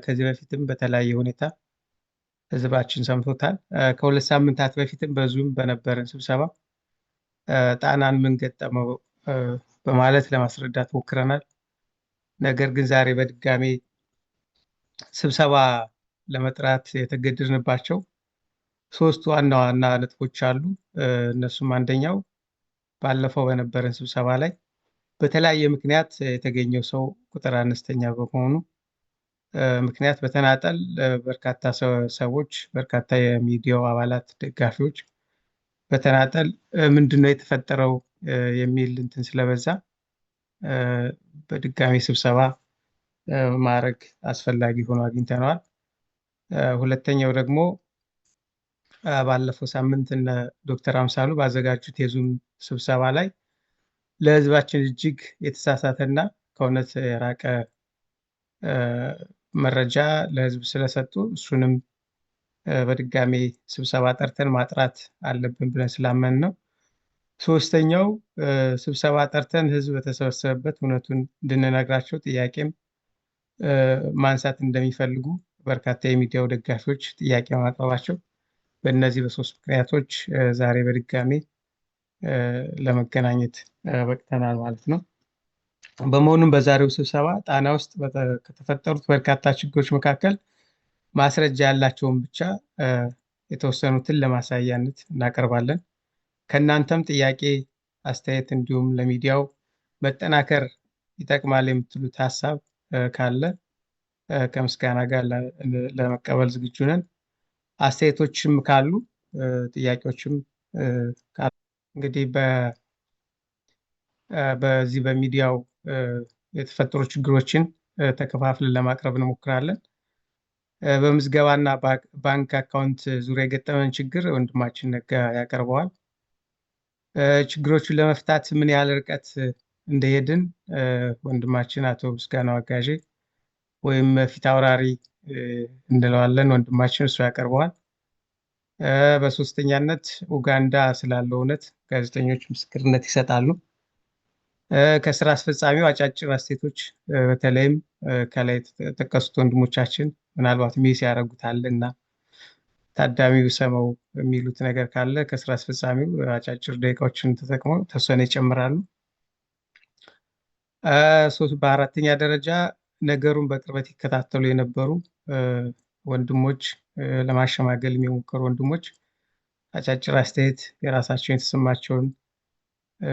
ከዚህ በፊትም በተለያየ ሁኔታ ህዝባችን ሰምቶታል። ከሁለት ሳምንታት በፊትም በዙም በነበረን ስብሰባ ጣናን ምን ገጠመው በማለት ለማስረዳት ሞክረናል። ነገር ግን ዛሬ በድጋሜ ስብሰባ ለመጥራት የተገደድንባቸው ሶስት ዋና ዋና ነጥቦች አሉ። እነሱም አንደኛው ባለፈው በነበረን ስብሰባ ላይ በተለያየ ምክንያት የተገኘው ሰው ቁጥር አነስተኛ በመሆኑ ምክንያት በተናጠል በርካታ ሰዎች በርካታ የሚዲያው አባላት ደጋፊዎች በተናጠል ምንድነው የተፈጠረው የሚል እንትን ስለበዛ በድጋሚ ስብሰባ ማድረግ አስፈላጊ ሆኖ አግኝተነዋል። ሁለተኛው ደግሞ ባለፈው ሳምንት እነ ዶክተር አምሳሉ ባዘጋጁት የዙም ስብሰባ ላይ ለህዝባችን እጅግ የተሳሳተና ከእውነት የራቀ መረጃ ለህዝብ ስለሰጡ እሱንም በድጋሚ ስብሰባ ጠርተን ማጥራት አለብን ብለን ስላመን ነው። ሶስተኛው ስብሰባ ጠርተን ህዝብ በተሰበሰበበት እውነቱን እንድንነግራቸው ጥያቄም ማንሳት እንደሚፈልጉ በርካታ የሚዲያው ደጋፊዎች ጥያቄ ማቅረባቸው በእነዚህ በሶስት ምክንያቶች ዛሬ በድጋሚ ለመገናኘት በቅተናል ማለት ነው። በመሆኑም በዛሬው ስብሰባ ጣና ውስጥ ከተፈጠሩት በርካታ ችግሮች መካከል ማስረጃ ያላቸውን ብቻ የተወሰኑትን ለማሳያነት እናቀርባለን። ከእናንተም ጥያቄ፣ አስተያየት እንዲሁም ለሚዲያው መጠናከር ይጠቅማል የምትሉት ሀሳብ ካለ ከምስጋና ጋር ለመቀበል ዝግጁ ነን። አስተያየቶችም ካሉ ጥያቄዎችም ካሉ እንግዲህ በዚህ በሚዲያው የተፈጠሩ ችግሮችን ተከፋፍለን ለማቅረብ እንሞክራለን። በምዝገባና ባንክ አካውንት ዙሪያ የገጠመን ችግር ወንድማችን ነጋ ያቀርበዋል። ችግሮቹን ለመፍታት ምን ያህል ርቀት እንደሄድን ወንድማችን አቶ ምስጋናው አጋዤ ወይም ፊት አውራሪ እንለዋለን ወንድማችን እሱ ያቀርበዋል። በሶስተኛነት ኡጋንዳ ስላለው እውነት ጋዜጠኞች ምስክርነት ይሰጣሉ። ከስራ አስፈጻሚው አጫጭር አስተያየቶች በተለይም ከላይ የተጠቀሱት ወንድሞቻችን ምናልባት ሚስ ያደርጉታል እና ታዳሚው ሰመው የሚሉት ነገር ካለ ከስራ አስፈጻሚው አጫጭር ደቂቃዎችን ተጠቅመው ተወሰነ ይጨምራሉ። በአራተኛ ደረጃ ነገሩን በቅርበት ይከታተሉ የነበሩ ወንድሞች ለማሸማገል የሚሞክሩ ወንድሞች አጫጭር አስተያየት የራሳቸውን የተሰማቸውን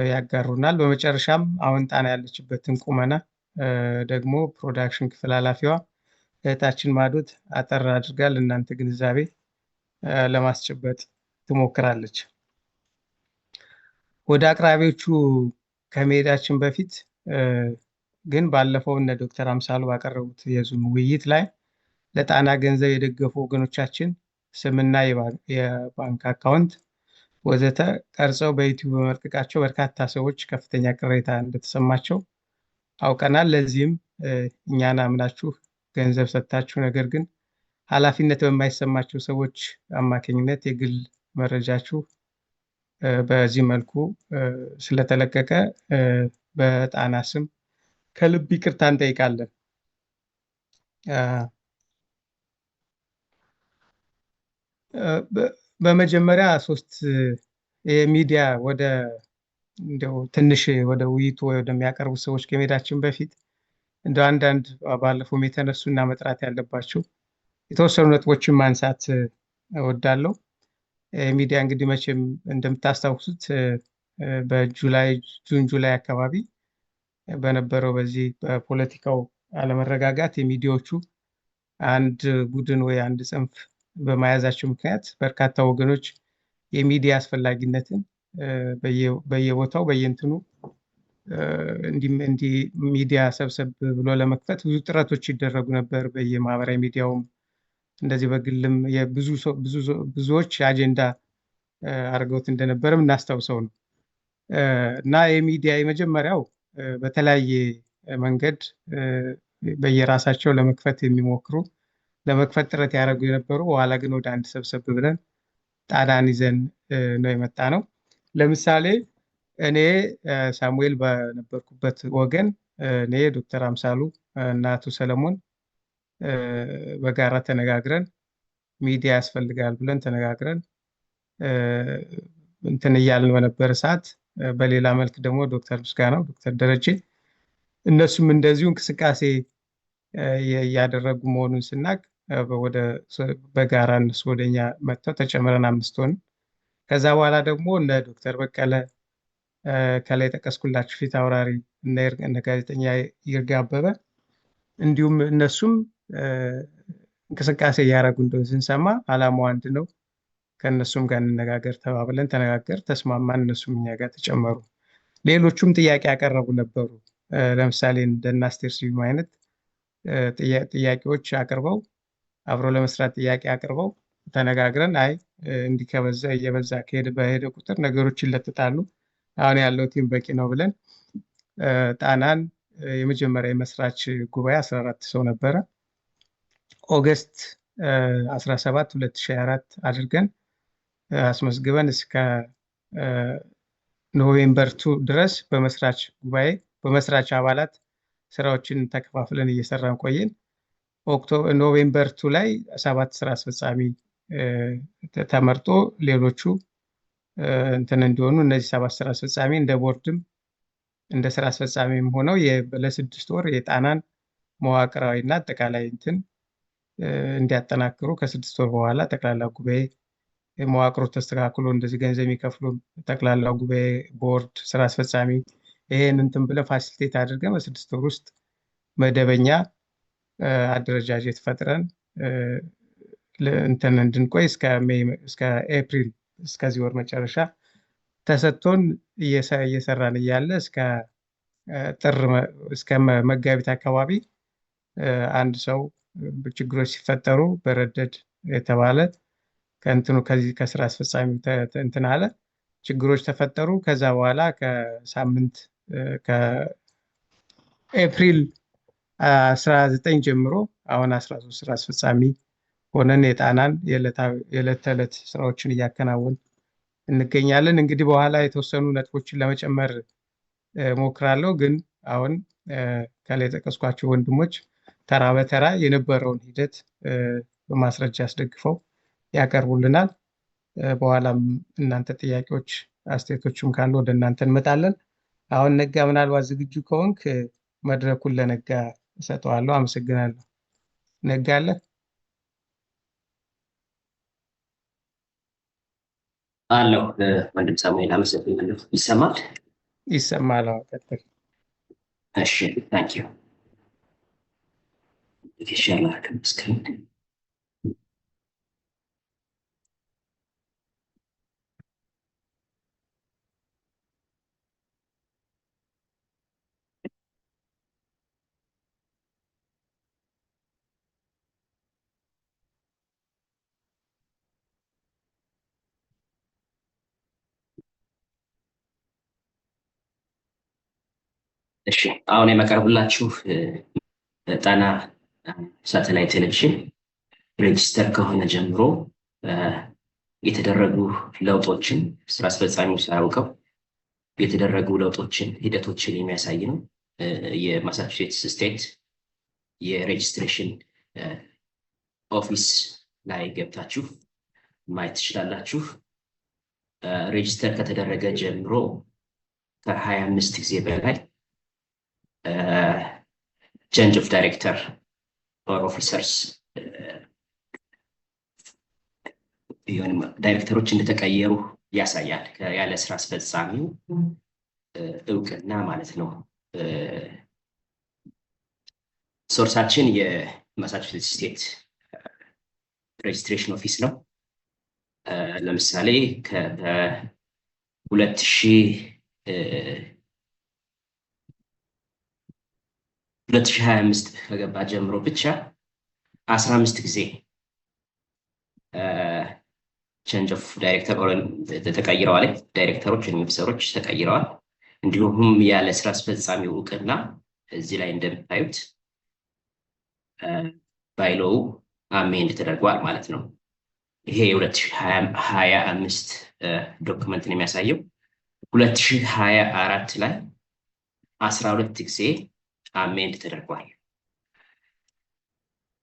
ያጋሩናል። በመጨረሻም አሁን ጣና ያለችበትን ቁመና ደግሞ ፕሮዳክሽን ክፍል ኃላፊዋ እህታችን ማዶት አጠር አድርጋ ለእናንተ ግንዛቤ ለማስጨበጥ ትሞክራለች። ወደ አቅራቢዎቹ ከመሄዳችን በፊት ግን ባለፈው እነ ዶክተር አምሳሉ ባቀረቡት የዙም ውይይት ላይ ለጣና ገንዘብ የደገፉ ወገኖቻችን ስምና የባንክ አካውንት ወዘተ ቀርጸው በዩቲዩብ በመልቀቃቸው በርካታ ሰዎች ከፍተኛ ቅሬታ እንደተሰማቸው አውቀናል። ለዚህም እኛን አምናችሁ ገንዘብ ሰጥታችሁ ነገር ግን ኃላፊነት በማይሰማቸው ሰዎች አማካኝነት የግል መረጃችሁ በዚህ መልኩ ስለተለቀቀ በጣና ስም ከልብ ይቅርታ እንጠይቃለን። በመጀመሪያ የሚዲያ ወደ እንደው ትንሽ ወደ ውይይቱ ወደሚያቀርቡት ሰዎች ከመሄዳችን በፊት እንደው አንዳንድ ባለፈው የተነሱና መጥራት ያለባቸው የተወሰኑ ነጥቦችን ማንሳት እወዳለሁ። ሚዲያ እንግዲህ መቼም እንደምታስታውሱት ጁን ጁላይ አካባቢ በነበረው በዚህ በፖለቲካው አለመረጋጋት የሚዲያዎቹ አንድ ቡድን ወይ አንድ ጽንፍ በመያዛቸው ምክንያት በርካታ ወገኖች የሚዲያ አስፈላጊነትን በየቦታው በየእንትኑ እንዲ ሚዲያ ሰብሰብ ብሎ ለመክፈት ብዙ ጥረቶች ይደረጉ ነበር። በየማህበራዊ ሚዲያውም እንደዚህ በግልም ብዙዎች አጀንዳ አድርገውት እንደነበርም እናስታውሰው ነው እና የሚዲያ የመጀመሪያው በተለያየ መንገድ በየራሳቸው ለመክፈት የሚሞክሩ ለመክፈት ጥረት ያደረጉ የነበሩ በኋላ ግን ወደ አንድ ሰብሰብ ብለን ጣናን ይዘን ነው የመጣ ነው። ለምሳሌ እኔ ሳሙኤል በነበርኩበት ወገን እኔ ዶክተር አምሳሉ እና አቶ ሰለሞን በጋራ ተነጋግረን ሚዲያ ያስፈልጋል ብለን ተነጋግረን እንትን እያልን በነበረ ሰዓት በሌላ መልክ ደግሞ ዶክተር ምስጋናው ዶክተር ደረጀ እነሱም እንደዚሁ እንቅስቃሴ እያደረጉ መሆኑን ስናቅ ወደ በጋራ እነሱ ወደኛ መጥተው ተጨምረን 5 ሆን ከዛ በኋላ ደግሞ እነ ዶክተር በቀለ ከላይ ጠቀስኩላችሁ ፊት አውራሪ እነ ጋዜጠኛ ይርጋ አበበ እንዲሁም እነሱም እንቅስቃሴ እያደረጉ እንደሆነ ስንሰማ አላማው አንድ ነው። ከእነሱም ጋር እንነጋገር ተባብለን ተነጋገር ተስማማን። እነሱም እኛ ጋር ተጨመሩ። ሌሎቹም ጥያቄ ያቀረቡ ነበሩ። ለምሳሌ እንደ አስቴር ስዩም አይነት ጥያቄዎች አቅርበው አብሮ ለመስራት ጥያቄ አቅርበው ተነጋግረን አይ እንዲህ ከበዛ እየበዛ በሄደ ቁጥር ነገሮች ይለጥጣሉ፣ አሁን ያለው ቲም በቂ ነው ብለን ጣናን የመጀመሪያ የመስራች ጉባኤ 14 ሰው ነበረ ኦገስት 17 2024 አድርገን አስመዝግበን እስከ ኖቬምበር 2 ድረስ በመስራች ጉባኤ በመስራች አባላት ስራዎችን ተከፋፍለን እየሰራን ቆየን። ኖቬምበር 2 ላይ 7 ስራ አስፈጻሚ ተመርጦ ሌሎቹ እንትን እንዲሆኑ እነዚህ 7 ስራ አስፈጻሚ እንደ ቦርድም እንደ ስራ አስፈጻሚም ሆነው ለ6 ወር የጣናን መዋቅራዊና አጠቃላይ እንትን እንዲያጠናክሩ ከ6 ወር በኋላ ጠቅላላ ጉባኤ መዋቅሩ ተስተካክሎ እንደዚህ ገንዘብ የሚከፍሉ ጠቅላላ ጉባኤ ቦርድ ስራ አስፈጻሚ ይሄን እንትን ብለ ፋሲሊቴት አድርገን በ6 ወር ውስጥ መደበኛ አደረጃጀት ፈጥረን እንትን እንድንቆይ እስከ ኤፕሪል እስከዚህ ወር መጨረሻ ተሰጥቶን እየሰራን እያለ እስከ መጋቢት አካባቢ አንድ ሰው ችግሮች ሲፈጠሩ በረደድ የተባለ ከእንትኑ ከስራ አስፈጻሚ እንትን አለ ችግሮች ተፈጠሩ። ከዛ በኋላ ከሳምንት ከኤፕሪል 19 ጀምሮ አሁን 13 ስራ አስፈጻሚ ሆነን የጣናን የዕለት ተዕለት ስራዎችን እያከናወን እንገኛለን። እንግዲህ በኋላ የተወሰኑ ነጥቦችን ለመጨመር ሞክራለሁ፣ ግን አሁን ከላይ የጠቀስኳቸው ወንድሞች ተራ በተራ የነበረውን ሂደት በማስረጃ አስደግፈው ያቀርቡልናል። በኋላም እናንተ ጥያቄዎች አስተያየቶችም ካሉ ወደ እናንተ እንመጣለን። አሁን ነጋ ምናልባት ዝግጁ ከሆንክ መድረኩን ለነጋ እሰጠዋለሁ። አመሰግናለሁ። ነጋ አለ? አለው ወንድም ሳሙኤል አመሰግናለሁ። ይሰማል? ይሰማል። ቀጥል። እሺ ታንክ ዩ ይሻላል ከመስከረም እሺ አሁን የማቀርብላችሁ ጣና ሳተላይት ቴሌቪዥን ሬጂስተር ከሆነ ጀምሮ የተደረጉ ለውጦችን ስራ አስፈጻሚው ሳያውቀው የተደረጉ ለውጦችን ሂደቶችን የሚያሳይ ነው። የማሳቹሴትስ ስቴት የሬጂስትሬሽን ኦፊስ ላይ ገብታችሁ ማየት ትችላላችሁ። ሬጂስተር ከተደረገ ጀምሮ ከ25 ጊዜ በላይ change of director or officers ዳይሬክተሮች እንደተቀየሩ ያሳያል። ያለ ስራ አስፈጻሚው እውቅና ማለት ነው። ሶርሳችን የማሳቹሴትስ ስቴት ሬጅስትሬሽን ኦፊስ ነው። ለምሳሌ ከ2025 ከገባ ጀምሮ ብቻ 15 ጊዜ change of director ተቀይረዋል። ዳይሬክተሮች ወይም ኦፊሰሮች ተቀይረዋል። እንዲሁም ያለ ስራ አስፈጻሚው እውቅና እዚህ ላይ እንደምታዩት ባይሎው አሜንድ ተደርጓል ማለት ነው። ይሄ የ2025 ዶክመንት ነው የሚያሳየው። 2024 ላይ 12 ጊዜ አሜንድ ተደርጓል።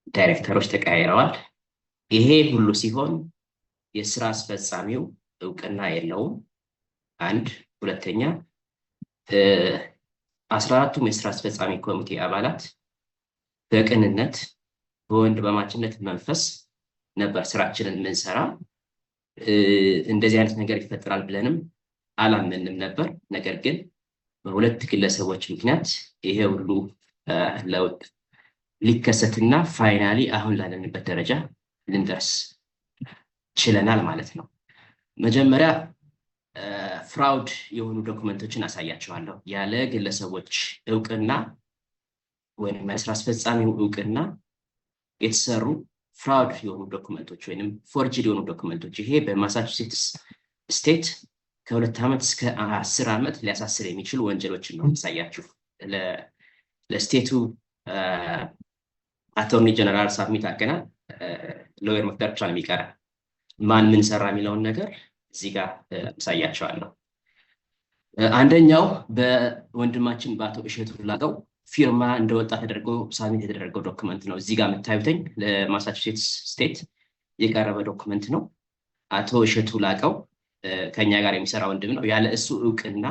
ዳይሬክተሮች ተቀያይረዋል። ይሄ ሁሉ ሲሆን የስራ አስፈጻሚው እውቅና የለውም። አንድ ሁለተኛ 14ቱም የስራ አስፈጻሚ ኮሚቴ አባላት በቅንነት በወንድማማችነት መንፈስ ነበር ስራችንን የምንሰራ። እንደዚህ አይነት ነገር ይፈጠራል ብለንም አላመንም ነበር። ነገር ግን በሁለት ግለሰቦች ምክንያት ይሄ ሁሉ ለውጥ ሊከሰትና ፋይናሊ አሁን ላለንበት ደረጃ ልንደርስ ችለናል ማለት ነው። መጀመሪያ ፍራውድ የሆኑ ዶክመንቶችን አሳያቸዋለሁ። ያለ ግለሰቦች እውቅና ወይም የስራ አስፈጻሚው እውቅና የተሰሩ ፍራውድ የሆኑ ዶክመንቶች ወይም ፎርጅድ የሆኑ ዶክመንቶች፣ ይሄ በማሳቹሴትስ ስቴት ከ2 ዓመት እስከ 10 ዓመት ሊያሳስር የሚችሉ ወንጀሎችን ነው ያሳያችሁ። ለስቴቱ አቶርኒ ጀነራል ሳብሚት አድርገናል። ሎየር መፍጠር ብቻ ነው የሚቀረ። ማን ምን ሰራ የሚለውን ነገር እዚህ ጋር አሳያቸዋለሁ። አንደኛው በወንድማችን በአቶ እሸቱ ላቀው ፊርማ እንደወጣ ተደርጎ ሳብሚት የተደረገው ዶክመንት ነው። እዚህ ጋር የምታዩትኝ ለማሳቹሴትስ ስቴት የቀረበ ዶክመንት ነው። አቶ እሸቱ ላቀው ከኛ ጋር የሚሰራ ወንድም ነው። ያለ እሱ እውቅና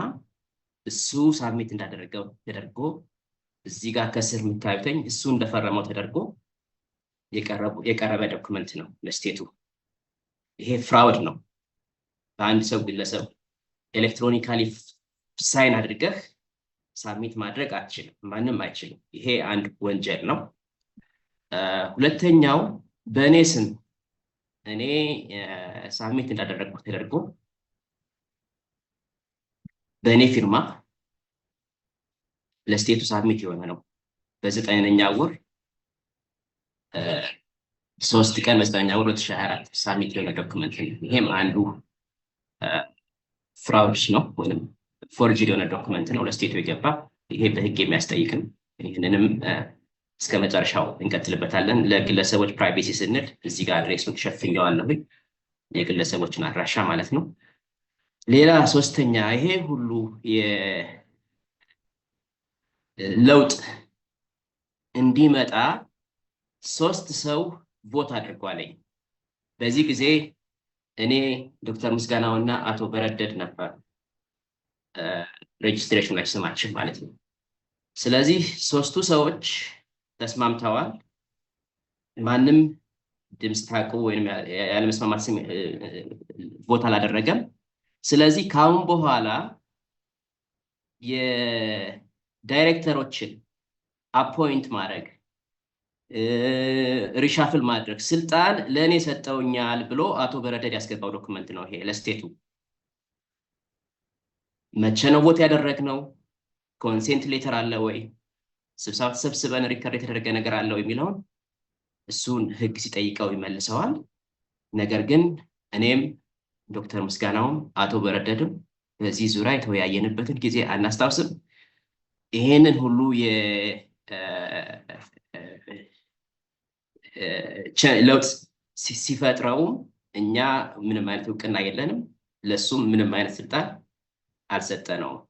እሱ ሳብሚት እንዳደረገው ተደርጎ እዚህ ጋር ከስር የምታዩትኝ እሱ እንደፈረመው ተደርጎ የቀረበ ዶክመንት ነው ለስቴቱ። ይሄ ፍራውድ ነው። በአንድ ሰው ግለሰብ ኤሌክትሮኒካሊ ሳይን አድርገህ ሳብሚት ማድረግ አትችልም፣ ማንም አይችልም። ይሄ አንድ ወንጀል ነው። ሁለተኛው በእኔ ስም እኔ ሳብሚት እንዳደረግኩ ተደርጎ በእኔ ፊርማ ለስቴቱ ሳብሚት የሆነ ነው። በ9ኛ ወር 3 ቀን 9ኛ ወር 2024 ሳብሚት የሆነ ዶክመንት ነው። ይሄም አንዱ ፍራውድ ነው ወይም ፎርጅድ የሆነ ዶክመንት ነው ለስቴቱ የገባ። ይሄ በህግ የሚያስጠይቅ ነው። ይህንንም እስከ መጨረሻው እንቀጥልበታለን። ለግለሰቦች ፕራይቬሲ ስንል እዚህ ጋር አድሬሱን ሸፍኜዋለሁ፣ የግለሰቦችን አድራሻ ማለት ነው። ሌላ ሶስተኛ ይሄ ሁሉ ለውጥ እንዲመጣ 3 ሰው ቮት አድርጓለኝ። በዚህ ጊዜ እኔ ዶክተር ምስጋናውና አቶ በረደድ ነበር ሬጅስትሬሽን ላይ ስማችን ማለት ነው። ስለዚህ 3ቱ ሰዎች ተስማምተዋል። ማንም ድምፅ ታቁ ወይም ያለመስማማት ስም ቮት አላደረገም። ስለዚህ ካሁን በኋላ የዳይሬክተሮችን አፖይንት ማድረግ ሪሻፍል ማድረግ ስልጣን ለእኔ ሰጠውኛል ብሎ አቶ በረደድ ያስገባው ዶክመንት ነው። ይሄ ለስቴቱ መቼ ነው ቮት ያደረግነው? ኮንሴንት ሌተር አለ ወይ? ስብሰባ ተሰብስበን ሪከርድ የተደረገ ነገር አለው የሚለውን እሱን ህግ ሲጠይቀው ይመልሰዋል። ነገር ግን እኔም ዶክተር ምስጋናውም አቶ በረደድም በዚህ ዙሪያ የተወያየንበትን ጊዜ አናስታውስም። ይሄንን ሁሉ ለውጥ ሲፈጥረውም እኛ ምንም አይነት እውቅና የለንም፣ ለሱም ምንም አይነት ስልጣን አልሰጠነውም።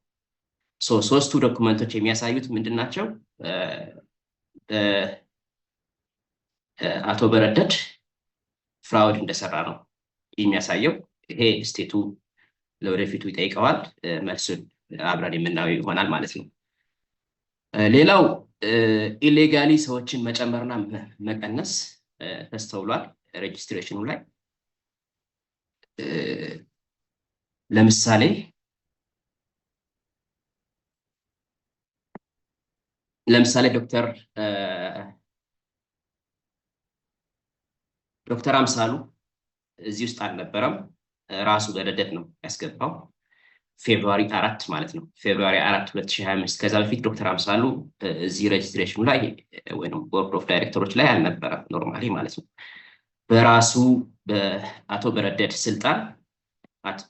3ቱ ዶክመንቶች የሚያሳዩት ምንድናቸው? አቶ በረደድ ፍራውድ እንደሰራ ነው የሚያሳየው። ይሄ ስቴቱ ለወደፊቱ ይጠይቀዋል። መልሱን አብረን የምናየው ይሆናል ማለት ነው። ሌላው ኢሌጋሊ ሰዎችን መጨመርና መቀነስ ተስተውሏል ሬጅስትሬሽኑ ላይ። ለምሳሌ ዶክተር አምሳሉ እዚህ ውስጥ አልነበረም። ራሱ በረደድ ነው ያስገባው። ፌብሩዋሪ 4 ማለት ነው። ፌብሩዋሪ 4 2025። ከዛ በፊት ዶክተር አምሳሉ እዚህ ሬጅስትሬሽኑ ላይ ወይም ቦርድ ኦፍ ዳይሬክተሮች ላይ አልነበረም ኖርማሊ ማለት ነው። በራሱ በአቶ በረደድ ስልጣን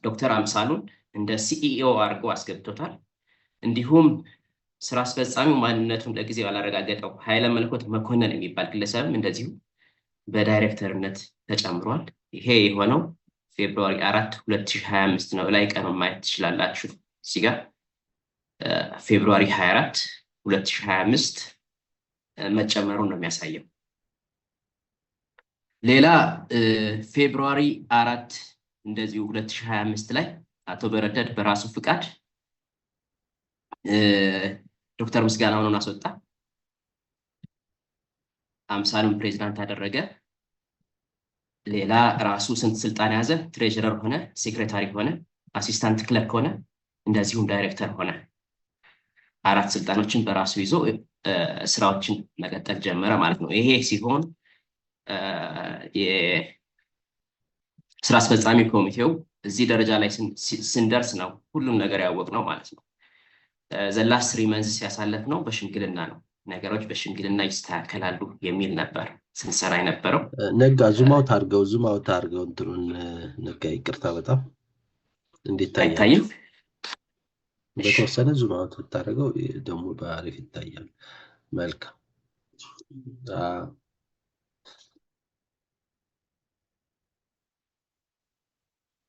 ዶክተር አምሳሉን እንደ ሲኢኦ አድርጎ አስገብቶታል። እንዲሁም ስራ አስፈጻሚው ማንነቱን ለጊዜው ያላረጋገጠው ኃይለ መለኮት መኮንን የሚባል ግለሰብም እንደዚሁ በዳይሬክተርነት ተጨምሯል። ይሄ የሆነው ፌብሩዋሪ 4 2025 ነው። ላይ ቀኑ ማየት ትችላላችሁ እዚህ ጋር ፌብሩዋሪ 24 2025 መጨመሩን ነው የሚያሳየው። ሌላ ፌብሩዋሪ 4 እንደዚሁ 2025 ላይ አቶ በረደድ በራሱ ፍቃድ ዶክተር ምስጋናውን አስወጣ። አምሳሉን ፕሬዚዳንት አደረገ። ሌላ ራሱ ስንት ስልጣን ያዘ? ትሬዥረር ሆነ፣ ሴክሬታሪ ሆነ፣ አሲስታንት ክለርክ ሆነ፣ እንደዚሁም ዳይሬክተር ሆነ። 4 ስልጣኖችን በራሱ ይዞ ስራዎችን መቀጠል ጀመረ ማለት ነው። ይሄ ሲሆን የስራ አስፈጻሚ ኮሚቴው እዚህ ደረጃ ላይ ስንደርስ ነው ሁሉም ነገር ያወቅነው ማለት ነው። ዘላስ 3 መንዝ ሲያሳለፍ ነው በሽምግልና ነው። ነገሮች በሽምግልና ይስተካከላሉ የሚል ነበር ስንሰራ የነበረው። ነጋ ዙማው ታርገው እንትኑን ነጋ ይቅርታ፣ በጣም እንዴት አይታይም? በተወሰነ ዙማው ታርገው ደግሞ በአሪፍ ይታያል። መልካም።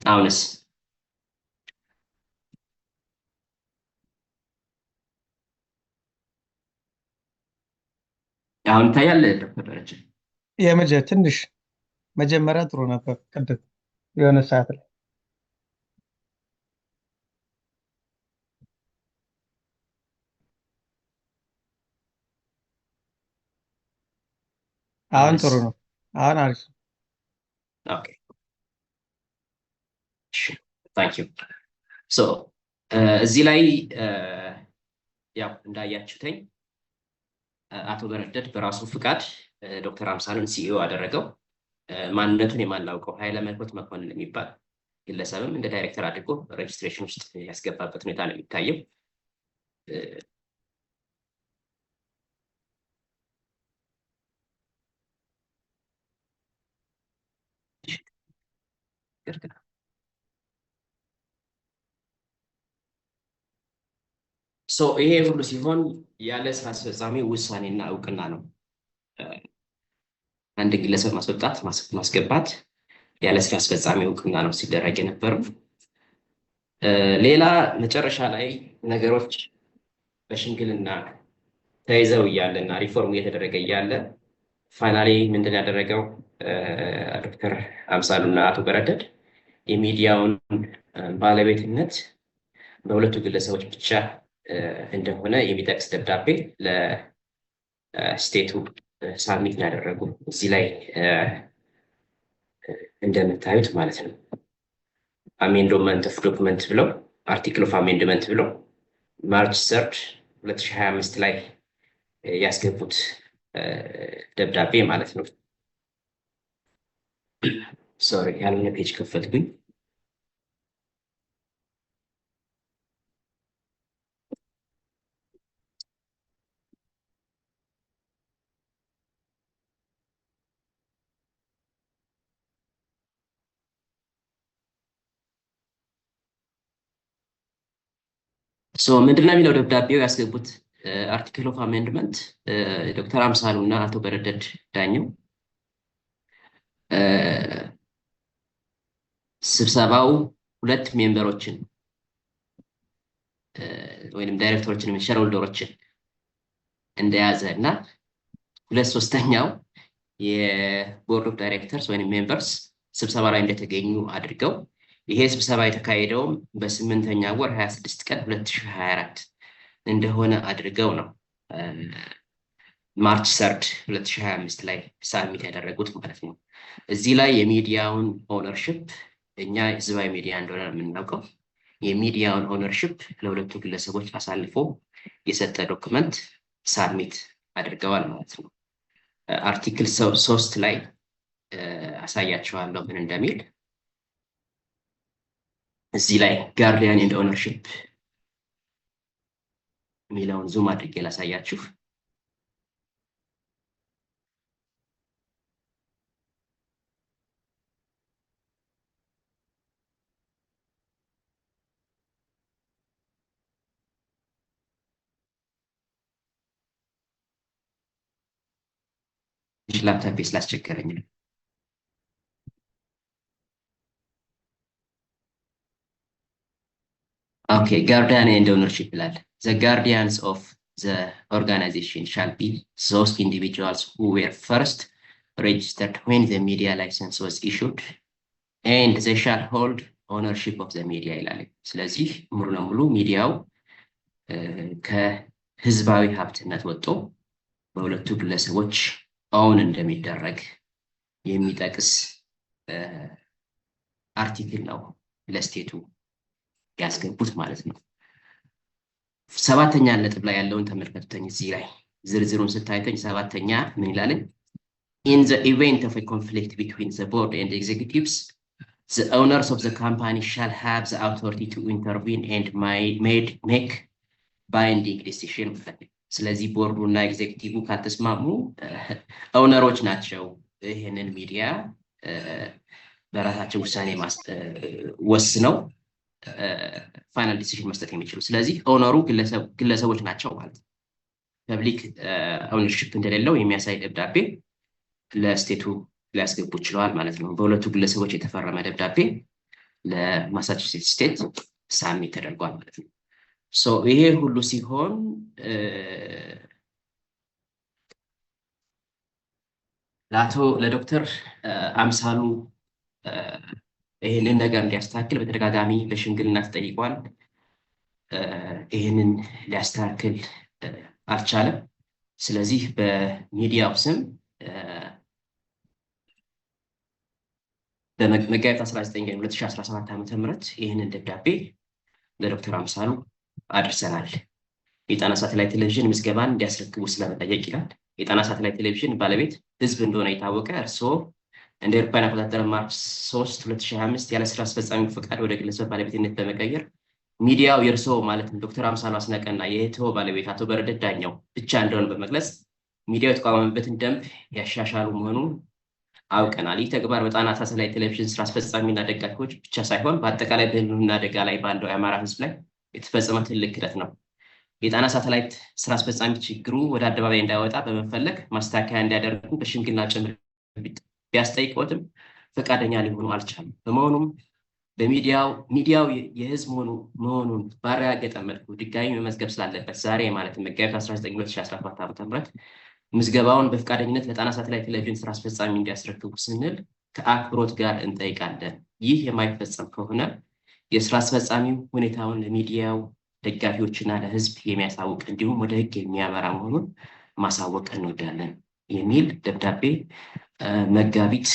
አሁንስ አሁን ይታያል? ዶክተር ደረጀ ትንሽ መጀመሪያ ጥሩ ነበር፣ ቅድም የሆነ ሰዓት ላይ አሁን ጥሩ ነው። አሁን አሪፍ ነው። ኦኬ ታንክ ዩ። ሶ እዚህ ላይ ያው እንዳያችሁተኝ አቶ በረደድ በራሱ ፍቃድ ዶክተር አምሳሉን ሲኢኦ አደረገው። ማንነቱን የማናውቀው ኃይለ መለኮት መኮንን የሚባል ግለሰብም እንደ ዳይሬክተር አድርጎ ሬጅስትሬሽን ውስጥ ያስገባበት ሁኔታ ነው የሚታየው። ይሄ ሁሉ ሲሆን ያለ ስራ አስፈጻሚ ውሳኔና እውቅና ነው አንድ ግለሰብ ማስወጣት ማስገባት ያለ ስራ አስፈጻሚ እውቅና ነው ሲደረግ የነበረው። ሌላ መጨረሻ ላይ ነገሮች በሽምግልና ተይዘው እያለና ሪፎርም እየተደረገ እያለ ፋይናሊ ምንድን ያደረገው ዶክተር አምሳሉና አቶ በረደድ የሚዲያውን ባለቤትነት በሁለቱ ግለሰቦች ብቻ እንደሆነ የሚጠቅስ ደብዳቤ ለስቴቱ ሳብሚት ያደረጉ እዚህ ላይ እንደምታዩት ማለት ነው። አሜንድመንት ኦፍ ዶክመንት ብለው አርቲክል ኦፍ አሜንድመንት ብለው ማርች 3 2025 ላይ ያስገቡት ደብዳቤ ማለት ነው። ሶሪ ያልሆነ ፔጅ ከፈትኩኝ። ምንድነው የሚለው ደብዳቤው ያስገቡት አርቲክል ኦፍ አሜንድመንት ዶክተር አምሳሉ እና አቶ በረደድ ዳኘው ስብሰባው 2 ሜምበሮችን ወይንም ዳይሬክተሮችን ሼርሆልደሮችን እንደያዘ እና 2/3 የቦርድ ኦፍ ዳይሬክተርስ ወይንም ሜምበርስ ስብሰባ ላይ እንደተገኙ አድርገው ይሄ ስብሰባ የተካሄደውም በ8ኛ ወር 26 ቀን 2024 እንደሆነ አድርገው ነው ማርች 3 2025 ላይ ሳብሚት ያደረጉት ማለት ነው። እዚህ ላይ የሚዲያውን ኦነርሺፕ እኛ ህዝባዊ ሚዲያ እንደሆነ የምናውቀው የሚዲያውን ኦነርሺፕ ለሁለቱ ግለሰቦች አሳልፎ የሰጠ ዶክመንት ሳብሚት አድርገዋል ማለት ነው። አርቲክል 3 ላይ አሳያቸዋለሁ ምን እንደሚል። እዚህ ላይ ጋርዲያን ኤንድ ኦነርሺፕ የሚለውን ዙም አድርጌ ላሳያችሁ። ላፕቶፕ ስላስቸገረኝ ነው። Okay, guardian and ownership ይላል። The guardians of the organization shall be those individuals who were first registered when the media license was issued and they shall hold ownership of the media ይላል። ስለዚህ ሙሉ ለሙሉ ሚዲያው ከህዝባዊ ሀብትነት ወጥቶ በሁለቱ ግለሰቦች አሁን እንደሚደረግ የሚጠቅስ አርቲክል ነው ለስቴቱ ያስገቡት ማለት ነው። ሰባተኛ ነጥብ ላይ ያለውን ተመልከቱኝ። እዚህ ላይ ዝርዝሩን ስታዩኝ ሰባተኛ ምን ይላል? In the event of a conflict between the board and the executives, the owners of the company shall have the authority to intervene and make binding decision. ስለዚህ ቦርዱ እና ኤግዜክቲቭ ካልተስማሙ ኦውነሮች ናቸው ይሄንን ሚዲያ በራሳቸው ውሳኔ ወስነው ፋይናል ዲሲዥን መስጠት የሚችሉ። ስለዚህ ኦውነሩ ግለሰቦች ናቸው ማለት ነው። ፐብሊክ ኦውነርሺፕ እንደሌለው የሚያሳይ ደብዳቤ ለስቴቱ ሊያስገቡ ችለዋል ማለት ነው። በሁለቱ ግለሰቦች የተፈረመ ደብዳቤ ለማሳቹሴትስ ስቴት ሳሚት ተደርጓል ማለት ነው። ይሄ ሁሉ ሲሆን ለዶክተር አምሳሉ ይህንን ነገር እንዲያስተካክል በተደጋጋሚ በሽምግልና ተጠይቋል። ይህንን ሊያስተካክል አልቻለም። ስለዚህ በሚዲያው ስም በመጋቢት 19 2017 ዓ.ም ይህንን ደብዳቤ ለዶክተር አምሳሉ አድርሰናል። የጣና ሳተላይት ቴሌቪዥን ምዝገባን እንዲያስረክቡ ስለመጠየቅ ይላል። የጣና ሳተላይት ቴሌቪዥን ባለቤት ህዝብ እንደሆነ የታወቀ እርስዎ እንደ አውሮፓውያን አቆጣጠር ማርች 3 2025 ያለ ስራ አስፈጻሚ ፈቃድ ወደ ግለሰብ ባለቤትነት በመቀየር ሚዲያው የእርስዎ ማለትም ዶክተር አምሳሉ አስናቀና የእህትዎ ባለቤት አቶ በረደት ዳኛው ብቻ እንደሆነ በመግለጽ ሚዲያው የተቋቋመበትን ደንብ ያሻሻሉ መሆኑን አውቀናል። ይህ ተግባር በጣና ሳተላይት ቴሌቪዥን ስራ አስፈጻሚና ደጋፊዎች ብቻ ሳይሆን በአጠቃላይ በህልውና አደጋ ላይ ባለው የአማራ ህዝብ ላይ የተፈጸመ ትልቅ ክህደት ነው። የጣና ሳተላይት ስራ አስፈጻሚ ችግሩ ወደ አደባባይ እንዳይወጣ በመፈለግ ማስተካከያ እንዲያደርጉ በሽምግልና ጭምር ቢያስጠይቅዎትም ፈቃደኛ ሊሆኑ አልቻሉም። በመሆኑም ሚዲያው የህዝብ መሆኑን ባረጋገጠ መልኩ ድጋሚ መመዝገብ ስላለበት ዛሬ ማለትም መጋቢት 19 2017 ዓ.ም ምዝገባውን በፈቃደኝነት ለጣና ሳተላይት ቴሌቪዥን ስራ አስፈጻሚ እንዲያስረክቡ ስንል ከአክብሮት ጋር እንጠይቃለን። ይህ የማይፈጸም ከሆነ የስራ አስፈጻሚው ሁኔታውን ለሚዲያው ደጋፊዎችና ለህዝብ የሚያሳውቅ እንዲሁም ወደ ህግ የሚያመራ መሆኑን ማሳወቅ እንወዳለን የሚል ደብዳቤ መጋቢት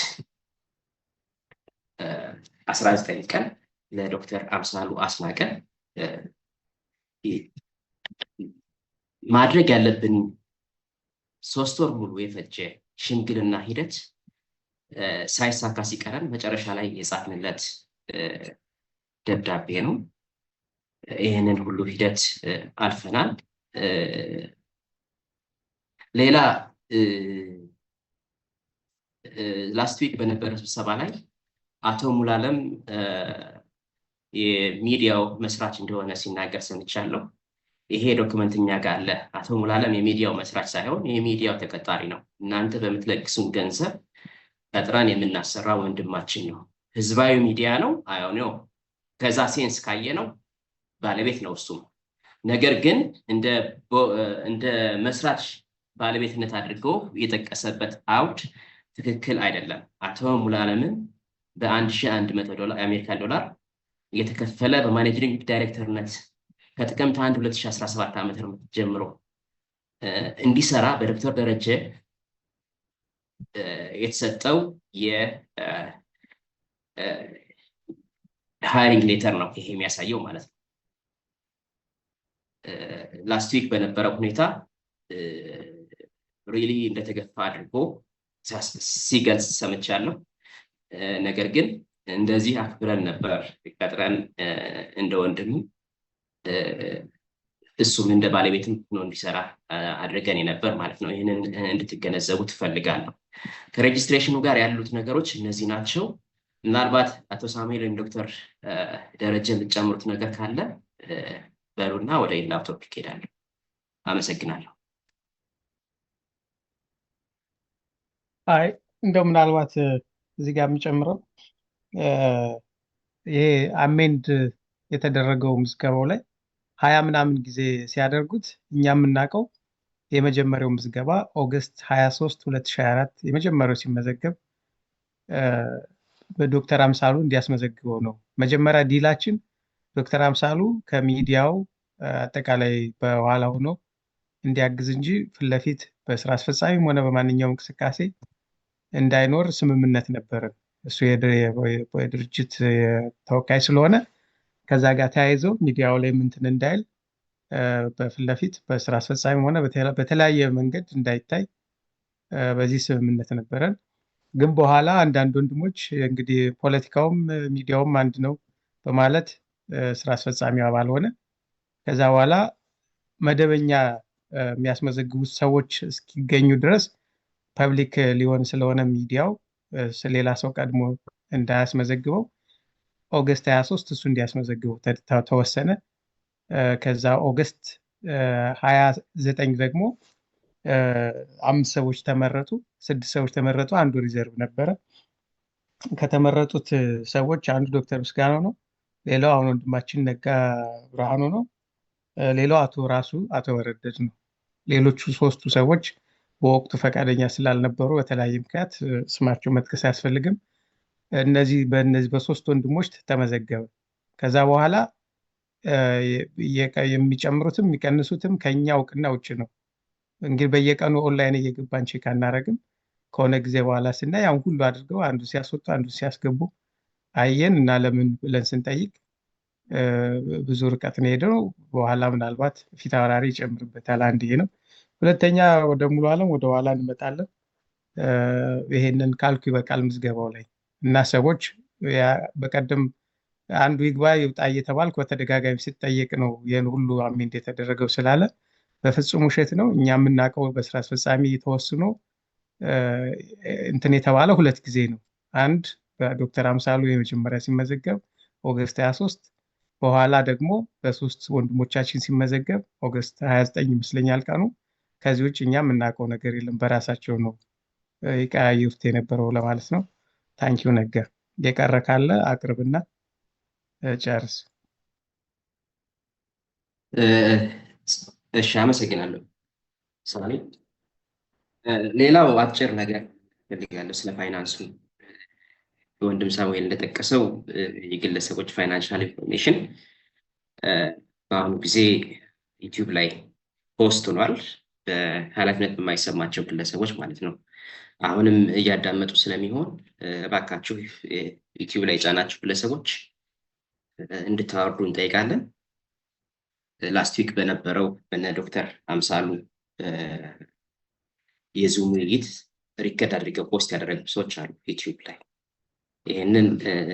19 ቀን ለዶክተር አምሳሉ አስናቀ ማድረግ ያለብን 3 ወር ሙሉ የፈጀ ሽምግልና ሂደት ሳይሳካ ሲቀረን መጨረሻ ላይ የጻፍንለት ደብዳቤ ነው። ይህንን ሁሉ ሂደት አልፈናል። ሌላ ላስት ዊክ በነበረ ስብሰባ ላይ አቶ ሙላለም የሚዲያው መስራች እንደሆነ ሲናገር ሰምቻለሁ። ይሄ ዶክመንት እኛ ጋር አለ። አቶ ሙላለም የሚዲያው መስራች ሳይሆን የሚዲያው ተቀጣሪ ነው። እናንተ በምትለግሱን ገንዘብ ቀጥረን የምናሰራ ወንድማችን ነው። ህዝባዊ ሚዲያ ነው። አዎ ነው። ከዛ ሴንስ ካየ ነው ባለቤት ነው እሱም። ነገር ግን እንደ መስራች ባለቤትነት አድርገው የጠቀሰበት አውድ ትክክል አይደለም። አቶ ሙላለምን በ$1100 የአሜሪካን ዶላር እየተከፈለ በማኔጂንግ ዳይሬክተርነት ከጥቅምት 1 2017 ዓ.ም ጀምሮ እንዲሰራ በዶክተር ደረጀ የተሰጠው የሃይሪንግ ሌተር ነው ይሄ የሚያሳየው ማለት ነው። ላስት ዊክ በነበረው ሁኔታ ሪሊ እንደተገፋ አድርጎ ሲገልጽ ሰምቻለሁ። ነገር ግን እንደዚህ አክብረን ነበር ቀጥረን እንደ ወንድም እሱም እንደ ባለቤትም ሆኖ እንዲሰራ አድርገን ነበር ማለት ነው። ይህንን እንድትገነዘቡ ትፈልጋለሁ። ከሬጅስትሬሽኑ ጋር ያሉት ነገሮች እነዚህ ናቸው። ምናልባት አቶ ሳሙኤል ወይም ዶክተር ደረጀ የምትጨምሩት ነገር ካለ በሉና ወደ ሌላው ቶፒክ ሄዳለሁ። አመሰግናለሁ። አይ እንደው ምናልባት እዚህ ጋር የምጨምረው ይሄ አሜንድ የተደረገው ምዝገባው ላይ 20 ምናምን ጊዜ ሲያደርጉት እኛ የምናውቀው የመጀመሪያው ምዝገባ ኦገስት 23 2024 የመጀመሪያው ሲመዘገብ በዶክተር አምሳሉ እንዲያስመዘግበው ነው። መጀመሪያ ዲላችን ዶክተር አምሳሉ ከሚዲያው አጠቃላይ በኋላ ሆኖ እንዲያግዝ እንጂ ፊት ለፊት በስራ አስፈጻሚም ሆነ በማንኛውም እንቅስቃሴ እንዳይኖር ስምምነት ነበረ። እሱ የድርጅት ተወካይ ስለሆነ ከዛ ጋር ተያይዘው ሚዲያው ላይ እንትን እንዳይል በፊት ለፊት በስራ አስፈጻሚ ሆነ በተለያየ መንገድ እንዳይታይ በዚህ ስምምነት ነበረን። ግን በኋላ አንዳንድ ወንድሞች እንግዲህ ፖለቲካውም ሚዲያውም አንድ ነው በማለት ስራ አስፈጻሚ አባል ሆነ። ከዛ በኋላ መደበኛ የሚያስመዘግቡት ሰዎች እስኪገኙ ድረስ ፐብሊክ ሊሆን ስለሆነ ሚዲያው ሌላ ሰው ቀድሞ እንዳያስመዘግበው ኦገስት 23 እሱ እንዲያስመዘግበው ተወሰነ። ከዛ ኦገስት 29 ደግሞ 5 ሰዎች ተመረጡ፣ 6 ሰዎች ተመረጡ፣ አንዱ ሪዘርቭ ነበረ። ከተመረጡት ሰዎች አንዱ ዶክተር ምስጋናው ነው። ሌላው አሁን ወንድማችን ነጋ ብርሃኑ ነው። ሌላው አቶ ወረደድ ነው። ሌሎቹ 3ቱ ሰዎች በወቅቱ ፈቃደኛ ስላልነበሩ በተለያየ ምክንያት ስማቸው መጥቀስ አያስፈልግም። በእነዚህ በ3 ወንድሞች ተመዘገበ። ከዛ በኋላ የሚጨምሩትም የሚቀንሱትም ከኛ እውቅና ውጭ ነው። እንግዲህ በየቀኑ ኦንላይን እየገባን ቼክ አናረግም። ከሆነ ጊዜ በኋላ ስናይ ያን ሁሉ አድርገው አንዱ ሲያስወጡ አንዱ ሲያስገቡ አየን እና ለምን ብለን ስንጠይቅ ብዙ ርቀት ነው ሄደው። በኋላ ምናልባት ፊት አውራሪ ይጨምርበታል። አንድ ይሄ ነው። ሁለተኛ ወደ ሙሉ ዓለም ወደ ኋላ እንመጣለን። ይሄንን ካልኩ ይበቃል ምዝገባው ላይ እና ሰዎች በቀደም አንዱ ይግባ ይውጣ እየተባልኩ በተደጋጋሚ ሲጠየቅ ነው ይህን ሁሉ አሜንድ የተደረገው ስላለ በፍጹም ውሸት ነው። እኛ የምናውቀው በስራ አስፈጻሚ ተወስኖ እንትን የተባለ 2 ጊዜ ነው። አንድ በዶክተር አምሳሉ የመጀመሪያ ሲመዘገብ ኦገስት 23፣ በኋላ ደግሞ በ3 ወንድሞቻችን ሲመዘገብ ኦገስት 29 ይመስለኛል ቀኑ። ከዚህ ውጭ እኛ የምናውቀው ነገር የለም። በራሳቸው ነው ይቀያየሩት የነበረው ለማለት ነው። ታንኪዩ ነጋ። የቀረ ካለ አቅርብና ጨርስ። እሺ፣ አመሰግናለሁ ሳሚ። ሌላው አጭር ነገር ፈልጋለሁ ስለ ፋይናንሱ። ወንድም ሳሙኤል እንደጠቀሰው የግለሰቦች ፋይናንሻል ኢንፎርሜሽን በአሁኑ ጊዜ ዩቲዩብ ላይ ፖስት ሆኗል፣ በኃላፊነት በማይሰማቸው ግለሰቦች ማለት ነው። አሁንም እያዳመጡ ስለሚሆን እባካችሁ ዩቲዩብ ላይ የጫናችሁ ግለሰቦች እንድታወርዱ እንጠይቃለን። ላስት ዊክ በነበረው በነ ዶክተር አምሳሉ የዙም ውይይት ሪከርድ አድርገው ፖስት ያደረጉ ሰዎች አሉ ዩቲዩብ ላይ። ይህንን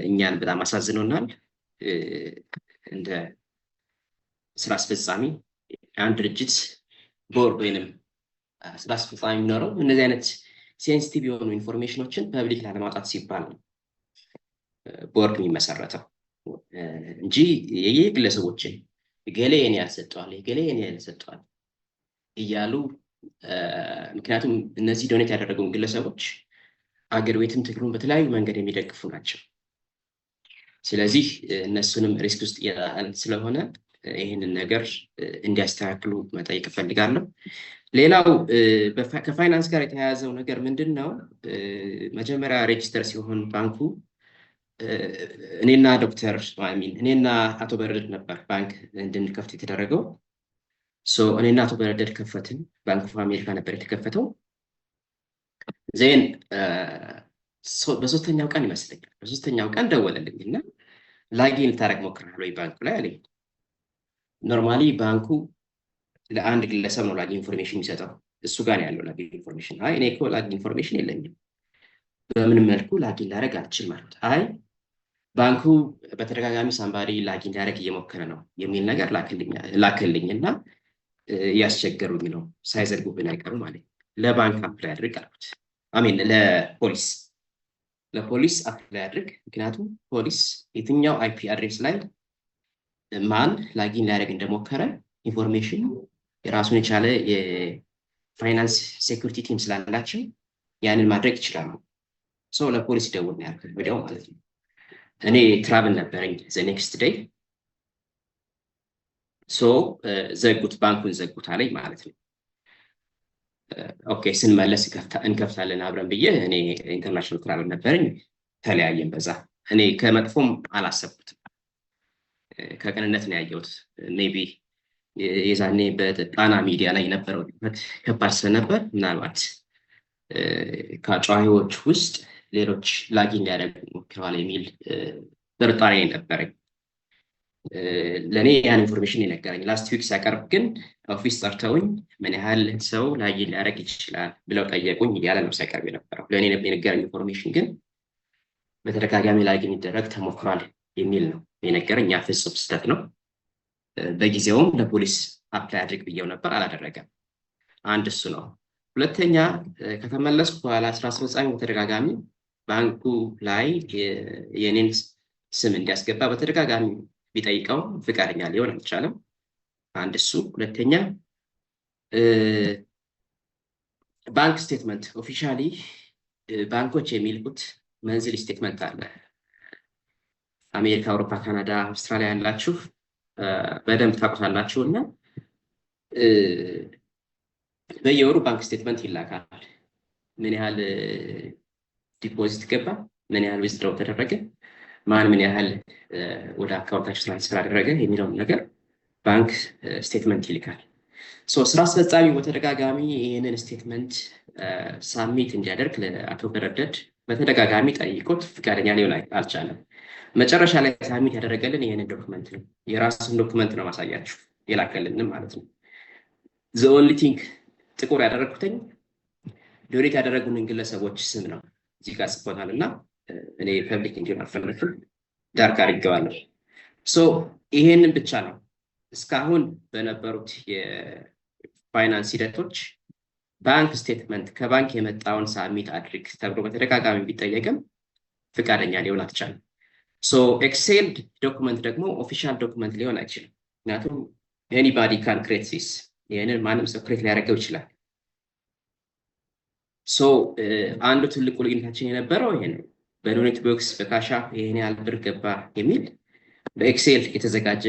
እኛን በጣም አሳዝኖናል። እንደ ስራ አስፈጻሚ አንድ ድርጅት ቦርድ ወይንም ስራ አስፈጻሚ የሚኖረው እነዚህ አይነት ሴንሲቲቭ የሆኑ ኢንፎርሜሽኖችን ፐብሊክ ላለማውጣት ሲባል ነው ቦርድ የሚመሰረተው እንጂ የግለሰቦችን ገሌ የኔ ያልሰጠዋል ገሌ የኔ ያልሰጠዋል እያሉ ምክንያቱም እነዚህ ዶኔት ያደረጉን ግለሰቦች አገር ቤትም ትግሉን በተለያዩ መንገድ የሚደግፉ ናቸው። ስለዚህ እነሱንም ሪስክ ውስጥ ስለሆነ ይህንን ነገር እንዲያስተካክሉ መጠየቅ እፈልጋለሁ። ሌላው ከፋይናንስ ጋር የተያያዘው ነገር ምንድን ነው? መጀመሪያ ሬጅስተር ሲሆን ባንኩ እኔና እኔና አቶ በረደድ ነበር ባንክ እንድንከፍት የተደረገው። እኔና አቶ በረደድ ከፈትን። ባንክ ኦፍ አሜሪካ ነበር የተከፈተው። ዜን በሶስተኛው ቀን ይመስለኛል በሶስተኛው ቀን ደወለልኝ እና ላጊን ልታደርግ ሞክረሃል ወይ ባንኩ ላይ አለኝ። ኖርማሊ ባንኩ ለአንድ ግለሰብ ነው ላጊን ኢንፎርሜሽን የሚሰጠው፣ እሱ ጋር ያለው ላጊን ኢንፎርሜሽን። አይ እኔ እኮ ላጊን ኢንፎርሜሽን የለኝም፣ በምን መልኩ ላጊን ላደርግ አልችልም ማለት። አይ ባንኩ በተደጋጋሚ ሳምባሪ ላጊን ሊያደርግ እየሞከረ ነው የሚል ነገር ላክልኝ እና ያስቸገሩኝ ነው፣ ሳይዘርጉብን አይቀሩም ማለት። ለባንክ አፕላይ አድርግ አልኩት። አሜን ለፖሊስ አፕላይ አድርግ። ምክንያቱም ፖሊስ የትኛው አይፒ አድሬስ ላይ ማን ላጊን ሊያደርግ እንደሞከረ ኢንፎርሜሽን የራሱን የቻለ የፋይናንስ ሴኩሪቲ ቲም ስላላቸው ያንን ማድረግ ይችላሉ። ለፖሊስ ደውል ነው ያልኩት ወዲያው ማለት ነው። እኔ ትራቭል ነበረኝ ዘ ኔክስት ዴይ። ዘጉት፣ ባንኩን ዘጉት አለኝ ማለት ነው። ኦኬ ስንመለስ እንከፍታለን አብረን ብዬ እኔ ኢንተርናሽናል ትራቨል ነበረኝ ተለያየን። በዛ እኔ ከመጥፎም አላሰብኩትም ከቅንነት ነው ያየሁት። ሜቢ የዛኔ በጣና ሚዲያ ላይ የነበረው ከባድ ስለነበር ምናልባት ከአጫዋቾች ውስጥ ሌሎች ላጊን ሊያደርጉ ሞክረዋል የሚል ጥርጣሬ ነበረኝ። ለእኔ ያን ኢንፎርሜሽን የነገረኝ ላስት ዊክ ሲያቀርብ ግን ኦፊስ ጠርተውኝ ምን ያህል ሰው ላጊን ሊያደርግ ይችላል ብለው ጠየቁኝ እያለ ነው ሲያቀርብ የነበረው። ለእኔ የነገረኝ ኢንፎርሜሽን ግን በተደጋጋሚ ላጊን ሊደረግ ተሞክሯል የሚል ነው የነገረኝ። ያ ፍጹም ስህተት ነው። በጊዜውም ለፖሊስ አፕላይ አድርግ ብየው ነበር፣ አላደረገም። አንድ እሱ ነው። ሁለተኛ ከተመለስኩ በኋላ ስራ አስፈጻሚ በተደጋጋሚ ባንኩ ላይ የኔን ስም እንዲያስገባ በተደጋጋሚ ቢጠይቀው ፍቃደኛ ሊሆን አልቻለም። አንድ እሱ። ሁለተኛ ባንክ ስቴትመንት ኦፊሻሊ ባንኮች የሚልኩት መንዝሊ ስቴትመንት አለ። አሜሪካ፣ አውሮፓ፣ ካናዳ፣ አውስትራሊያ ያላችሁ በደንብ ታውቁታላችሁ። እና በየወሩ ባንክ ስቴትመንት ይላካል። ምን ያህል ዲፖዚት ገባ፣ ምን ያህል ዊዝድሮው ተደረገ፣ ማን ምን ያህል ወደ አካውንታችሁ ትራንስፈር አደረገ የሚለውን ነገር ባንክ ስቴትመንት ይልካል። ስራ አስፈጻሚ በተደጋጋሚ ይህንን ስቴትመንት ሳሚት እንዲያደርግ ለአቶ በረደድ በተደጋጋሚ ጠይቆት ፍቃደኛ ሊሆን አልቻለም። መጨረሻ ላይ ሳሚት ያደረገልን ይህንን ዶክመንት ነው። የራሱን ዶክመንት ነው ማሳያችሁ የላከልንም ማለት ነው። ዘ ኦንሊ ቲንግ ጥቁር ያደረግኩትኝ ዶኔት ያደረጉንን ግለሰቦች ስም ነው እዚህ ጋር ጽፎታል እና እኔ ፐብሊክ እንዲሆን አልፈለግኩም፣ ዳርክ አድርጌዋለሁ። ይሄንን ብቻ ነው እስካሁን በነበሩት የፋይናንስ ሂደቶች ባንክ ስቴትመንት ከባንክ የመጣውን ሳሚት አድርግ ተብሎ በተደጋጋሚ ቢጠየቅም ፍቃደኛ ሊሆን አልቻለም። ኤክሴል ዶክመንት ደግሞ ኦፊሻል ዶክመንት ሊሆን አይችልም። ምክንያቱም ኤኒባዲ ካን ክሬት ዚስ፣ ይህንን ማንም ሰው ክሬት ሊያደርገው ይችላል። አንዱ ትልቁ ልዩነታችን የነበረው ይሄ ነው። በዶኔት ቦክስ በካሻ ይሄን ያህል ብር ገባ የሚል በኤክሴል የተዘጋጀ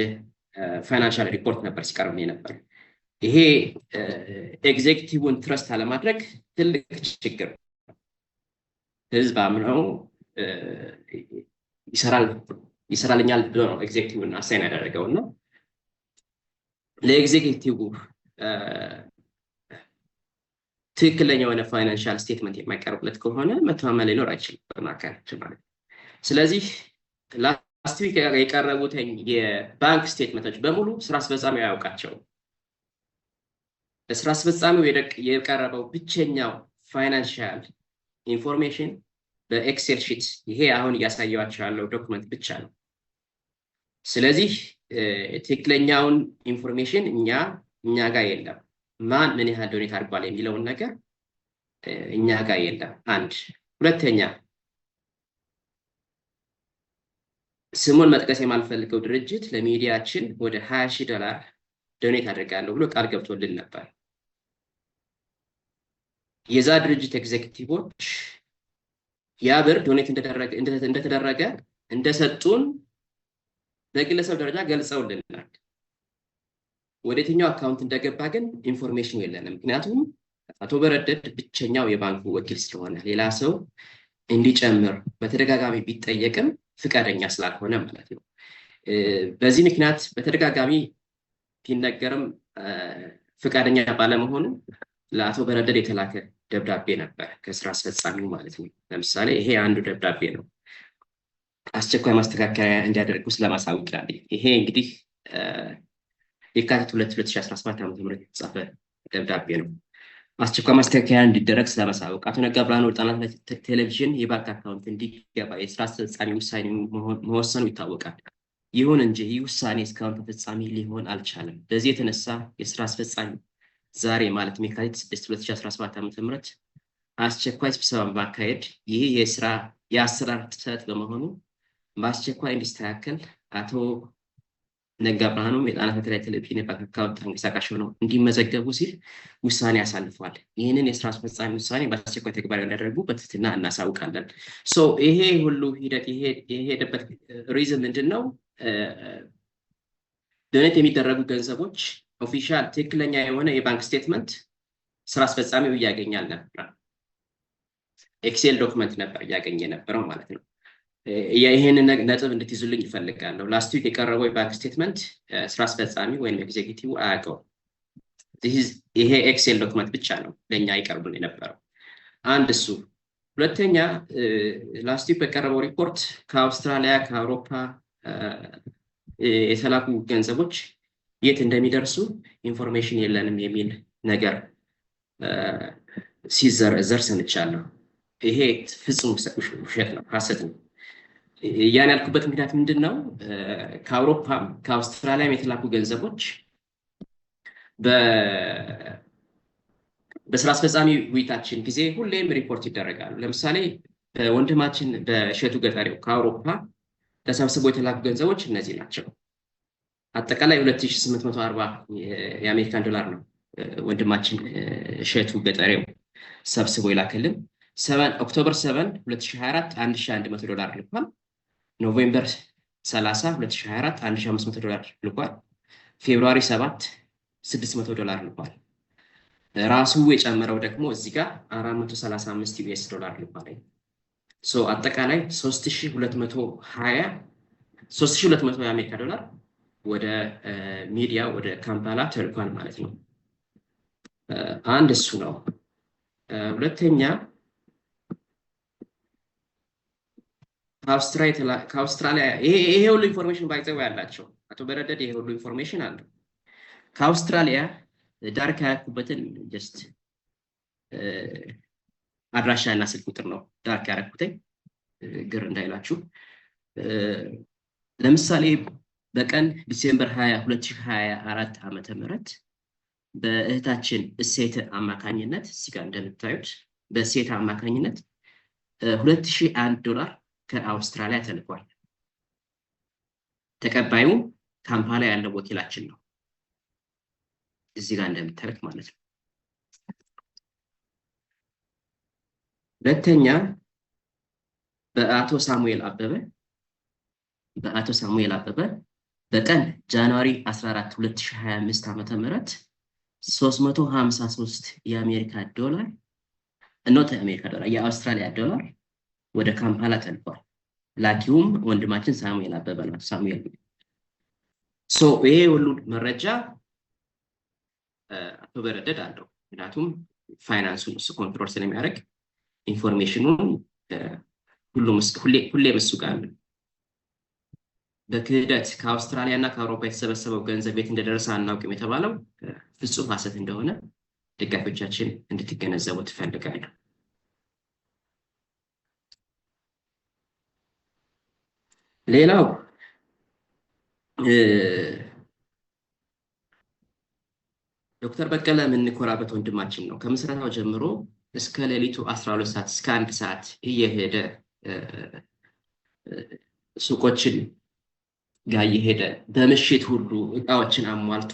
ፋይናንሻል ሪፖርት ነበር ሲቀርብ ነበር። ይሄ ኤግዜክቲቭን ትረስት አለማድረግ ትልቅ ችግር። ህዝብ አምነው ይሰራልኛል ብሎ ነው ኤግዜክቲቭን አሳይን ያደረገው እና ለኤግዜክቲቭ ትክክለኛ የሆነ ፋይናንሻል ስቴትመንት የማይቀርብለት ከሆነ መተማመን ሊኖር አይችልም በማካከል ማለት ነው። ስለዚህ ላስት ዊክ የቀረቡት የባንክ ስቴትመንቶች በሙሉ ስራ አስፈጻሚው ያውቃቸው። ለስራ አስፈጻሚው የቀረበው ብቸኛው ፋይናንሻል ኢንፎርሜሽን በኤክሴል ሺት ይሄ አሁን እያሳየዋቸው ያለው ዶክመንት ብቻ ነው። ስለዚህ ትክክለኛውን ኢንፎርሜሽን እኛ ጋር የለም። ማን ምን ያህል ዶኔት አድርጓል የሚለውን ነገር እኛ ጋር የለም። አንድ። ሁለተኛ ስሙን መጥቀስ የማልፈልገው ድርጅት ለሚዲያችን ወደ $20,000 ዶኔት አድርጋለሁ ብሎ ቃል ገብቶልን ነበር። የዛ ድርጅት ኤግዜክቲቮች ያ ብር ዶኔት እንደተደረገ እንደሰጡን በግለሰብ ደረጃ ገልጸውልናል። ወደ የትኛው አካውንት እንደገባ ግን ኢንፎርሜሽኑ የለንም። ምክንያቱም አቶ በረደድ ብቸኛው የባንኩ ወኪል ስለሆነ ሌላ ሰው እንዲጨምር በተደጋጋሚ ቢጠየቅም ፍቃደኛ ስላልሆነ ማለት ነው። በዚህ ምክንያት በተደጋጋሚ ቢነገርም ፍቃደኛ ባለመሆኑ ለአቶ በረደድ የተላከ ደብዳቤ ነበር ከስራ አስፈጻሚው ማለት ነው። ለምሳሌ ይሄ አንዱ ደብዳቤ ነው። አስቸኳይ ማስተካከያ እንዲያደርጉ ስለማሳወቅ ይላል። ይሄ እንግዲህ የካቲት 2 2017 ዓ.ም የተጻፈ ደብዳቤ ነው። አስቸኳይ ማስተካከያ እንዲደረግ ስለማሳወቅ አቶ ነጋ ብርሃኑ ወደ ጣና ቴሌቪዥን የባንክ አካውንት እንዲገባ የስራ አስፈጻሚ ውሳኔ መወሰኑ ይታወቃል። ይሁን እንጂ ይህ ውሳኔ እስካሁን ተፈጻሚ ሊሆን አልቻለም። በዚህ የተነሳ የስራ አስፈጻሚ ዛሬ ማለት የካቲት 6 2017 ዓ.ም አስቸኳይ ስብሰባ ማካሄድ ይህ የአሰራር ጥሰት በመሆኑ በአስቸኳይ እንዲስተካከል አቶ ነጋ ብርሃኑ የጣና ሳተላይት ቴሌቪዥን የባንክ አካውንት ተንቀሳቃሽ ሆነው እንዲመዘገቡ ሲል ውሳኔ አሳልፏል። ይህንን የስራ አስፈጻሚ ውሳኔ በአስቸኳይ ተግባራዊ እንዲያደርጉ በትህትና እናሳውቃለን። ይሄ ሁሉ ሂደት የሄደበት ሪዝን ምንድን ነው? ዶኔት የሚደረጉ ገንዘቦች ኦፊሻል ትክክለኛ የሆነ የባንክ ስቴትመንት ስራ አስፈጻሚው እያገኘ አልነበረም። ኤክሴል ዶክመንት ነበር እያገኘ የነበረው ማለት ነው። ይሄንን ነጥብ እንድትይዙልኝ ይፈልጋለሁ። ላስት ዊክ የቀረበው የባንክ ስቴትመንት ስራ አስፈጻሚ ወይም ኤግዜኪቲቭ አያውቀውም። ይሄ ኤክሴል ዶክመንት ብቻ ነው ለእኛ ይቀርቡን የነበረው። አንድ እሱ። ሁለተኛ ላስት ዊክ በቀረበው ሪፖርት ከአውስትራሊያ ከአውሮፓ የተላኩ ገንዘቦች የት እንደሚደርሱ ኢንፎርሜሽን የለንም የሚል ነገር ሲዘረዘር ሰምቻለሁ። ይሄ ፍጹም ውሸት ነው፣ ሐሰት ነው። ያን ያልኩበት ምክንያት ምንድን ነው? ከአውሮፓም ከአውስትራሊያም የተላኩ ገንዘቦች በስራ አስፈጻሚ ውይይታችን ጊዜ ሁሌም ሪፖርት ይደረጋሉ። ለምሳሌ ወንድማችን በእሸቱ ገጠሬው ከአውሮፓ ተሰብስቦ የተላኩ ገንዘቦች እነዚህ ናቸው። አጠቃላይ 2840 የአሜሪካን ዶላር ነው ወንድማችን እሸቱ ገጠሬው ሰብስቦ ይላክልን። ኦክቶበር 7 2024 $1100 ልኳል። ኖቬምበር 30 2024 $1500 ልኳል። ፌብሩዋሪ 7 $600 ልኳል። ራሱ የጨመረው ደግሞ እዚህ ጋር $435 ልኳል። አጠቃላይ 3220 የአሜሪካ ዶላር ወደ ሚዲያ ወደ ካምፓላ ተልኳል ማለት ነው። አንድ እሱ ነው። ሁለተኛ ከአውስትራሊያ ይሄ ሁሉ ኢንፎርሜሽን ባይዘው ያላቸው አቶ በረደድ ይሄ ሁሉ ኢንፎርሜሽን አለ። ከአውስትራሊያ ዳር ያረኩበትን ጀስት አድራሻ እና ስልክ ቁጥር ነው ዳር ያረኩትኝ ግር እንዳይላችሁ። ለምሳሌ በቀን ዲሴምበር 20 2024 ዓመተ ምህረት በእህታችን እሴት አማካኝነት እዚህ ጋር እንደምታዩት በእሴት አማካኝነት $2001 ከአውስትራሊያ ተልኳል። ተቀባዩ ካምፓላ ያለው ወኪላችን ነው እዚህ ጋር እንደምታዩት ማለት ነው። ሁለተኛ በአቶ ሳሙኤል አበበ በቀን ጃንዋሪ 14 2025 ዓመተ ምህረት 353 የአሜሪካ ዶላር ኖት የአሜሪካ ዶላር የአውስትራሊያ ዶላር ወደ ካምፓላ ተልኳል። ላኪውም ወንድማችን ሳሙኤል አበበ ነው። ሳሙኤል ይሄ ሁሉ መረጃ አቶ በረደድ አለው። ምክንያቱም ፋይናንሱን እሱ ኮንትሮል ስለሚያደርግ ኢንፎርሜሽኑን ሁሌም እሱ ጋር አለ። በክህደት ከአውስትራሊያ እና ከአውሮፓ የተሰበሰበው ገንዘብ ቤት እንደደረሰ አናውቅም የተባለው ፍጹም ሐሰት እንደሆነ ደጋፊዎቻችን እንድትገነዘቡ ትፈልጋለሁ። ሌላው ዶክተር በቀለ የምንኮራበት ወንድማችን ነው። ከምስረታው ጀምሮ እስከ ሌሊቱ 12 ሰዓት እስከ 1 ሰዓት እየሄደ ሱቆችን ጋር እየሄደ በምሽት ሁሉ እቃዎችን አሟልቶ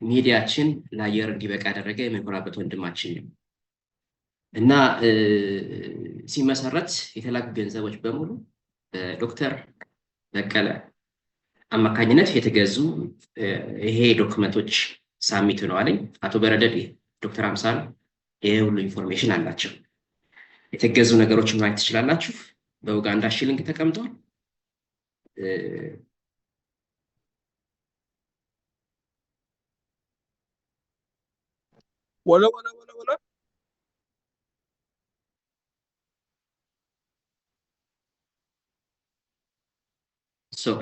ሚዲያችን ለአየር እንዲበቃ ያደረገ የምንኮራበት ወንድማችን ነው እና ሲመሰረት የተላኩ ገንዘቦች በሙሉ ዶክተር በቀለ አማካኝነት የተገዙ ይሄ ዶክመንቶች ሳሚት ነው አለኝ። አቶ በረደድ ዶክተር አምሳል ይሄ ሁሉ ኢንፎርሜሽን አላቸው። የተገዙ ነገሮችን ማየት ትችላላችሁ። በኡጋንዳ ሺሊንግ ተቀምጧል። ወላ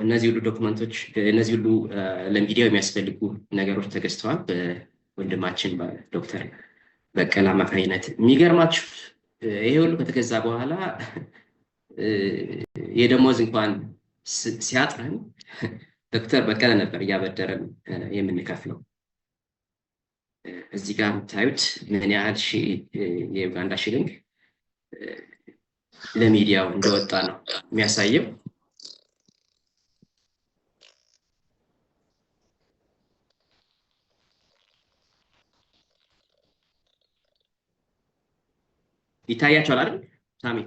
እነዚህ ሁሉ ዶክመንቶች እነዚህ ሁሉ ለሚዲያው የሚያስፈልጉ ነገሮች ተገዝተዋል በወንድማችን ዶክተር በቀለ አማካኝነት። የሚገርማችሁ ይሄ ሁሉ ከተገዛ በኋላ የደሞዝ እንኳን ሲያጥረን ዶክተር በቀለ ነበር እያበደረን የምንከፍለው። እዚህ ጋር የምታዩት ምን ያህል የኡጋንዳ ሺሊንግ ለሚዲያው እንደወጣ ነው የሚያሳየው። ይታያቸዋል አይደል ሳሚ?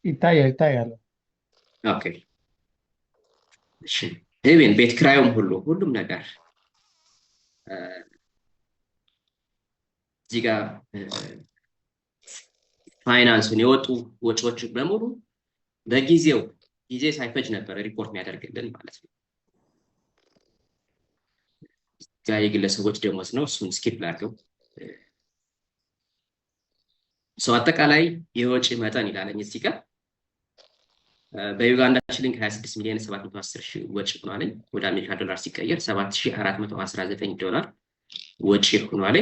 ይታያል። ኦኬ እሺ። ኢቭን ቤት ክራዩም ሁሉም ነገር እዚህ ጋር ፋይናንሱን የወጡ ወጪዎች በሙሉ በጊዜው ጊዜ ሳይፈጅ ነበር ሪፖርት የሚያደርግልን ማለት ነው። ጋር የግለሰቦች ደሞዝ ነው። እሱን ስኪፕ ላድርገው። አጠቃላይ የወጪ መጠን ይላለኝ እዚህ ጋር በዩጋንዳ ሽሊንግ 26,710,000 ወጪ ሆኗል። ወደ አሜሪካ ዶላር ሲቀየር 7,419 ዶላር ወጪ ሆኗል።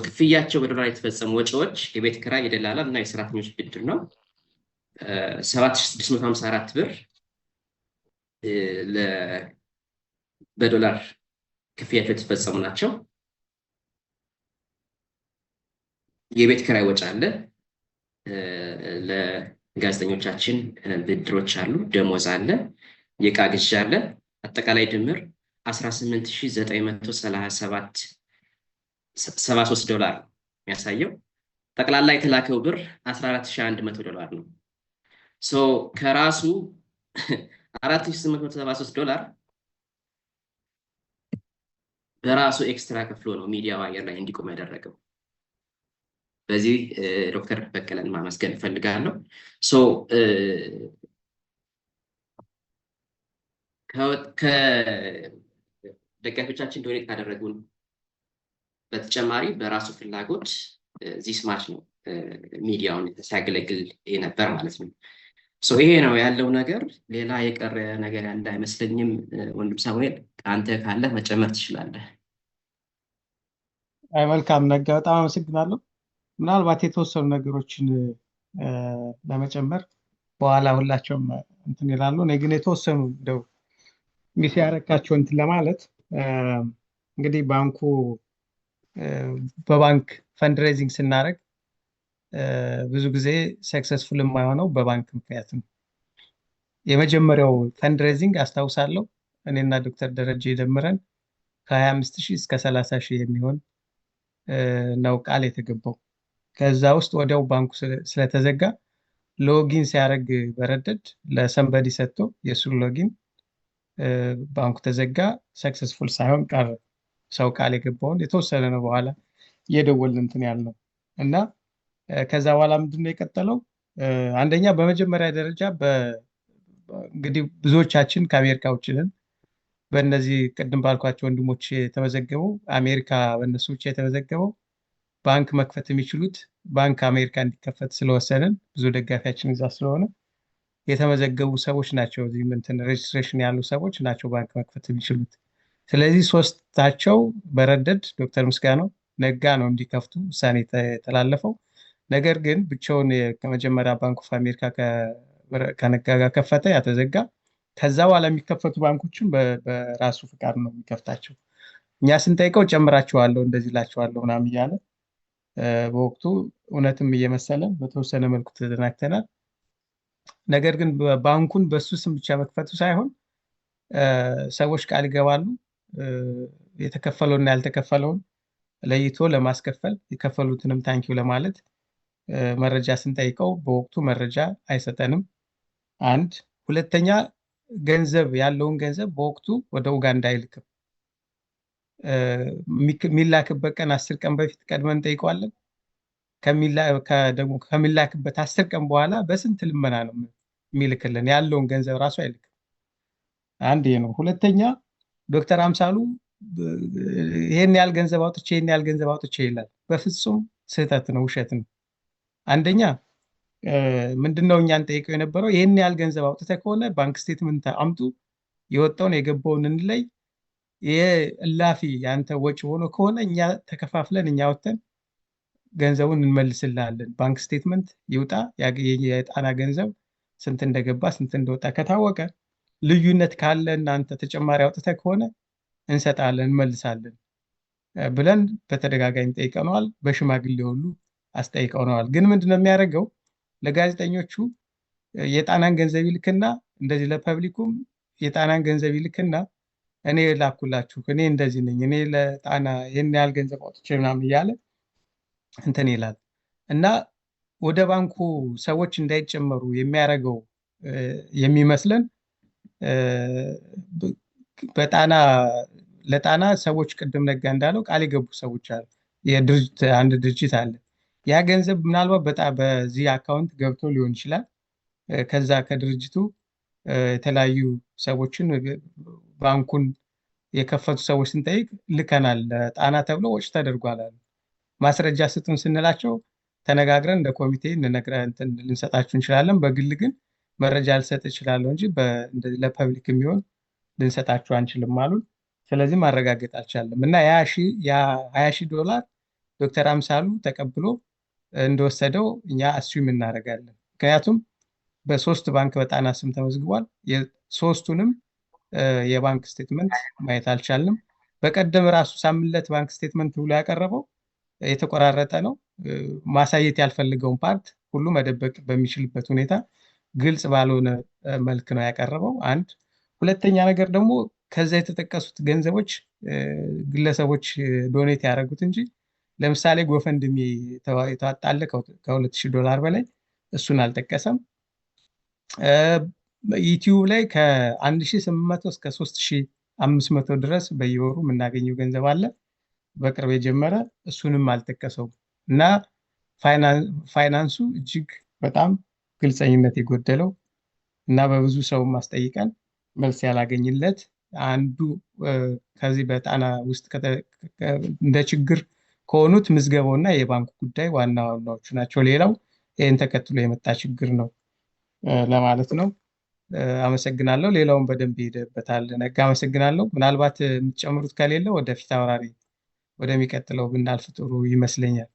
ክፍያቸው በዶላር የተፈጸሙ ወጪዎች የቤት ኪራይ፣ የደላላ እና የሰራተኞች ብድር ነው። 7,654 ብር በዶላር ክፍያቸው የተፈጸሙ ናቸው። የቤት ኪራይ ወጪ አለ፣ ለጋዜጠኞቻችን ብድሮች አሉ፣ ደሞዝ አለ፣ የዕቃ ግዢ አለ። አጠቃላይ ድምር 18,973 ዶላር የሚያሳየው። ጠቅላላ የተላከው ብር 14,100 ዶላር ነው። ከራሱ 4,873 ዶላር በራሱ ኤክስትራ ከፍሎ ነው ሚዲያው አየር ላይ እንዲቆም ያደረገው። በዚህ ዶክተር በቀለን ማመስገን እፈልጋለሁ። ከደጋፊዎቻችን ዶኔት ካደረጉን በተጨማሪ በራሱ ፍላጎት ዚስ ማች ነው ሚዲያውን ሲያገለግል ነበር ማለት ነው። ይሄ ነው ያለው ነገር። ሌላ የቀረ ነገር ያለ አይመስለኝም። ወንድም ሳሙኤል አንተ ካለ መጨመር ትችላለህ። መልካም ነጋ፣ በጣም አመሰግናለሁ። ምናልባት የተወሰኑ ነገሮችን ለመጨመር በኋላ ሁላቸውም እንትን ይላሉ። እኔ ግን የተወሰኑ እንደው ሚስ ያረካቸው እንትን ለማለት እንግዲህ ባንኩ በባንክ ፈንድሬዚንግ ስናደርግ ብዙ ጊዜ ሰክሰስፉል የማይሆነው በባንክ ምክንያት ነው። የመጀመሪያው ፈንድሬዚንግ አስታውሳለሁ እኔና ዶክተር ደረጀ ደምረን ከ25,000 እስከ 30,000 የሚሆን ነው ቃል የተገባው። ከዛ ውስጥ ወዲያው ባንኩ ስለተዘጋ ሎጊን ሲያደርግ በረደድ ለሰንበዲ ሰጥቶ የሱ ሎጊን ባንኩ ተዘጋ። ሰክሰስፉል ሳይሆን ቀረ። ሰው ቃል የገባውን የተወሰነ ነው በኋላ እየደወልን እንትን ያልነው እና ከዛ በኋላ ምንድነው የቀጠለው? አንደኛ በመጀመሪያ ደረጃ እንግዲህ ብዙዎቻችን ከአሜሪካ ውጭ ነን። በእነዚህ ቅድም ባልኳቸው ወንድሞች የተመዘገበው አሜሪካ በእነሱ ውጭ የተመዘገበው ባንክ መክፈት የሚችሉት ባንክ አሜሪካ እንዲከፈት ስለወሰንን ብዙ ደጋፊያችን እዛ ስለሆነ የተመዘገቡ ሰዎች ናቸው። እዚህ እንትን ሬጅስትሬሽን ያሉ ሰዎች ናቸው ባንክ መክፈት የሚችሉት። ስለዚህ ሶስታቸው በረደድ ዶክተር ምስጋናው ነጋ ነው እንዲከፍቱ ውሳኔ የተላለፈው። ነገር ግን ብቻውን ከመጀመሪያ ባንክ ኦፍ አሜሪካ ከነጋ ጋር ከፈተ፣ ያተዘጋ። ከዛ በኋላ የሚከፈቱ ባንኮችን በራሱ ፍቃድ ነው የሚከፍታቸው። እኛ ስንጠይቀው ጨምራቸዋለሁ እንደዚህ ላቸዋለሁ ምናምን እያለ በወቅቱ እውነትም እየመሰለን በተወሰነ መልኩ ተደናግተናል። ነገር ግን ባንኩን በሱ ስም ብቻ መክፈቱ ሳይሆን ሰዎች ቃል ይገባሉ፣ የተከፈለውና ያልተከፈለውን ለይቶ ለማስከፈል የከፈሉትንም ታንኪው ለማለት መረጃ ስንጠይቀው በወቅቱ መረጃ አይሰጠንም። አንድ ሁለተኛ ገንዘብ ያለውን ገንዘብ በወቅቱ ወደ ኡጋንዳ አይልክም። የሚላክበት ቀን 10 ቀን በፊት ቀድመን እንጠይቀዋለን። ደግሞ ከሚላክበት 10 ቀን በኋላ በስንት ልመና ነው የሚልክልን፣ ያለውን ገንዘብ ራሱ አይልክም። አንድ ይሄ ነው። ሁለተኛ ዶክተር አምሳሉ ይሄን ያህል ገንዘብ አውጥቼ ይሄን ያህል ገንዘብ አውጥቼ ይላል። በፍጹም ስህተት ነው፣ ውሸት ነው። አንደኛ ምንድነው እኛን ጠይቀው የነበረው ይሄን ያህል ገንዘብ አውጥተህ ከሆነ ባንክ ስቴትመንት አምጡ፣ የወጣውን የገባውን እንለይ። የእላፊ ያንተ ወጪ ሆኖ ከሆነ እኛ ተከፋፍለን እኛ ወጥተን ገንዘቡን እንመልስልሃለን። ባንክ ስቴትመንት ይውጣ፣ የጣና ገንዘብ ስንት እንደገባ ስንት እንደወጣ ከታወቀ፣ ልዩነት ካለ እናንተ ተጨማሪ አውጥተህ ከሆነ እንሰጣለን፣ እንመልሳለን ብለን በተደጋጋሚ ጠይቀነዋል። በሽማግሌ ሁሉ አስጠይቀነዋል። ግን ምንድነው የሚያደርገው? ለጋዜጠኞቹ የጣናን ገንዘብ ይልክና እንደዚህ ለፐብሊኩም የጣናን ገንዘብ ይልክና እኔ ላኩላችሁ፣ እኔ እንደዚህ ነኝ፣ እኔ ለጣና ይህን ያህል ገንዘብ አውጥቼ ምናምን እያለ እንትን ይላል እና ወደ ባንኩ ሰዎች እንዳይጨመሩ የሚያደርገው የሚመስለን ለጣና ሰዎች ቅድም ነጋ እንዳለው ቃል የገቡ ሰዎች አሉ። የድርጅት አንድ ድርጅት አለ። ያ ገንዘብ ምናልባት በጣም በዚህ አካውንት ገብቶ ሊሆን ይችላል። ከዛ ከድርጅቱ የተለያዩ ሰዎችን ባንኩን የከፈቱ ሰዎች ስንጠይቅ ልከናል ጣና ተብሎ ወጪ ተደርጓል አሉ። ማስረጃ ስጡን ስንላቸው ተነጋግረን እንደ ኮሚቴ ልንሰጣችሁ እንችላለን፣ በግል ግን መረጃ ልሰጥ እችላለሁ እንጂ ለፐብሊክ የሚሆን ልንሰጣችሁ አንችልም አሉን። ስለዚህ ማረጋገጥ አልቻለም እና $20,000 ዶክተር አምሳሉ ተቀብሎ እንደወሰደው እኛ አስዩም እናደርጋለን። ምክንያቱም በሶስት ባንክ በጣና ስም ተመዝግቧል። ሶስቱንም የባንክ ስቴትመንት ማየት አልቻልንም። በቀደም ራሱ ሳምንለት ባንክ ስቴትመንት ብሎ ያቀረበው የተቆራረጠ ነው። ማሳየት ያልፈልገውን ፓርት ሁሉ መደበቅ በሚችልበት ሁኔታ ግልጽ ባልሆነ መልክ ነው ያቀረበው። አንድ ሁለተኛ ነገር ደግሞ ከዛ የተጠቀሱት ገንዘቦች ግለሰቦች ዶኔት ያደረጉት እንጂ ለምሳሌ ጎፈንድሚ የተዋጣለ $2,000 በላይ እሱን አልጠቀሰም። ዩቲዩብ ላይ ከ1,800 እስከ 3,500 ድረስ በየወሩ የምናገኘው ገንዘብ አለ በቅርብ የጀመረ፣ እሱንም አልጠቀሰውም እና ፋይናንሱ እጅግ በጣም ግልፀኝነት የጎደለው እና በብዙ ሰው ማስጠይቀን መልስ ያላገኝለት አንዱ ከዚህ በጣና ውስጥ እንደ ችግር ከሆኑት ምዝገባው እና የባንኩ ጉዳይ ዋና ዋናዎቹ ናቸው። ሌላው ይህን ተከትሎ የመጣ ችግር ነው ለማለት ነው። አመሰግናለሁ። ሌላውን በደንብ ይሄድበታል ነጋ። አመሰግናለሁ። ምናልባት የምትጨምሩት ከሌለ ወደፊት አውራሪ ወደሚቀጥለው ብናልፍ ጥሩ ይመስለኛል።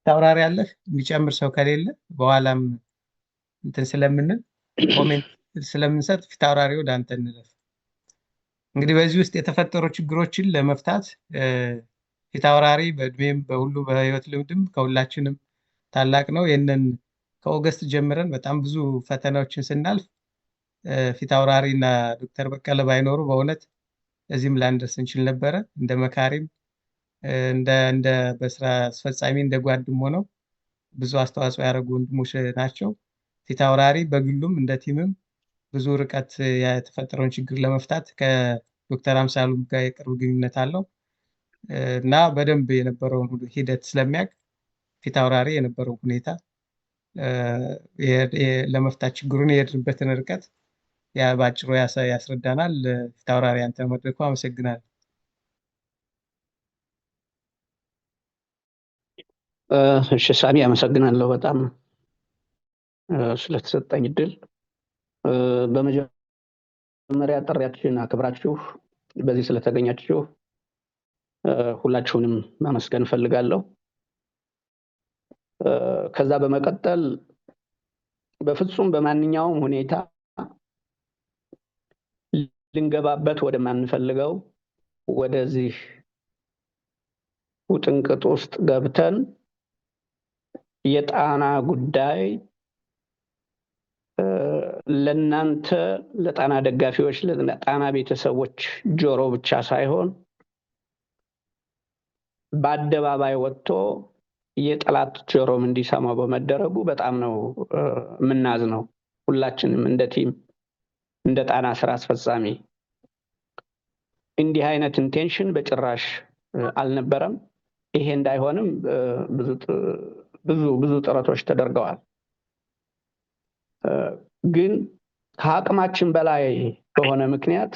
አውራሪ አለህ? የሚጨምር ሰው ከሌለ በኋላም እንትን ስለምንል ኮሜንት ስለምንሰጥ ፊት አውራሪ ወደ አንተ እንለፍ። እንግዲህ በዚህ ውስጥ የተፈጠሩ ችግሮችን ለመፍታት ፊት አውራሪ በእድሜም በሁሉ በህይወት ልምድም ከሁላችንም ታላቅ ነው። ይህንን ከኦገስት ጀምረን በጣም ብዙ ፈተናዎችን ስናልፍ ፊት አውራሪ እና ዶክተር በቀለ ባይኖሩ በእውነት እዚህም ላንደርስ እንችል ነበረ። እንደ መካሪም እንደ በስራ አስፈጻሚ እንደ ጓድም ሆነው ብዙ አስተዋጽኦ ያደረጉ ወንድሞች ናቸው። ፊት አውራሪ በግሉም እንደ ቲምም ብዙ ርቀት የተፈጠረውን ችግር ለመፍታት ከዶክተር አምሳሉ ጋር የቅርብ ግንኙነት አለው እና በደንብ የነበረውን ሂደት ስለሚያውቅ ፊት አውራሪ የነበረው ሁኔታ ለመፍታት ችግሩን የሄድንበትን ርቀት በአጭሩ ያስረዳናል። ፊት አውራሪ አንተ መድረኩ። አመሰግናለሁ። እሺ ሳሚ፣ አመሰግናለሁ በጣም ስለተሰጠኝ እድል። በመጀመሪያ ጥሪያችንን አክብራችሁ በዚህ ስለተገኛችሁ ሁላችሁንም ማመስገን እፈልጋለሁ። ከዛ በመቀጠል በፍጹም በማንኛውም ሁኔታ ልንገባበት ወደማንፈልገው ወደዚህ ውጥንቅጥ ውስጥ ገብተን የጣና ጉዳይ ለናንተ ለጣና ደጋፊዎች ለጣና ቤተሰቦች ጆሮ ብቻ ሳይሆን በአደባባይ ወጥቶ የጠላት ጆሮም እንዲሰማው በመደረጉ በጣም ነው የምናዝነው። ሁላችንም እንደ ቲም እንደ ጣና ስራ አስፈጻሚ እንዲህ አይነት ኢንቴንሽን በጭራሽ አልነበረም። ይሄ እንዳይሆንም ብዙ ጥረቶች ተደርገዋል። ግን ከአቅማችን በላይ በሆነ ምክንያት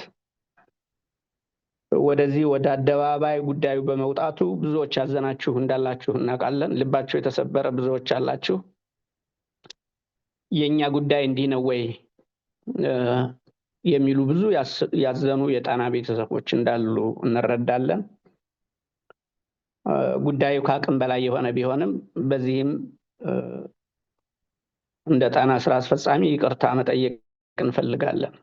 ወደዚህ ወደ አደባባይ ጉዳዩ በመውጣቱ ብዙዎች ያዘናችሁ እንዳላችሁ እናውቃለን። ልባችሁ የተሰበረ ብዙዎች አላችሁ። የኛ ጉዳይ እንዲህ ነው ወይ የሚሉ ብዙ ያዘኑ የጣና ቤተሰቦች እንዳሉ እንረዳለን። ጉዳዩ ከአቅም በላይ የሆነ ቢሆንም በዚህም እንደ ጣና ስራ አስፈጻሚ ይቅርታ መጠየቅ እንፈልጋለን።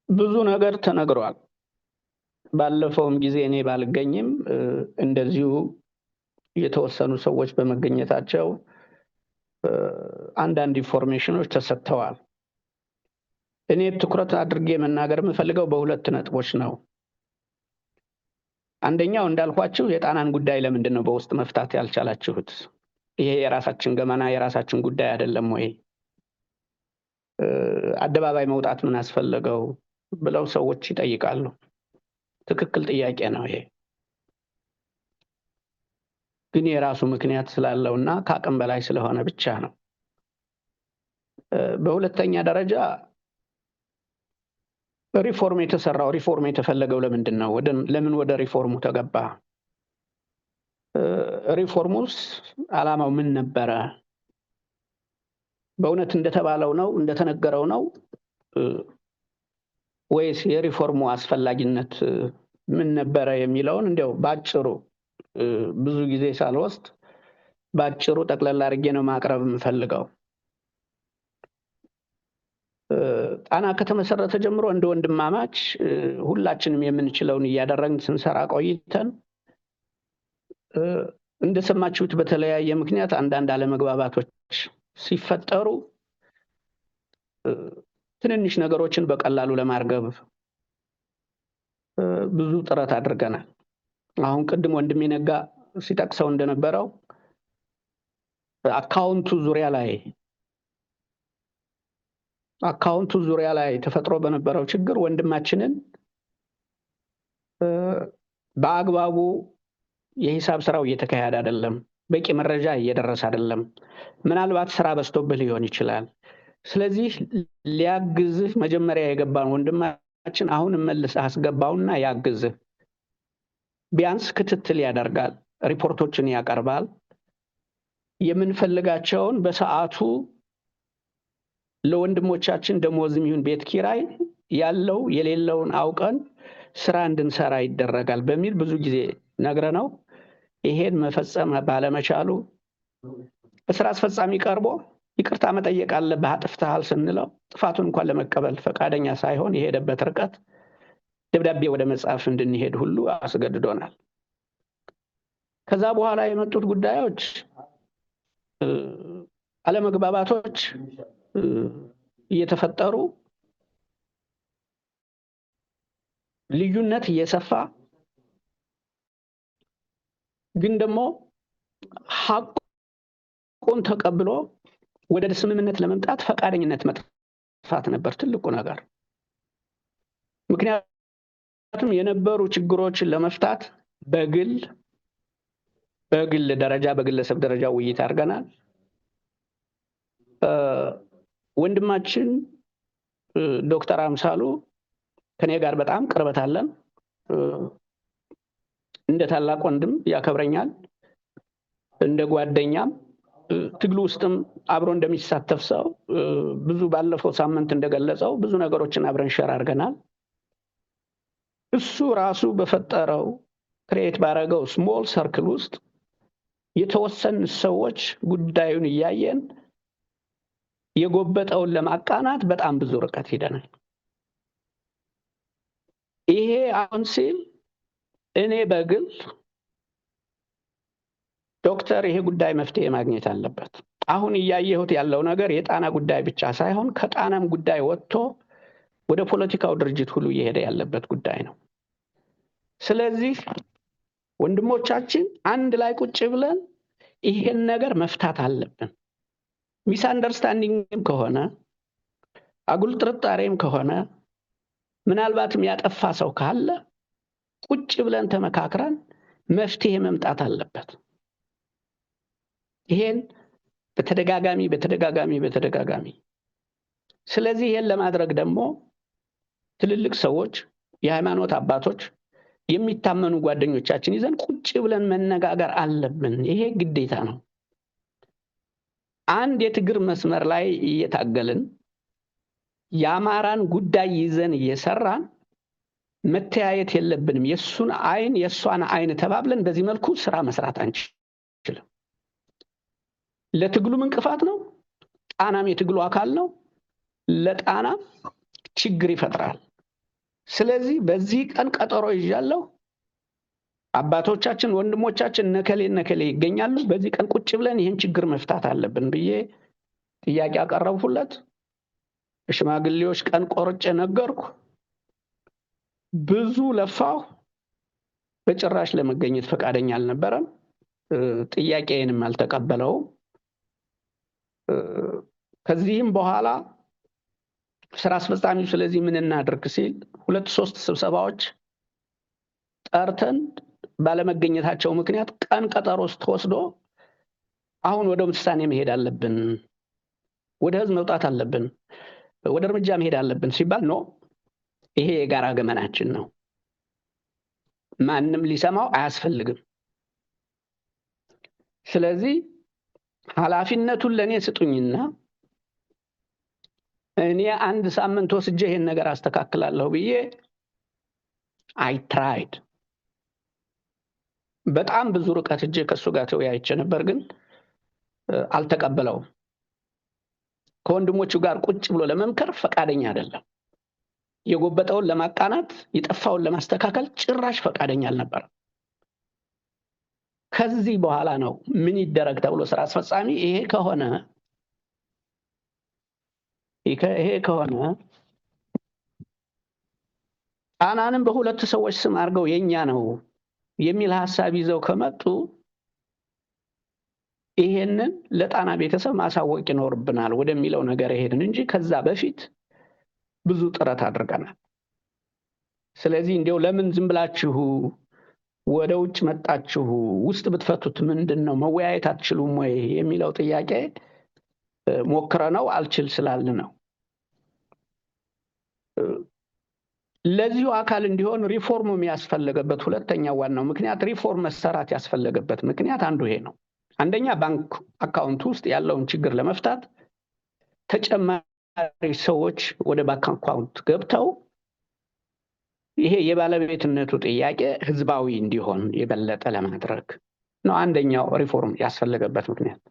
ብዙ ነገር ተነግሯል። ባለፈውም ጊዜ እኔ ባልገኝም እንደዚሁ የተወሰኑ ሰዎች በመገኘታቸው አንዳንድ ኢንፎርሜሽኖች ተሰጥተዋል። እኔ ትኩረት አድርጌ መናገር የምፈልገው በሁለት ነጥቦች ነው። አንደኛው እንዳልኳችሁ የጣናን ጉዳይ ለምንድን ነው በውስጥ መፍታት ያልቻላችሁት? ይሄ የራሳችን ገመና የራሳችን ጉዳይ አይደለም ወይ? አደባባይ መውጣት ምን አስፈለገው ብለው ሰዎች ይጠይቃሉ። ትክክል ጥያቄ ነው ይሄ። ግን የራሱ ምክንያት ስላለውና ከአቅም በላይ ስለሆነ ብቻ ነው። በሁለተኛ ደረጃ ሪፎርም የተፈለገው ለምንድን ነው? ለምን ወደ ሪፎርሙ ተገባ? ሪፎርሙስ ዓላማው ምን ነበረ? በእውነት እንደተባለው ነው እንደተነገረው ነው ወይስ የሪፎርሙ አስፈላጊነት ምን ነበረ የሚለውን እንዲያው ባጭሩ ብዙ ጊዜ ሳልወስድ ባጭሩ ጠቅላላ አድርጌ ነው ማቅረብ የምፈልገው። ጣና ከተመሰረተ ጀምሮ እንደ ወንድማማች ሁላችንም የምንችለውን እያደረግን ስንሰራ ቆይተን እንደሰማችሁት በተለያየ ምክንያት አንዳንድ አለመግባባቶች ሲፈጠሩ ትንንሽ ነገሮችን በቀላሉ ለማርገብ ብዙ ጥረት አድርገናል። አሁን ቅድም ወንድሜ ነጋ ሲጠቅሰው እንደነበረው አካውንቱ ዙሪያ ላይ ተፈጥሮ በነበረው ችግር ወንድማችንን በአግባቡ የሂሳብ ስራው እየተካሄደ አይደለም፣ በቂ መረጃ እየደረሰ አይደለም፣ ምናልባት ስራ በዝቶብህ ሊሆን ይችላል። ስለዚህ ሊያግዝህ መጀመሪያ የገባን ወንድማችን አሁን መልስ አስገባውና ያግዝህ። ቢያንስ ክትትል ያደርጋል፣ ሪፖርቶችን ያቀርባል፣ የምንፈልጋቸውን በሰዓቱ ለወንድሞቻችን ደሞዝም ይሁን ቤት ኪራይ ያለው የሌለውን አውቀን ስራ እንድንሰራ ይደረጋል በሚል ብዙ ጊዜ ነግረነው ይሄን መፈጸም ባለመቻሉ በስራ አስፈጻሚ ቀርቦ ይቅርታ መጠየቅ አለብህ አጥፍተሃል ስንለው ጥፋቱን እንኳን ለመቀበል ፈቃደኛ ሳይሆን የሄደበት ርቀት ደብዳቤ ወደ መጻፍ እንድንሄድ ሁሉ አስገድዶናል። ከዛ በኋላ የመጡት ጉዳዮች አለመግባባቶች እየተፈጠሩ ልዩነት እየሰፋ ግን ደግሞ ሐቁን ተቀብሎ ወደ ስምምነት ለመምጣት ፈቃደኝነት መጥፋት ነበር ትልቁ ነገር። ምክንያቱም የነበሩ ችግሮችን ለመፍታት በግል ደረጃ በግለሰብ ደረጃ ውይይት አድርገናል። ወንድማችን ዶክተር አምሳሉ ከኔ ጋር በጣም ቅርበት አለን። እንደ ታላቅ ወንድም ያከብረኛል፣ እንደ ጓደኛም ትግሉ ውስጥም አብሮ እንደሚሳተፍ ሰው ብዙ ባለፈው ሳምንት እንደገለጸው ብዙ ነገሮችን አብረን ሸር አድርገናል። እሱ ራሱ በፈጠረው ክሬት ባረገው ስሞል ሰርክል ውስጥ የተወሰኑ ሰዎች ጉዳዩን እያየን የጎበጠውን ለማቃናት በጣም ብዙ ርቀት ሄደናል። ይሄ አሁን ሲል እኔ በግል ዶክተር ይሄ ጉዳይ መፍትሄ ማግኘት አለበት። አሁን እያየሁት ያለው ነገር የጣና ጉዳይ ብቻ ሳይሆን ከጣናም ጉዳይ ወጥቶ ወደ ፖለቲካው ድርጅት ሁሉ እየሄደ ያለበት ጉዳይ ነው። ስለዚህ ወንድሞቻችን አንድ ላይ ቁጭ ብለን ይሄን ነገር መፍታት አለብን። ሚስ አንደርስታንዲንግም ከሆነ አጉል ጥርጣሬም ከሆነ ምናልባትም ያጠፋ ሰው ካለ ቁጭ ብለን ተመካክረን መፍትሄ መምጣት አለበት። ይሄን በተደጋጋሚ ስለዚህ ይሄን ለማድረግ ደግሞ ትልልቅ ሰዎች፣ የሃይማኖት አባቶች፣ የሚታመኑ ጓደኞቻችን ይዘን ቁጭ ብለን መነጋገር አለብን። ይሄ ግዴታ ነው። አንድ የትግር መስመር ላይ እየታገልን የአማራን ጉዳይ ይዘን እየሰራን መተያየት የለብንም። የሱን አይን የሷን አይን ተባብለን በዚህ መልኩ ስራ መስራት አንችልም። ለትግሉም እንቅፋት ነው። ጣናም የትግሉ አካል ነው። ለጣና ችግር ይፈጥራል። ስለዚህ በዚህ ቀን ቀጠሮ ይዣለሁ። አባቶቻችን ወንድሞቻችን ነከሌ ይገኛሉ። በዚህ ቀን ቁጭ ብለን ይህን ችግር መፍታት አለብን ብዬ ጥያቄ አቀረብኩለት። ሽማግሌዎች ቀን ቆርጬ ነገርኩ። ብዙ ለፋሁ። በጭራሽ ለመገኘት ፈቃደኛ አልነበረም። ጥያቄዬንም አልተቀበለውም። ከዚህም በኋላ ስራ አስፈጻሚው ስለዚህ ምን እናድርግ ሲል 2-3 ስብሰባዎች ጠርተን ባለመገኘታቸው ምክንያት ቀን ቀጠሮ ተወስዶ አሁን ወደ ውሳኔ መሄድ አለብን፣ ወደ ህዝብ መውጣት አለብን፣ ወደ እርምጃ መሄድ አለብን ሲባል ነው ይሄ የጋራ ገመናችን ነው፣ ማንም ሊሰማው አያስፈልግም፣ ስለዚህ ኃላፊነቱን ለኔ ስጡኝና እኔ አንድ ሳምንት ወስጄ ይሄን ነገር አስተካክላለሁ ብዬ አይ ትራይድ በጣም ብዙ ርቀት እጄ ከሱ ጋር ተወያይቼ ነበር፣ ግን አልተቀበለውም። ከወንድሞቹ ጋር ቁጭ ብሎ ለመምከር ፈቃደኛ አይደለም። የጎበጠውን ለማቃናት የጠፋውን ለማስተካከል ጭራሽ ፈቃደኛ አልነበረም። ከዚህ በኋላ ነው ምን ይደረግ ተብሎ ስራ አስፈጻሚ ይሄ ከሆነ ጣናንም በሁለት ሰዎች ስም አድርገው የኛ ነው የሚል ሐሳብ ይዘው ከመጡ ይሄንን ለጣና ቤተሰብ ማሳወቅ ይኖርብናል ወደሚለው ነገር ሄድን እንጂ ከዛ በፊት ብዙ ጥረት አድርገናል። ስለዚህ እንዲያው ለምን ዝም ብላችሁ ወደ ውጭ መጣችሁ? ውስጥ ብትፈቱት ምንድነው መወያየት አትችሉም ወይ የሚለው ጥያቄ ሞክረነው አልችል ስላልን ነው። ለዚሁ አካል እንዲሆን ሪፎርም የሚያስፈልገበት ሁለተኛው ዋናው ምክንያት ሪፎርም መሰራት ያስፈልገበት ምክንያት አንዱ ይሄ ነው። አንደኛ ባንክ አካውንት ውስጥ ያለውን ችግር ለመፍታት ተጨማሪ ሰዎች ወደ ባንክ አካውንት ገብተው ይሄ የባለቤትነቱ ጥያቄ ህዝባዊ እንዲሆን የበለጠ ለማድረግ ነው አንደኛው ሪፎርም ያስፈልገበት ምክንያት።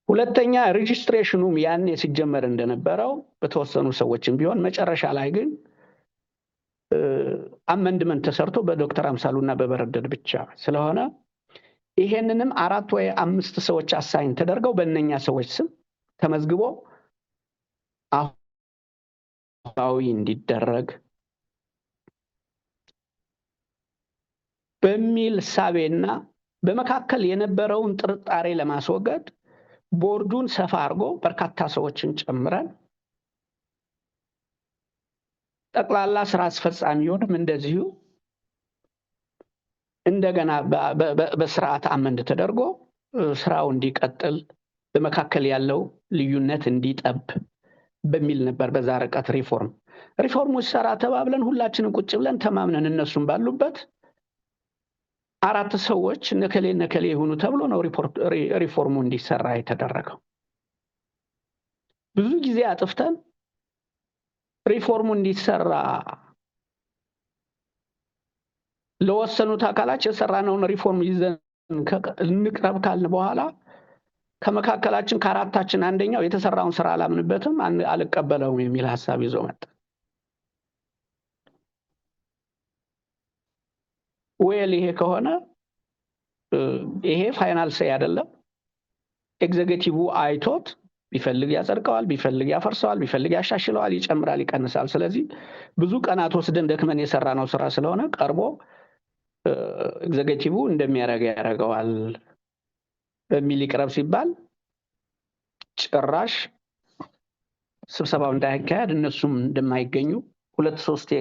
ሁለተኛ ሬጂስትሬሽኑም ያኔ ሲጀመር እንደነበረው በተወሰኑ ሰዎችም ቢሆን መጨረሻ ላይ ግን አመንድመንት ተሰርቶ በዶክተር አምሳሉና በበረደድ ብቻ ስለሆነ ይሄንንም 4 ወይ 5 ሰዎች አሳይን ተደርገው በእነኛ ሰዎች ስም ተመዝግቦ አሁን እንዲደረግ በሚል ሳቤና በመካከል የነበረውን ጥርጣሬ ለማስወገድ ቦርዱን ሰፋ አድርጎ በርካታ ሰዎችን ጨምረን ጠቅላላ ስራ አስፈጻሚውንም እንደዚሁ እንደገና በስርዓት አመንድ ተደርጎ ስራው እንዲቀጥል በመካከል ያለው ልዩነት እንዲጠብ በሚል ነበር በዛ ርቀት ሪፎርሙ ሲሰራ ተባብለን ሁላችንም ቁጭ ብለን ተማምነን እነሱም ባሉበት 4 ሰዎች ነከሌ ይሁኑ ተብሎ ነው ሪፎርሙ እንዲሰራ የተደረገው። ብዙ ጊዜ አጥፍተን ሪፎርሙ እንዲሰራ ለወሰኑት አካላት የሰራነውን ሪፎርም ይዘን እንቅረብ ካልን በኋላ ከመካከላችን ከአራታችን አንደኛው የተሰራውን ስራ አላምንበትም አልቀበለውም የሚል ሐሳብ ይዞ መጣ። ወይል ይሄ ከሆነ ይሄ ፋይናል ሴይ አይደለም። ኤግዜኪቲቭ አይቶት ቢፈልግ ያጸድቀዋል፣ ቢፈልግ ያፈርሰዋል፣ ቢፈልግ ያሻሽለዋል፣ ይጨምራል፣ ይቀንሳል። ስለዚህ ብዙ ቀናት ወስደን ደክመን የሰራነው ስራ ስለሆነ ቀርቦ ኤግዜኪቲቭ እንደሚያደርግ ያደርገዋል በሚል ይቅረብ ሲባል ጭራሽ ስብሰባው እንዳይካሄድ እነሱም እንደማይገኙ 2-3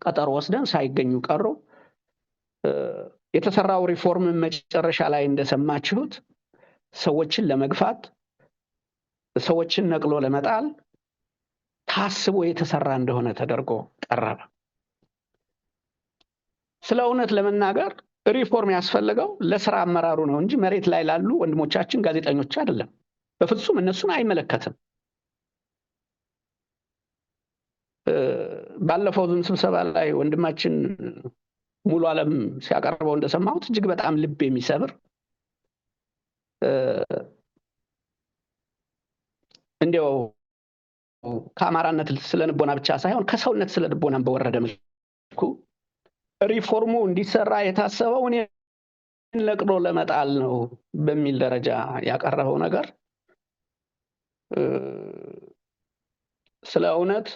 ቀጠሮ ወስደን ሳይገኙ ቀሩ። የተሰራው ሪፎርም መጨረሻ ላይ እንደሰማችሁት ሰዎችን ለመግፋት ሰዎችን ነቅሎ ለመጣል ታስቦ የተሰራ እንደሆነ ተደርጎ ቀረበ። ስለ እውነት ለመናገር ሪፎርም ያስፈልገው ለስራ አመራሩ ነው እንጂ መሬት ላይ ላሉ ወንድሞቻችን ጋዜጠኞች አይደለም። በፍጹም እነሱን አይመለከትም። ባለፈው ስብሰባ ላይ ወንድማችን ሙሉ ዓለም ሲያቀርበው እንደሰማሁት እጅግ በጣም ልብ የሚሰብር እንዲያው ከአማራነት ስለልቦና ብቻ ሳይሆን ከሰውነት ስለልቦናም በወረደ መልኩ ሪፎርሙ እንዲሰራ የታሰበው እኔ ለቅዶ ለመጣል ነው በሚል ደረጃ ያቀረበው ነገር ስለ እውነት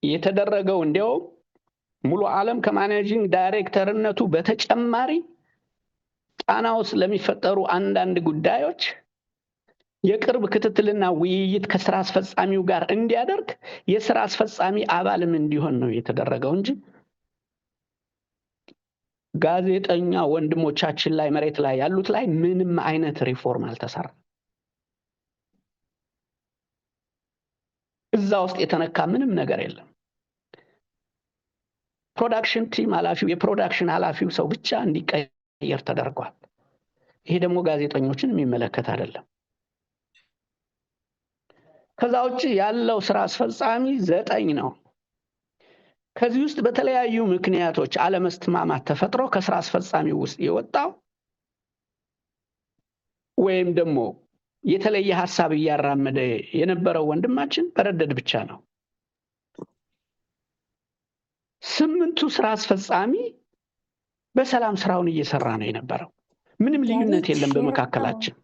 የተደረገው እንዲያው ሙሉ ዓለም ከማኔጂንግ ዳይሬክተርነቱ በተጨማሪ ጣና ውስጥ ለሚፈጠሩ አንዳንድ ጉዳዮች የቅርብ ክትትልና ውይይት ከስራ አስፈጻሚው ጋር እንዲያደርግ የስራ አስፈጻሚ አባልም እንዲሆን ነው የተደረገው እንጂ ጋዜጠኛ ወንድሞቻችን ላይ መሬት ላይ ያሉት ላይ ምንም አይነት ሪፎርም አልተሰራም። እዛ ውስጥ የተነካ ምንም ነገር የለም። ፕሮዳክሽን ቲም ኃላፊው የፕሮዳክሽን ኃላፊው ሰው ብቻ እንዲቀየር ተደርጓል። ይሄ ደግሞ ጋዜጠኞችን የሚመለከት አይደለም። ከዛ ውጭ ያለው ስራ አስፈጻሚ 9 ነው። ከዚህ ውስጥ በተለያዩ ምክንያቶች አለመስማማት ተፈጥሮ ከስራ አስፈጻሚው ውስጥ የወጣው ወይም ደግሞ የተለየ ሐሳብ እያራመደ የነበረው ወንድማችን በረደድ ብቻ ነው። 8ቱ ስራ አስፈጻሚ በሰላም ስራውን እየሰራ ነው የነበረው። ምንም ልዩነት የለም በመካከላችን።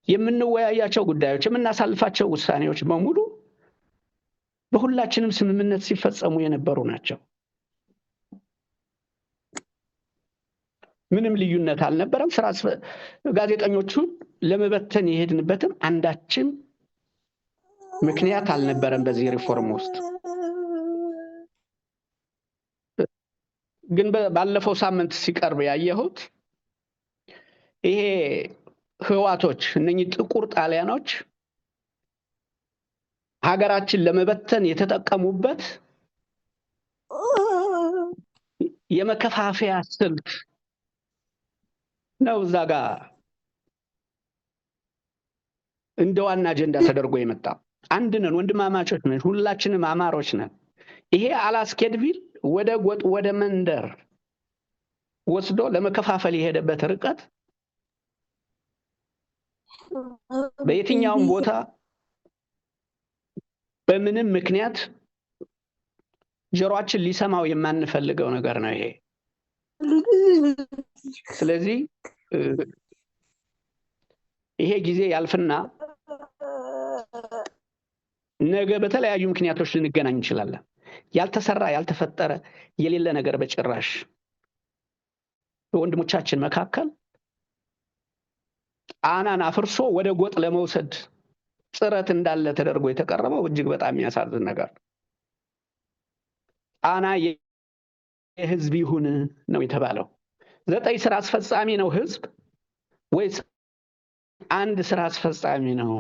የምንወያያቸው ጉዳዮች፣ የምናሳልፋቸው ውሳኔዎች በሙሉ በሁላችንም ስምምነት ሲፈጸሙ የነበሩ ናቸው። ምንም ልዩነት አልነበረም። ጋዜጠኞቹን ለመበተን የሄድንበትም አንዳችም ምክንያት አልነበረም በዚህ ሪፎርም ውስጥ። ግን ባለፈው ሳምንት ሲቀርብ ያየሁት ይሄ ህዋቶች እነኚህ ጥቁር ጣሊያኖች ሀገራችን ለመበተን የተጠቀሙበት የመከፋፈያ ስልት ነው። እዛ ጋር እንደ ዋና አጀንዳ ተደርጎ የመጣ አንድ ነን፣ ወንድማማቾች ነን፣ ሁላችንም አማሮች ነን። ይሄ አላስኬድ ቢል ወደ ጎጥ ወደ መንደር ወስዶ ለመከፋፈል የሄደበት ርቀት በየትኛውም ቦታ በምንም ምክንያት ጆሮአችን ሊሰማው የማንፈልገው ነገር ነው ይሄ። ስለዚህ ይሄ ጊዜ ያልፍና ነገ በተለያዩ ምክንያቶች ልንገናኝ እንችላለን። ያልተሰራ ያልተፈጠረ የሌለ ነገር በጭራሽ በወንድሞቻችን መካከል ጣናን አፍርሶ ወደ ጎጥ ለመውሰድ ጥረት እንዳለ ተደርጎ የተቀረበው እጅግ በጣም የሚያሳዝን ነገር። ጣና የህዝብ ይሁን ነው የተባለው። 9 ስራ አስፈጻሚ ነው ህዝብ ወይስ አንድ ስራ አስፈጻሚ ነው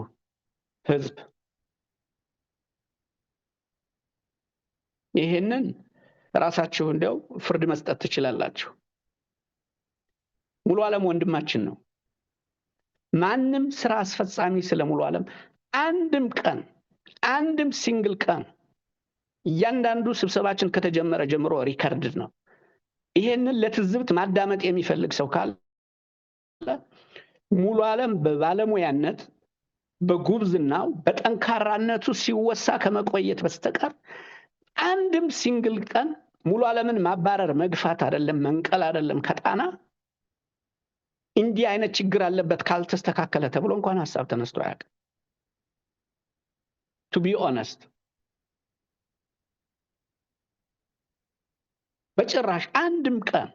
ህዝብ? ይሄንን ራሳችሁ እንደው ፍርድ መስጠት ትችላላችሁ። ሙሉ ዓለም ወንድማችን ነው። ማንም ስራ አስፈጻሚ ስለ ሙሉ ዓለም አንድም ሲንግል ቀን እያንዳንዱ ስብሰባችን ከተጀመረ ጀምሮ ሪከርድ ነው። ይሄንን ለትዝብት ማዳመጥ የሚፈልግ ሰው ካለ ሙሉ ዓለም በባለሙያነት በጉብዝናው በጠንካራነቱ ሲወሳ ከመቆየት በስተቀር አንድም ሲንግል ቀን ሙሉ ዓለምን ማባረር መግፋት አይደለም መንቀል አይደለም ከጣና እንዲህ አይነት ችግር አለበት ካልተስተካከለ ተብሎ እንኳን ሐሳብ ተነስቶ አያውቅም። to be honest በጭራሽ አንድም ቀን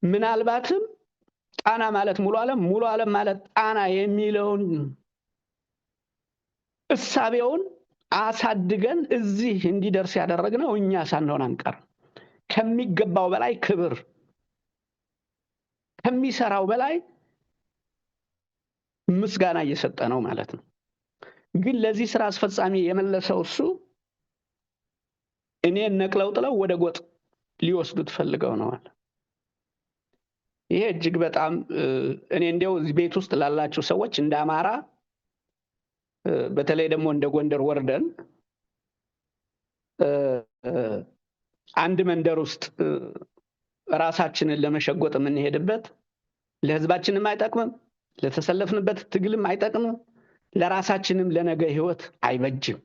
ምናልባትም ጣና ማለት ሙሉ ዓለም ማለት ጣና የሚለውን እሳቤውን አሳድገን እዚህ እንዲደርስ ያደረግነው እኛ ሳንሆን አንቀርም። ከሚገባው በላይ ክብር ከሚሰራው በላይ ምስጋና እየሰጠ ነው ማለት ነው። ግን ለዚህ ስራ አስፈጻሚ የመለሰው እሱ እኔን ነቅለው ጥለው ወደ ጎጥ ሊወስዱት ፈልገው ነው አለ። ይሄ እጅግ በጣም እኔ እንደው እዚህ ቤት ውስጥ ላላችሁ ሰዎች እንደ አማራ በተለይ ደግሞ እንደ ጎንደር ወርደን አንድ መንደር ውስጥ ራሳችንን ለመሸጎጥ የምንሄድበት ለህዝባችንም አይጠቅምም፣ ለተሰለፍንበት ትግልም አይጠቅምም፣ ለራሳችንም ለነገ ህይወት አይበጅም።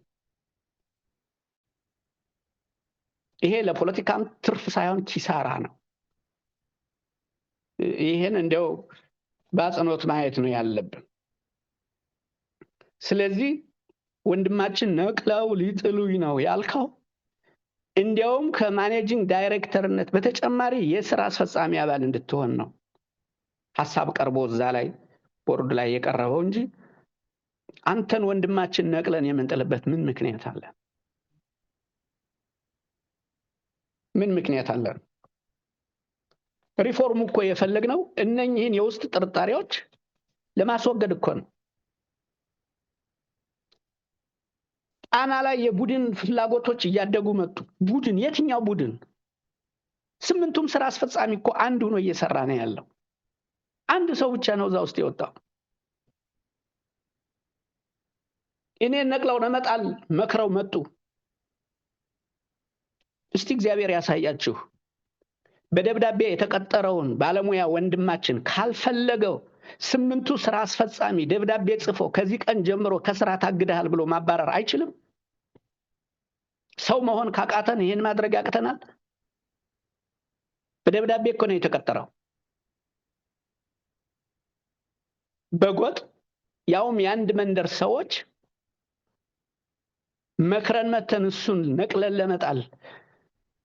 ይሄ ለፖለቲካም ትርፍ ሳይሆን ኪሳራ ነው። ይሄን እንደው በአጽንኦት ማየት ነው ያለብን። ስለዚህ ወንድማችን ነቅለው ሊጥሉኝ ነው ያልከው እንዲያውም ከማኔጂንግ ዳይሬክተርነት በተጨማሪ የስራ አስፈጻሚ አባል እንድትሆን ነው ሐሳብ ቀርቦ እዛ ላይ ቦርድ ላይ የቀረበው እንጂ አንተን ወንድማችን ነቅለን የምንጥልበት ምን ምክንያት አለ? ምን ምክንያት አለ? ሪፎርም እኮ የፈለግነው እነኚህን የውስጥ ጥርጣሬዎች ለማስወገድ እኮ ነው። ጣና ላይ የቡድን ፍላጎቶች እያደጉ መጡ። ቡድን የትኛው ቡድን? ስምንቱም ስራ አስፈጻሚ እኮ አንድ ሆኖ እየሰራ ነው ያለው። አንድ ሰው ብቻ ነው እዛ ውስጥ የወጣው። እኔን ነቅለው ለመጣል መክረው መጡ። እስቲ እግዚአብሔር ያሳያችሁ። በደብዳቤ የተቀጠረውን ባለሙያ ወንድማችን ካልፈለገው ስምንቱ ስራ አስፈጻሚ ደብዳቤ ጽፎ ከዚህ ቀን ጀምሮ ከስራ ታግደሃል ብሎ ማባረር አይችልም? ሰው መሆን ካቃተን ይሄን ማድረግ ያቅተናል? በደብዳቤ እኮ ነው የተቀጠረው። በጎጥ ያውም የአንድ መንደር ሰዎች መክረን መተን እሱን ነቅለን ለመጣል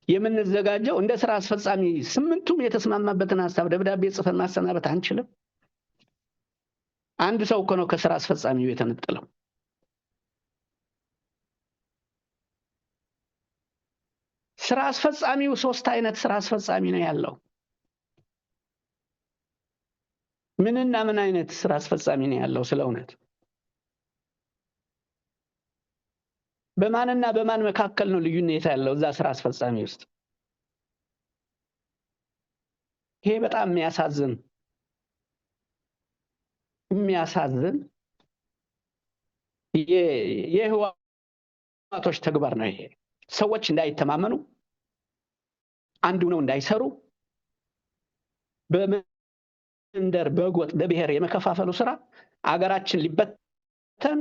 የምንዘጋጀው እንደ ስራ አስፈጻሚ ስምንቱም የተስማማበትን ሐሳብ ደብዳቤ ጽፈን ማሰናበት አንችልም? አንድ ሰው እኮ ነው ከስራ አስፈጻሚው የተነጠለው። ስራ አስፈጻሚው ሶስት አይነት ስራ አስፈጻሚ ነው ያለው። ምንና ምን አይነት ስራ አስፈጻሚ ነው ያለው? ስለ እውነት በማንና በማን መካከል ነው ልዩነት ያለው እዛ ስራ አስፈጻሚ ውስጥ? ይሄ በጣም የሚያሳዝን የህወሓቶች ተግባር ነው። ይሄ ሰዎች እንዳይተማመኑ፣ አንዱ ነው እንዳይሰሩ፣ በመንደር በጎጥ በብሔር የመከፋፈሉ ስራ አገራችን ሊበተን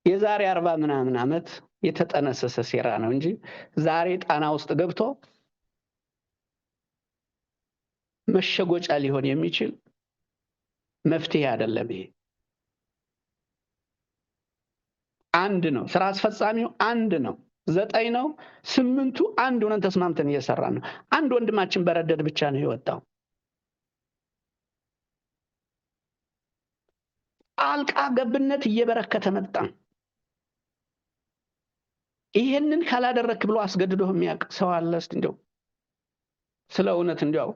የዛሬ 40 ምናምን ዓመት የተጠነሰሰ ሴራ ነው እንጂ ዛሬ ጣና ውስጥ ገብቶ መሸጎጫ ሊሆን የሚችል መፍትሄ አይደለም። ይሄ አንድ ነው። ስራ አስፈጻሚው አንድ ነው። 9 ነው። 8ቱ አንድ ሆነን ተስማምተን እየሰራን ነው። አንድ ወንድማችን በረደድ ብቻ ነው የወጣው። ጣልቃ ገብነት እየበረከተ መጣ። ይሄንን ካላደረክ ብሎ አስገድዶ የሚያውቅ ሰው አለ? እስቲ እንደው ስለ እውነት እንደው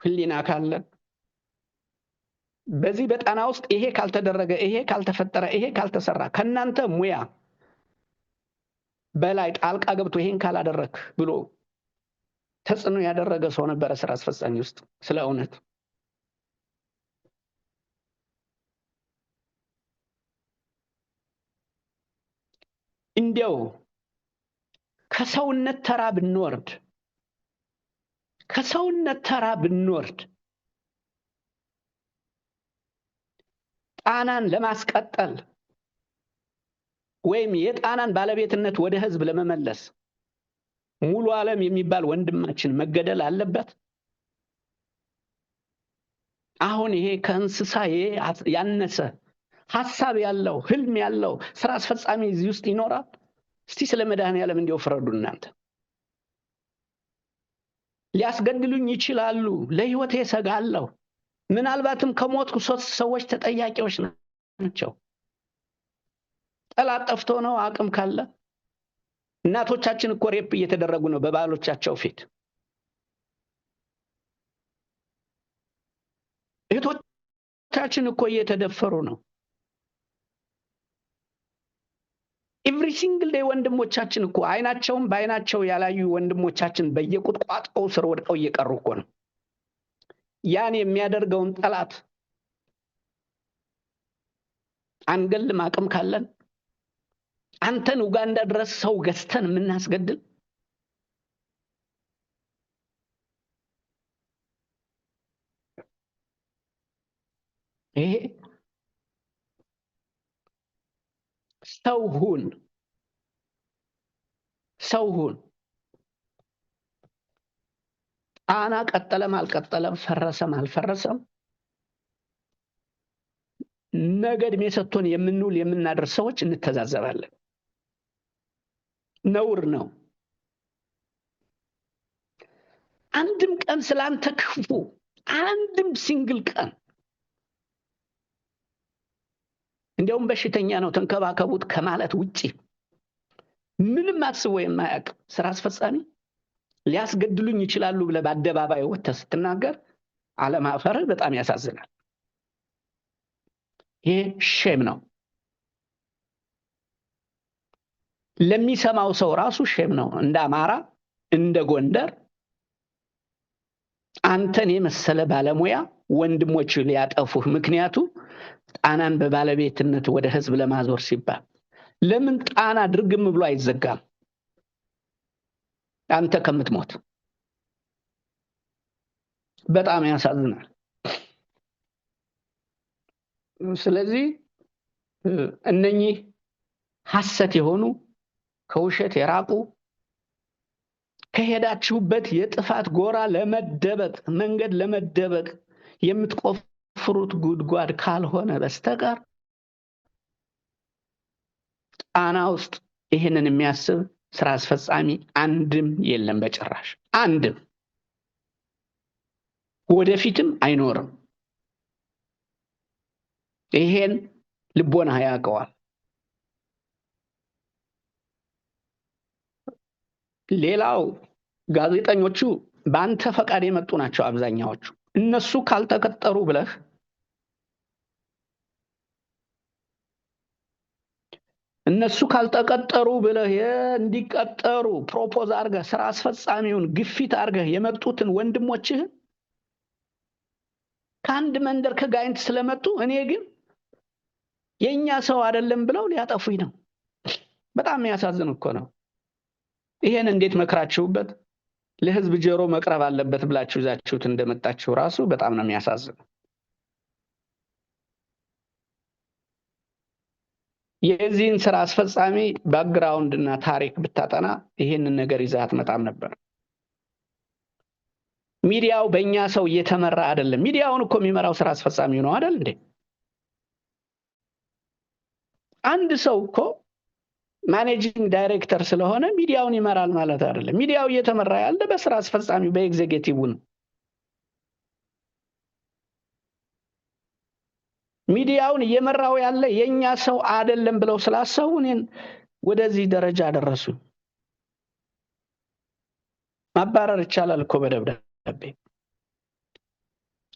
ህሊና ካለ በዚህ በጣና ውስጥ ይሄ ካልተደረገ፣ ይሄ ካልተፈጠረ፣ ይሄ ካልተሰራ ከናንተ ሙያ በላይ ጣልቃ ገብቶ ይሄን ካላደረክ ብሎ ተጽዕኖ ያደረገ ሰው ነበረ ስራ አስፈጻሚ ውስጥ? ስለ እውነት እንዲያው ከሰውነት ተራ ብንወርድ ጣናን ለማስቀጠል ወይም የጣናን ባለቤትነት ወደ ህዝብ ለመመለስ ሙሉ ዓለም የሚባል ወንድማችን መገደል አለበት? አሁን ይሄ ከእንስሳ ያነሰ ሐሳብ ያለው ህልም ያለው ስራ አስፈጻሚ እዚህ ውስጥ ይኖራል? እስቲ ስለ መድኃኒዓለም እንዲያው ፍረዱ እናንተ። ሊያስገድሉኝ ይችላሉ፣ ለህይወቴ እሰጋለሁ፣ ምናልባትም ከሞትኩ 3 ሰዎች ተጠያቂዎች ናቸው። ጠላት ጠፍቶ ነው? አቅም ካለ እናቶቻችን እኮ ሬፕ እየተደረጉ ነው በባሎቻቸው ፊት። እህቶቻችን እኮ እየተደፈሩ ነው። ኤቭሪ ሲንግል ዴይ ወንድሞቻችን እኮ አይናቸውም በአይናቸው ያላዩ ወንድሞቻችን በየቁጥቋጦው ስር ወድቀው እየቀሩ እኮ ነው። ያን የሚያደርገውን ጠላት አንገልም? አቅም ካለን አንተን ኡጋንዳ ድረስ ሰው ገዝተን የምናስገድል? ይሄ ሰው ሁን። ጣና ቀጠለም አልቀጠለም፣ ፈረሰም አልፈረሰም፣ ነገ ዕድሜ ሰጥቶን የምንውል የምናደር ሰዎች እንተዛዘባለን። ነውር ነው። አንድም ቀን ስላንተ ክፉ አንድም ሲንግል ቀን እንዲያውም በሽተኛ ነው ተንከባከቡት ከማለት ውጪ ምንም አስቦ የማያውቅ ስራ አስፈጻሚ ሊያስገድሉኝ ይችላሉ ብለህ በአደባባይ ወጥተህ ስትናገር አለማፈር በጣም ያሳዝናል። ይሄ ሼም ነው። ለሚሰማው ሰው ራሱ ሼም ነው። እንደ አማራ እንደ ጎንደር አንተን የመሰለ ባለሙያ ወንድሞች ሊያጠፉህ ምክንያቱ ጣናን በባለቤትነት ወደ ህዝብ ለማዞር ሲባል ለምን ጣና ድርግም ብሎ አይዘጋም? አንተ ከምትሞት በጣም ያሳዝናል። ስለዚህ እነኚህ ሐሰት የሆኑ ከውሸት የራቁ ከሄዳችሁበት የጥፋት ጎራ ለመደበቅ መንገድ ለመደበቅ የምትቆፍሩት ጉድጓድ ካልሆነ በስተቀር ጣና ውስጥ ይህንን የሚያስብ ስራ አስፈጻሚ አንድም የለም፣ በጭራሽ አንድም፣ ወደፊትም አይኖርም። ይሄን ልቦና ያውቀዋል። ሌላው ጋዜጠኞቹ በአንተ ፈቃድ የመጡ ናቸው አብዛኛዎቹ። እነሱ ካልተቀጠሩ ብለህ እንዲቀጠሩ ፕሮፖዝ አድርገህ ስራ አስፈጻሚውን ግፊት አድርገህ የመጡትን ወንድሞችህን ከአንድ መንደር ከጋይንት ስለመጡ እኔ ግን የኛ ሰው አይደለም ብለው ሊያጠፉኝ ነው። በጣም የሚያሳዝን እኮ ነው። ይሄን እንዴት መክራችሁበት ለህዝብ ጆሮ መቅረብ አለበት ብላችሁ ይዛችሁት እንደመጣችሁ ራሱ በጣም ነው የሚያሳዝነው። የዚህን ስራ አስፈጻሚ ባክግራውንድ እና ታሪክ ብታጠና ይሄንን ነገር ይዘህ አትመጣም ነበር። ሚዲያው በእኛ ሰው እየተመራ አይደለም። ሚዲያውን እኮ የሚመራው ስራ አስፈጻሚው ነው አይደል እንዴ? አንድ ሰው እኮ ማኔጂንግ ዳይሬክተር ስለሆነ ሚዲያውን ይመራል ማለት አይደለም። ሚዲያው እየተመራ ያለ በስራ አስፈጻሚው በኤግዜኪቲቭ ነው። ሚዲያውን እየመራው ያለ የኛ ሰው አይደለም ብለው ስላሰቡ እኔን ወደዚህ ደረጃ አደረሱ። ማባረር ይቻላል እኮ በደብዳቤ።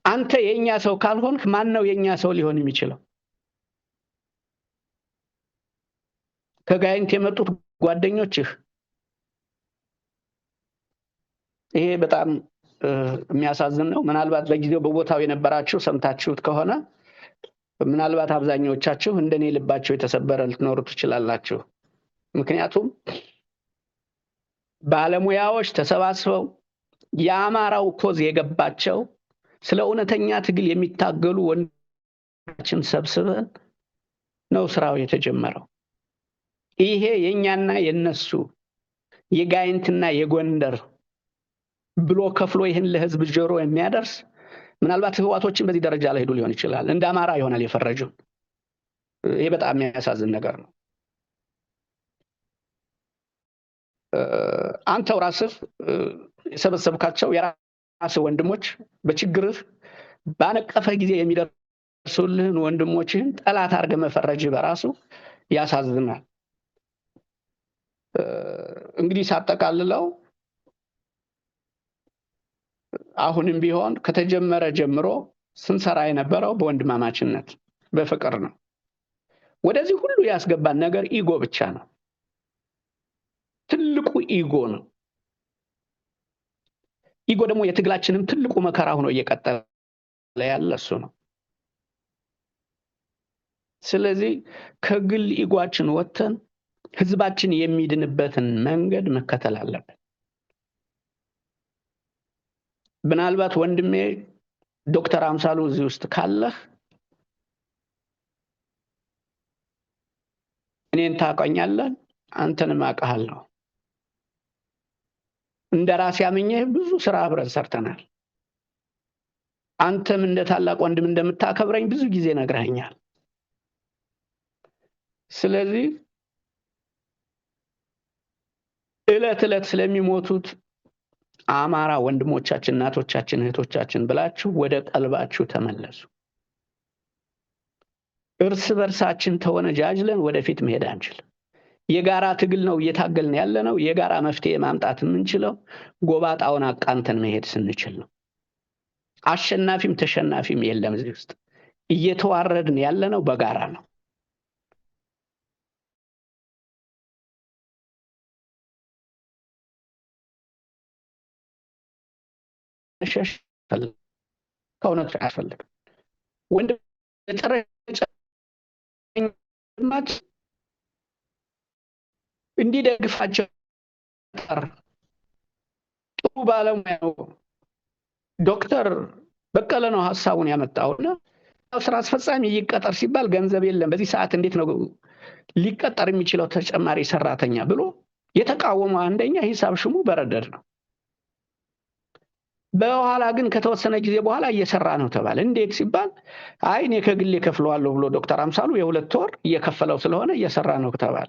አንተ የኛ ሰው ካልሆንክ ማን ነው የኛ ሰው ሊሆን የሚችለው? ከጋይንት የመጡት ጓደኞችህ። ይሄ በጣም የሚያሳዝን ነው። ምናልባት በጊዜው በቦታው የነበራችሁ ሰምታችሁት ከሆነ ምናልባት አብዛኞቻችሁ እንደኔ ልባቸው የተሰበረ ልትኖሩ ትችላላችሁ። ምክንያቱም ባለሙያዎች ተሰባስበው የአማራው ኮዝ የገባቸው ስለ እውነተኛ ትግል የሚታገሉ ወንዶችን ሰብስበን ነው ስራው የተጀመረው። ይሄ የኛና የነሱ የጋይንትና የጎንደር ብሎ ከፍሎ ይህን ለህዝብ ጆሮ የሚያደርስ ምናልባት ህዋቶችን በዚህ ደረጃ ላይ ሄዱ ሊሆን ይችላል። እንደ አማራ ይሆናል የፈረጁ። ይሄ በጣም የሚያሳዝን ነገር ነው። አንተው ራስህ የሰበሰብካቸው የራስህ ወንድሞች በችግርህ ባነቀፈ ጊዜ የሚደርሱልህን ወንድሞችህን ጠላት አድርገህ መፈረጅ በራሱ ያሳዝናል። እንግዲህ ሳጠቃልለው አሁንም ቢሆን ከተጀመረ ጀምሮ ስንሰራ የነበረው በወንድማማችነት በፍቅር ነው። ወደዚህ ሁሉ ያስገባን ነገር ኢጎ ብቻ ነው። ትልቁ ኢጎ ነው። ኢጎ ደግሞ የትግላችንም ትልቁ መከራ ሆኖ እየቀጠለ ያለ እሱ ነው። ስለዚህ ከግል ኢጓችን ወጥተን ህዝባችን የሚድንበትን መንገድ መከተል አለብን። ምናልባት ወንድሜ ዶክተር አምሳሉ እዚህ ውስጥ ካለህ እኔን ታውቀኛለህ፣ አንተንም አውቃለሁ። እንደራሴ አምኜህ ብዙ ስራ አብረን ሰርተናል። አንተም እንደ ታላቅ ወንድም እንደምታከብረኝ ብዙ ጊዜ ነግረኸኛል። ስለዚህ እለት እለት ስለሚሞቱት አማራ ወንድሞቻችን፣ እናቶቻችን፣ እህቶቻችን ብላችሁ ወደ ቀልባችሁ ተመለሱ። እርስ በርሳችን ተወነጃጅለን ወደፊት መሄድ አንችልም። የጋራ ትግል ነው እየታገልን ያለ ነው። የጋራ መፍትሄ ማምጣት የምንችለው ጎባጣውን አቃንተን መሄድ ስንችል ነው። አሸናፊም ተሸናፊም የለም እዚህ ውስጥ። እየተዋረድን ያለ ነው በጋራ ነው። ሸሽ ከእውነት አያስፈልግም። ወንድ እንዲደግፋቸው ጥሩ ባለሙያ ነው። ዶክተር በቀለ ነው ሐሳቡን ያመጣውና ስራ አስፈጻሚ ይቀጠር ሲባል ገንዘብ የለም በዚህ ሰዓት እንዴት ነው ሊቀጠር የሚችለው ተጨማሪ ሰራተኛ ብሎ የተቃወመው አንደኛ ሂሳብ ሽሙ በረደድ ነው። በኋላ ግን ከተወሰነ ጊዜ በኋላ እየሰራ ነው ተባለ። እንዴት ሲባል አይ እኔ ከግሌ ከፍለዋለሁ ብሎ ዶክተር አምሳሉ የ2 ወር እየከፈለው ስለሆነ እየሰራ ነው ተባለ።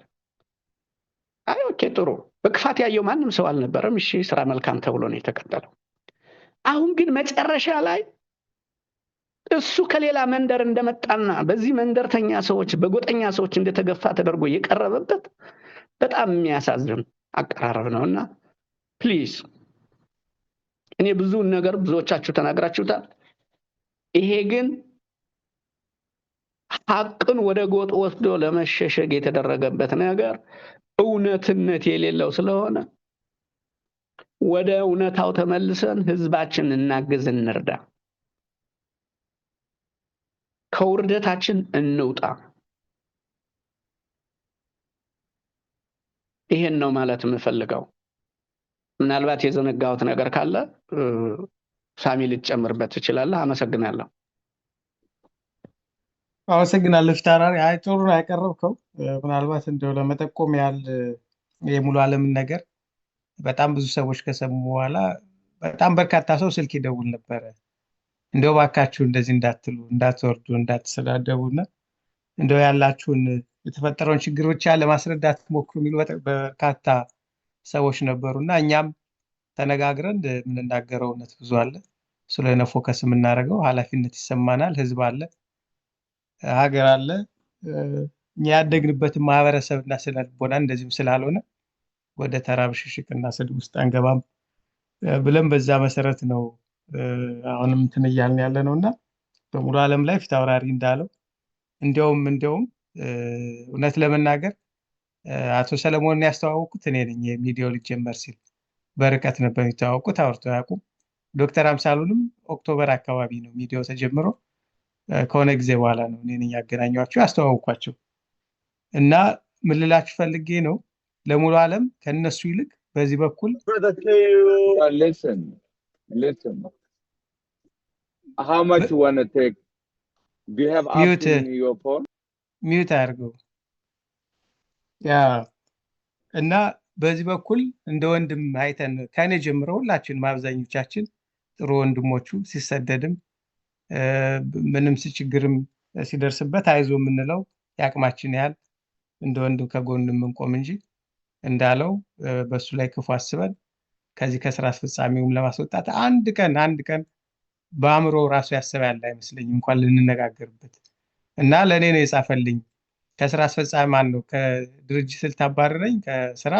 አይ ኦኬ ጥሩ። በክፋት ያየው ማንም ሰው አልነበረም። እሺ ስራ መልካም ተብሎ ነው የተቀጠለው። አሁን ግን መጨረሻ ላይ እሱ ከሌላ መንደር እንደመጣና በዚህ መንደርተኛ ሰዎች በጎጠኛ ሰዎች እንደተገፋ ተደርጎ የቀረበበት በጣም የሚያሳዝን አቀራረብ ነውና ፕሊዝ እኔ ብዙ ነገር ብዙዎቻችሁ ተናግራችሁታል። ይሄ ግን ሐቅን ወደ ጎጥ ወስዶ ለመሸሸግ የተደረገበት ነገር እውነትነት የሌለው ስለሆነ ወደ እውነታው ተመልሰን ህዝባችን እናግዝ፣ እንርዳ፣ ከውርደታችን እንውጣ። ይሄን ነው ማለት የምፈልገው። ምናልባት የዘነጋሁት ነገር ካለ ሳሚ ልትጨምርበት ትችላለህ። አመሰግናለሁ። አመሰግናለሁ ፊታውራሪ። አይ ጥሩ ነው ያቀረብከው። ምናልባት እንደው ለመጠቆም ያህል የሙሉ ዓለምን ነገር በጣም ብዙ ሰዎች ከሰሙ በኋላ በጣም በርካታ ሰው ስልክ ይደውል ነበረ። እንደው ባካችሁ እንደዚህ እንዳትሉ፣ እንዳትወርዱ፣ እንዳትሰዳደቡና እንደው ያላችሁን የተፈጠረውን ችግር ብቻ ለማስረዳት ሞክሩ የሚሉ በርካታ ሰዎች ነበሩና እኛም ተነጋግረን የምንናገረው እውነት ብዙ አለ። ስለሆነ ፎከስ የምናደርገው ኃላፊነት ይሰማናል። ህዝብ አለ፣ ሀገር አለ። እኛ ያደግንበትን ማህበረሰብና ስነ ልቦና እንደዚህም ስላልሆነ ወደ ተራ ብሽሽቅና ስድብ ውስጥ አንገባም ብለን በዛ መሰረት ነው አሁንም እንትን እያልን ያለ ነውና በሙሉ ዓለም ላይ ፊታውራሪ እንዳለው እንዲያውም እውነት ለመናገር አቶ ሰለሞንን ያስተዋወቁት እኔ ነኝ። የሚዲያው ሊጀመር ሲል በርቀት ነበር የሚተዋወቁት፣ አውርተው አያውቁም። ዶክተር አምሳሉንም ኦክቶበር አካባቢ ነው ሚዲያው ተጀምሮ ከሆነ ጊዜ በኋላ ነው እኔ ነኝ ያገናኟቸው ያስተዋወቅኳቸው። እና ምን ልላችሁ ፈልጌ ነው ለሙሉ ዓለም ከነሱ ይልቅ በዚህ በኩል listen how much you want to take? Do you have option in your phone? ሚዩት አድርገው። ያ እና በዚህ በኩል እንደ ወንድም አይተን ከኔ ጀምሮ ሁላችንም አብዛኞቻችን ጥሩ ወንድሞቹ ሲሰደድም ምንም ችግርም ሲደርስበት አይዞ የምንለው ያቅማችን ያህል እንደ ወንድም ከጎንም እንቆም እንጂ እንዳለው በሱ ላይ ክፉ አስበን ከዚህ ከስራ አስፈጻሚውም ለማስወጣት አንድ ቀን በአእምሮ ራሱ ያሰበ ያለ አይመስለኝም እንኳን ልንነጋገርበት። እና ለኔ ነው የጻፈልኝ ከስራ አስፈጻሚ ማን ነው ከድርጅት ልታባረረኝ ከስራ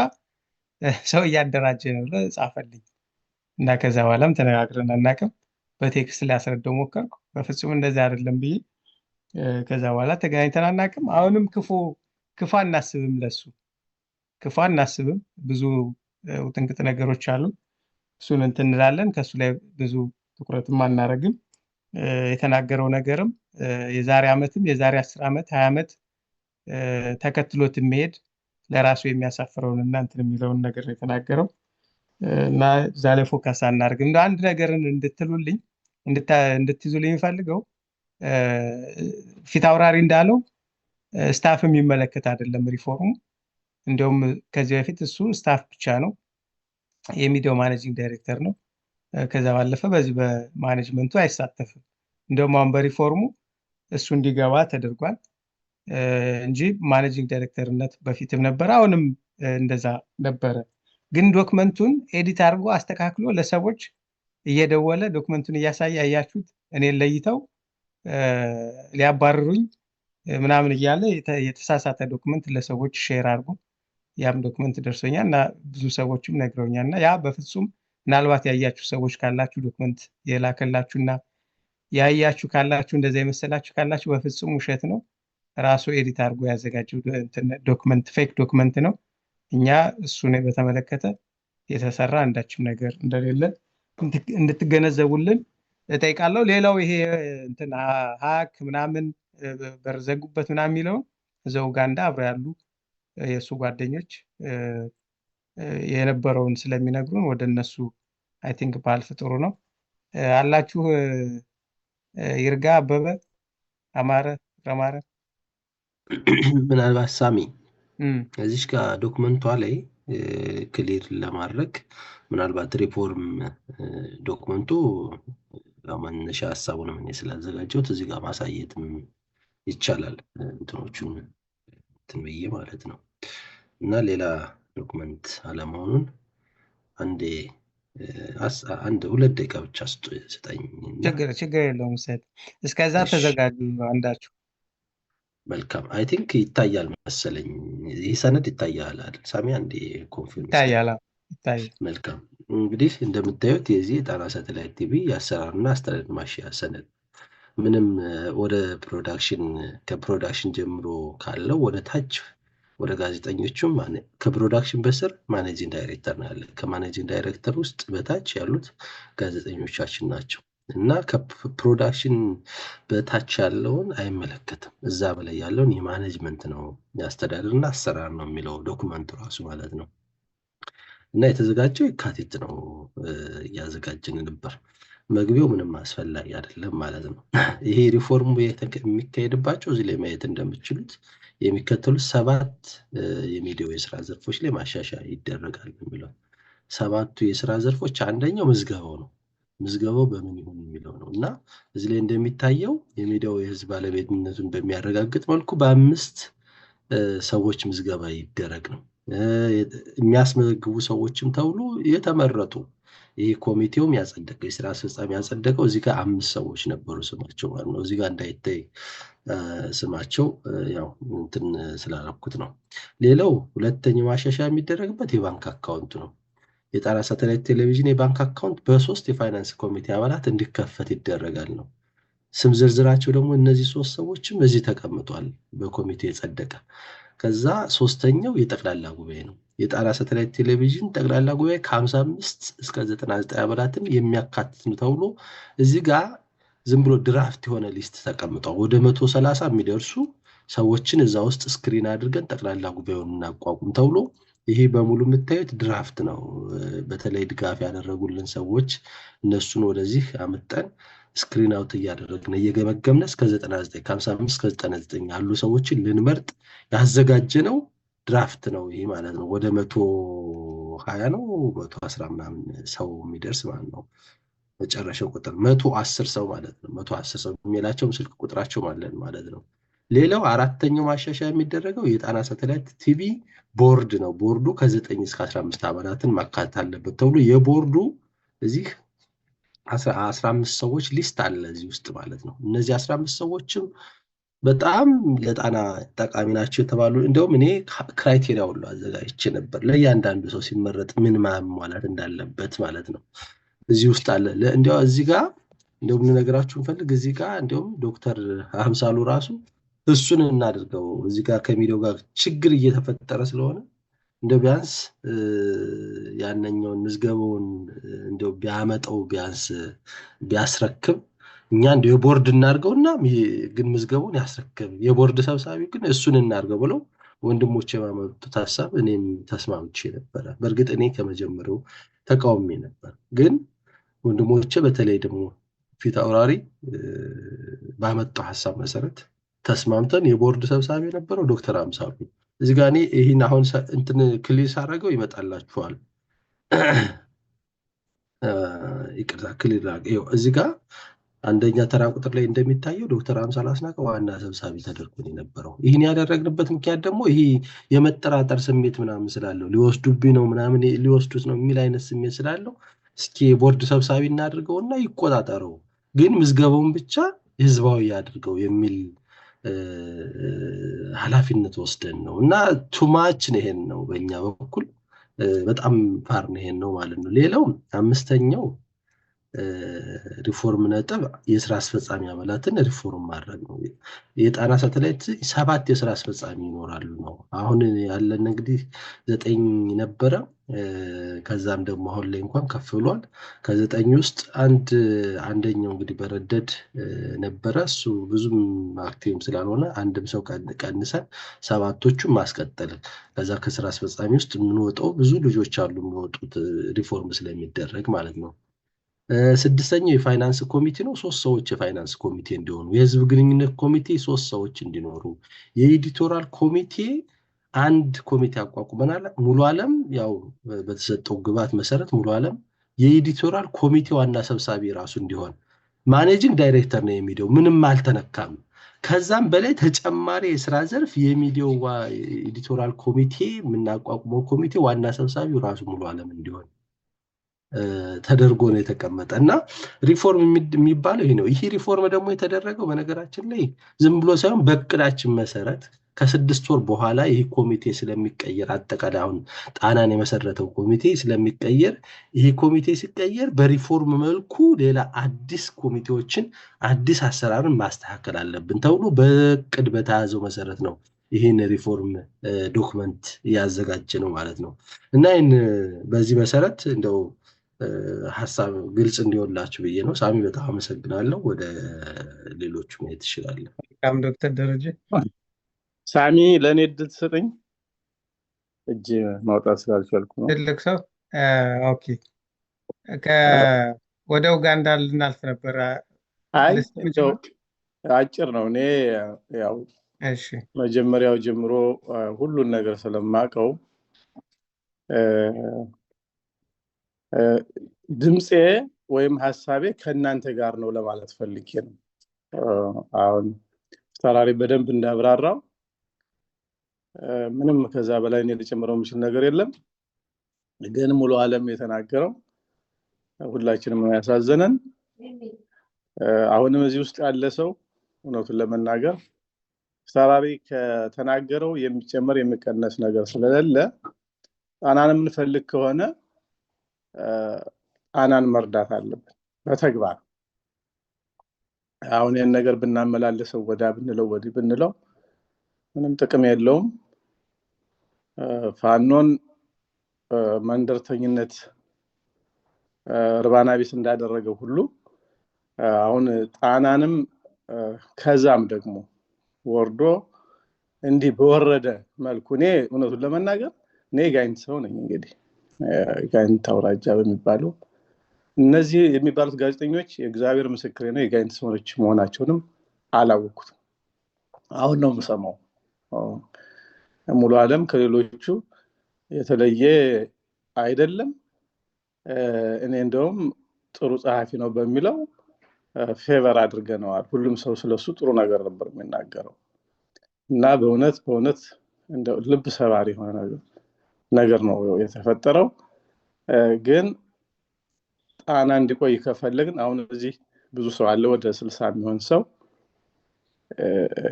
ሰው እያደራጀ ነው ለጻፈልኝ። እና ከዛ በኋላም ተነጋግረን አናውቅም። በቴክስት ሊያስረዳው ሞከርኩ። በፍጹም እንደዛ አይደለም ብዬ ከዛ በኋላ ተገናኝተን አናውቅም። አሁንም ክፉ አናስብም፣ ለሱ ክፉ አናስብም። ብዙ ውጥንቅጥ ነገሮች አሉ። እሱን እንትን እንላለን። ከሱ ላይ ብዙ ትኩረትም አናረግም። የተናገረው ነገርም የዛሬ ዓመትም የዛሬ 10 ዓመት 20 ዓመት ተከትሎት የሚሄድ ለራሱ የሚያሳፍረውን እና እንትን የሚለውን ነገር ነው የተናገረው። እና ዛሬ ፎከስ አናርግም። እንደ አንድ ነገርን እንድትሉልኝ እንድትይዙልኝ ፈልገው ፊታውራሪ እንዳለው ስታፍ የሚመለከት አይደለም ሪፎርሙ። እንደውም ከዚህ በፊት እሱ ስታፍ ብቻ ነው፣ የሚዲያው ማኔጂንግ ዳይሬክተር ነው። ከዛ ባለፈ በዚህ በማኔጅመንቱ አይሳተፍም። እንደውም አሁን በሪፎርሙ እሱ እንዲገባ ተደርጓል እንጂ ማኔጂንግ ዳይሬክተርነት በፊትም ነበር፣ አሁንም እንደዛ ነበረ። ግን ዶክመንቱን ኤዲት አድርጎ አስተካክሎ ለሰዎች እየደወለ ዶክመንቱን እያሳየ አያችሁት፣ እኔን ለይተው ሊያባርሩኝ ምናምን እያለ የተሳሳተ ዶክመንት ለሰዎች ሼር አድርጎ ያም ዶክመንት ደርሶኛል እና ብዙ ሰዎችም ነግረውኛል እና ያ በፍጹም ምናልባት ያያችሁ ሰዎች ካላችሁ ዶክመንት የላከላችሁና ያያችሁ ካላችሁ እንደዛ የመሰላችሁ ካላችሁ በፍጹም ውሸት ነው። ራሱ ኤዲት አድርጎ ያዘጋጀው ዶክመንት ፌክ ዶክመንት ነው። እኛ እሱን በተመለከተ የተሰራ አንዳችም ነገር እንደሌለ እንድትገነዘቡልን እጠይቃለሁ። ሌላው ይሄ እንትን ሀክ ምናምን በርዘጉበት ምናምን የሚለው እዛ ኡጋንዳ አብረው ያሉ የእሱ ጓደኞች የነበረውን ስለሚነግሩን ወደ እነሱ አይ ቲንክ ባልፍ ጥሩ ነው። አላችሁ ይርጋ፣ አበበ፣ አማረ፣ ረማረ ምናልባት ሳሚ እዚች ጋር ዶክመንቷ ላይ ክሊር ለማድረግ ምናልባት ሪፎርም ዶክመንቱ መነሻ ሀሳቡንም እኔ ስላዘጋጀሁት እዚህ ጋር ማሳየትም ይቻላል እንትኖቹን እንትን ብዬ ማለት ነው። እና ሌላ ዶክመንት አለመሆኑን አንድ 2 ደቂቃ ብቻ ስጠኝ። ችግር የለውም። እስከዛ ተዘጋጁ አንዳችሁ። መልካም አይ ቲንክ ይታያል መሰለኝ። ይህ ሰነድ ይታያል አይደል ሳሚ? አንዴ ኮንፊርም ይታያል። መልካም እንግዲህ እንደምታዩት የዚህ የጣና ሳተላይት ቲቪ የአሰራርና አስተዳደር ማሻሻያ ሰነድ ምንም ወደ ከፕሮዳክሽን ጀምሮ ካለው ወደ ታች ወደ ጋዜጠኞቹም ከፕሮዳክሽን በስር ማኔጂንግ ዳይሬክተር ነው ያለ። ከማኔጂንግ ዳይሬክተር ውስጥ በታች ያሉት ጋዜጠኞቻችን ናቸው እና ከፕሮዳክሽን በታች ያለውን አይመለከትም። እዛ በላይ ያለውን የማኔጅመንት ነው የአስተዳደርና አሰራር ነው የሚለው ዶክመንቱ ራሱ ማለት ነው። እና የተዘጋጀው የካቲት ነው እያዘጋጀን ነበር። መግቢያው ምንም አስፈላጊ አይደለም ማለት ነው። ይሄ ሪፎርሙ የሚካሄድባቸው እዚህ ላይ ማየት እንደምትችሉት የሚከተሉት 7 የሚዲያው የስራ ዘርፎች ላይ ማሻሻያ ይደረጋል የሚለው 7ቱ የስራ ዘርፎች አንደኛው ምዝገባው ነው። ምዝገባው በምን ይሁን የሚለው ነው እና እዚህ ላይ እንደሚታየው የሚዲያው የህዝብ ባለቤትነቱን በሚያረጋግጥ መልኩ በ5 ሰዎች ምዝገባ ይደረግ ነው። የሚያስመዘግቡ ሰዎችም ተብሎ የተመረጡ ይሄ ኮሚቴውም ያጸደቀው የስራ አስፈጻሚ ያጸደቀው እዚህ ጋር 5 ሰዎች ነበሩ ስማቸው ማለት ነው። እዚህ ጋር እንዳይታይ ስማቸው ያው እንትን ስላልኩት ነው። ሌላው ሁለተኛው ማሻሻያ የሚደረግበት የባንክ አካውንት ነው። የጣና ሳተላይት ቴሌቪዥን የባንክ አካውንት በ3 የፋይናንስ ኮሚቴ አባላት እንዲከፈት ይደረጋል ነው። ስም ዝርዝራቸው ደግሞ እነዚህ 3 ሰዎችም እዚህ ተቀምጧል በኮሚቴ የጸደቀ። ከዛ ሶስተኛው የጠቅላላ ጉባኤ ነው። የጣና ሳተላይት ቴሌቪዥን ጠቅላላ ጉባኤ ከ55 እስከ 99 አባላትን የሚያካትት ነው ተብሎ እዚህ ጋር ዝም ብሎ ድራፍት የሆነ ሊስት ተቀምጧል። ወደ 130 የሚደርሱ ሰዎችን እዛ ውስጥ ስክሪን አድርገን ጠቅላላ ጉባኤውን እናቋቁም ተብሎ ይሄ በሙሉ የምታዩት ድራፍት ነው። በተለይ ድጋፍ ያደረጉልን ሰዎች እነሱን ወደዚህ አመጣን ስክሪን አውት እያደረግን እየገመገምነ እስከ 99 ከ55 እስከ 99 ያሉ ሰዎችን ልንመርጥ ያዘጋጀነው ድራፍት ነው ይሄ ማለት ነው። ወደ 120 ነው 110 ምናምን ሰው የሚደርስ ማለት ነው። መጨረሻው ቁጥር 110 ሰው ማለት ነው። 110 ሰው የሚላቸው ስልክ ቁጥራቸው ማለት ነው። ሌላው አራተኛው ማሻሻያ የሚደረገው የጣና ሳተላይት ቲቪ ቦርድ ነው። ቦርዱ ከ9 እስከ 15 አባላትን ማካተት አለበት ተብሎ የቦርዱ እዚህ 15 ሰዎች ሊስት አለ እዚህ ውስጥ ማለት ነው። እነዚህ 15 ሰዎችም በጣም ለጣና ጠቃሚ ናቸው የተባሉ እንደውም እኔ ክራይቴሪያ ሁሉ አዘጋጅቼ ነበር ለእያንዳንዱ ሰው ሲመረጥ ምን ማሟላት እንዳለበት ማለት ነው። እዚህ ውስጥ አለ። እንዲያው እዚህ ጋር እንደውም ልነግራችሁ እንፈልግ እዚህ ጋር እንደውም ዶክተር አምሳሉ ራሱ እሱን እናድርገው እዚህ ጋር ከሚዲያው ጋር ችግር እየተፈጠረ ስለሆነ እንደው ቢያንስ ያንኛውን ምዝገባውን እንደው ቢያመጣው ቢያንስ ቢያስረክብ እኛ እንደው የቦርድ እናርገውና ግን ምዝገባውን ያስረክብ የቦርድ ሰብሳቢ ግን እሱን እናርገው ብለው ወንድሞቼ ማመጡት ሐሳብ እኔም ተስማምቼ ነበር። በእርግጥ እኔ ከመጀመሪያው ተቃውሜ ነበር፣ ግን ወንድሞቼ በተለይ ደግሞ ፊት አውራሪ ባመጣው ሐሳብ መሰረት ተስማምተን የቦርድ ሰብሳቢ የነበረው ዶክተር አምሳሉ እዚህ ጋር እኔ ይሄን አሁን እንትን ክሊስ አደረገው ይመጣላችኋል። ይቅርታ ክሊር አድርገው እዚህ ጋር አንደኛ ተራ ቁጥር ላይ እንደሚታየው ዶክተር አምሳሉ አስናቀ ዋና ሰብሳቢ ተደርጎ ነው የነበረው። ይሄን ያደረግንበት ምክንያት ደግሞ ይሄ የመጠራጠር ስሜት ምናምን ስላለው ሊወስዱብኝ ነው ምናምን ሊወስዱት ነው የሚል አይነት ስሜት ስላለው እስኪ የቦርድ ሰብሳቢ እናድርገውና ይቆጣጠረው ግን ምዝገባውን ብቻ ህዝባዊ ያድርገው የሚል ኃላፊነት ወስደን ነው እና ቱማች ነው ይሄን ነው በእኛ በኩል በጣም ፋር ነው ይሄን ነው ማለት ነው። ሌላው አምስተኛው ሪፎርም ነጥብ የስራ አስፈጻሚ አባላትን ሪፎርም ማድረግ ነው። የጣና ሳተላይት 7 የስራ አስፈጻሚ ይኖራሉ ነው። አሁን ያለን እንግዲህ 9 ነበረ። ከዛም ደግሞ አሁን ላይ እንኳን ከፍ ብሏል። ከ9 ውስጥ አንደኛው እንግዲህ በረደድ ነበረ። እሱ ብዙም አክቲቭም ስላልሆነ አንድም ሰው ቀንሰን 7ቶቹን ማስቀጠል። ከዛ ከስራ አስፈጻሚ ውስጥ የምንወጣው ብዙ ልጆች አሉ የሚወጡት ሪፎርም ስለሚደረግ ማለት ነው። 6ኛው የፋይናንስ ኮሚቴ ነው። 3 ሰዎች የፋይናንስ ኮሚቴ እንዲሆኑ፣ የህዝብ ግንኙነት ኮሚቴ 3 ሰዎች እንዲኖሩ፣ የኤዲቶራል ኮሚቴ 1 ኮሚቴ አቋቁመናል። ሙሉ ዓለም ያው በተሰጠው ግብዓት መሰረት ሙሉ ዓለም የኤዲቶራል ኮሚቴ ዋና ሰብሳቢ ራሱ እንዲሆን፣ ማኔጂንግ ዳይሬክተር ነው የሚዲያው፣ ምንም አልተነካም። ከዛም በላይ ተጨማሪ የስራ ዘርፍ የሚዲያው ኤዲቶራል ኮሚቴ የምናቋቁመው ኮሚቴ ዋና ሰብሳቢው ራሱ ሙሉ ዓለም እንዲሆን ተደርጎ ነው የተቀመጠ እና ሪፎርም የሚባለው ይሄ ነው። ይሄ ሪፎርም ደግሞ የተደረገው በነገራችን ላይ ዝም ብሎ ሳይሆን በእቅዳችን መሰረት ከ6 ወር በኋላ ይሄ ኮሚቴ ስለሚቀየር፣ አጠቃላይ አሁን ጣናን የመሰረተው ኮሚቴ ስለሚቀየር፣ ይሄ ኮሚቴ ሲቀየር በሪፎርም መልኩ ሌላ አዲስ ኮሚቴዎችን አዲስ አሰራርን ማስተካከል አለብን ተብሎ በእቅድ በተያዘው መሰረት ነው ይህን ሪፎርም ዶክመንት ያዘጋጀ ነው ማለት ነው እና ይህን በዚህ መሰረት እንደው ሀሳብ ግልጽ እንዲሆንላችሁ ብዬ ነው። ሳሚ በጣም አመሰግናለሁ። ወደ ሌሎቹ መሄድ ትችላለህ። በጣም ዶክተር ደረጀ ሳሚ ለኔ እድል ትሰጠኝ? እጅ ማውጣት ስላልቻልኩ ነው። ትልቅ ሰው ኦኬ። ወደ ኡጋንዳ ልናልፍ ነበር። አይ አጭር ነው። እኔ ያው እሺ መጀመሪያው ጀምሮ ሁሉን ነገር ስለማቀው ድምጼ ወይም ሐሳቤ ከእናንተ ጋር ነው ለማለት ፈልጌ ነው። አሁን ተራሪ በደንብ እንዳብራራው ምንም ከዛ በላይ እኔ ልጨምረው የምችል ነገር የለም። ግን ሙሉ ዓለም የተናገረው ሁላችንም ያሳዘነን። አሁንም እዚህ ውስጥ ያለ ሰው እውነቱን ለመናገር ተራሪ ከተናገረው የሚጨመር የሚቀነስ ነገር ስለሌለ ጣናን የምንፈልግ ከሆነ ጣናን መርዳት አለብን በተግባር። አሁን ይሄን ነገር ብናመላለሰው ወዳ ብንለው ወዲህ ብንለው ምንም ጥቅም የለውም። ፋኖን መንደርተኝነት እርባና ቢስ እንዳደረገው ሁሉ አሁን ጣናንም ከዛም ደግሞ ወርዶ እንዲህ በወረደ መልኩ እኔ እውነቱን ለመናገር እኔ ጋይንት ሰው ነኝ። እንግዲህ ጋይንት አውራጃ በሚባለው እነዚህ የሚባሉት ጋዜጠኞች የእግዚአብሔር ምስክሬ ነው የጋይንት ሰዎች መሆናቸውንም አላወቅኩትም። አሁን ነው የምሰማው። ሙሉ ዓለም ከሌሎቹ የተለየ አይደለም። እኔ እንደውም ጥሩ ጸሐፊ ነው በሚለው ፌቨር አድርገነዋል። ሁሉም ሰው ስለሱ ጥሩ ነገር ነበር የሚናገረው እና በእውነት እንደው ልብ ሰባሪ የሆነ ነገር ነው የተፈጠረው። ግን ጣና እንዲቆይ ከፈለግን አሁን እዚህ ብዙ ሰው አለ፣ ወደ 60 የሚሆን ሰው።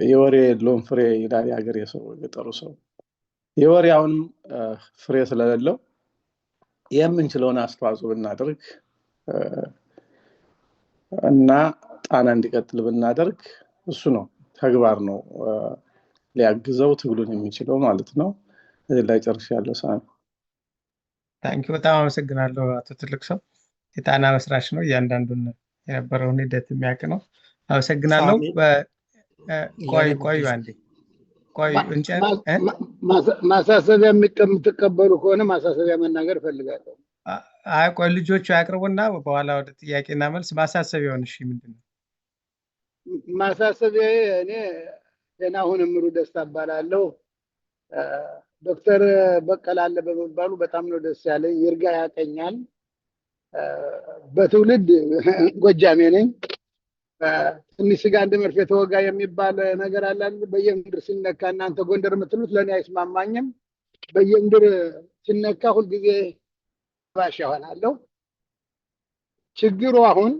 የወሬ ሎም ፍሬ ይላል የሀገሬ ሰው፣ የገጠሩ ሰው። የወሬ አሁንም ፍሬ ስለሌለው የምንችለውን አስተዋጽኦ ብናደርግ እና ጣና እንዲቀጥል ብናደርግ እሱ ነው ተግባር ነው ሊያግዘው ትግሉን የሚችለው ማለት ነው። እዚህ ላይ ጨርሻለሁ። ሳሚ ታንኪዩ፣ በጣም አመሰግናለሁ አቶ ትልቅ ሰው። የጣና መስራች ነው፣ እያንዳንዱን የነበረውን ሂደት የሚያውቅ ነው። አመሰግናለሁ። ቆይ አንዴ ማሳሰቢያ የምትቀበሉ ከሆነ ማሳሰቢያ መናገር እፈልጋለሁ። ቆይ ልጆቹ ያቅርቡና በኋላ ወደ ጥያቄና መልስ። ማሳሰቢያውን እሺ፣ ምንድን ነው ማሳሰቢያ? እኔ ገናሁን እምሩ ደስታ እባላለሁ። ዶክተር በቀለ አለ በመባሉ በጣም ነው ደስ ያለኝ። ይርጋ ያቀኛል። በትውልድ ጎጃሜ ነኝ። ትንሽ ስጋ እንደ መርፌ ተወጋ የሚባል ነገር አለ። በየምድር ሲነካ እናንተ ጎንደር የምትሉት ለእኔ አይስማማኝም። በየምድር ሲነካ ሁልጊዜ ባሽ ይሆናለሁ። ችግሩ አሁን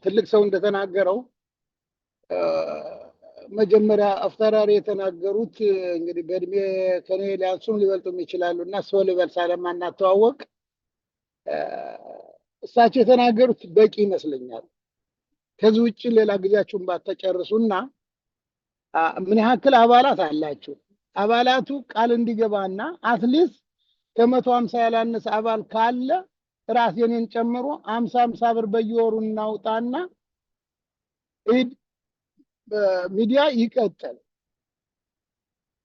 ትልቅ ሰው እንደተናገረው መጀመሪያ አፍተራሪ የተናገሩት እንግዲህ በእድሜ ከኔ ሊያንሱም ሊበልጡም ይችላሉ እና ሰው ልበል ሳለማናተዋወቅ እሳቸው የተናገሩት በቂ ይመስለኛል። ከዚህ ውጭ ሌላ ጊዜያችሁን ባትጨርሱና ምን ያክል አባላት አላችሁ? አባላቱ ቃል እንዲገባና አትሊስት ከ150 ያላነሰ አባል ካለ ራስ የኔን ጨምሮ 50 ብር በየወሩ እናውጣና ሚዲያ ይቀጥል።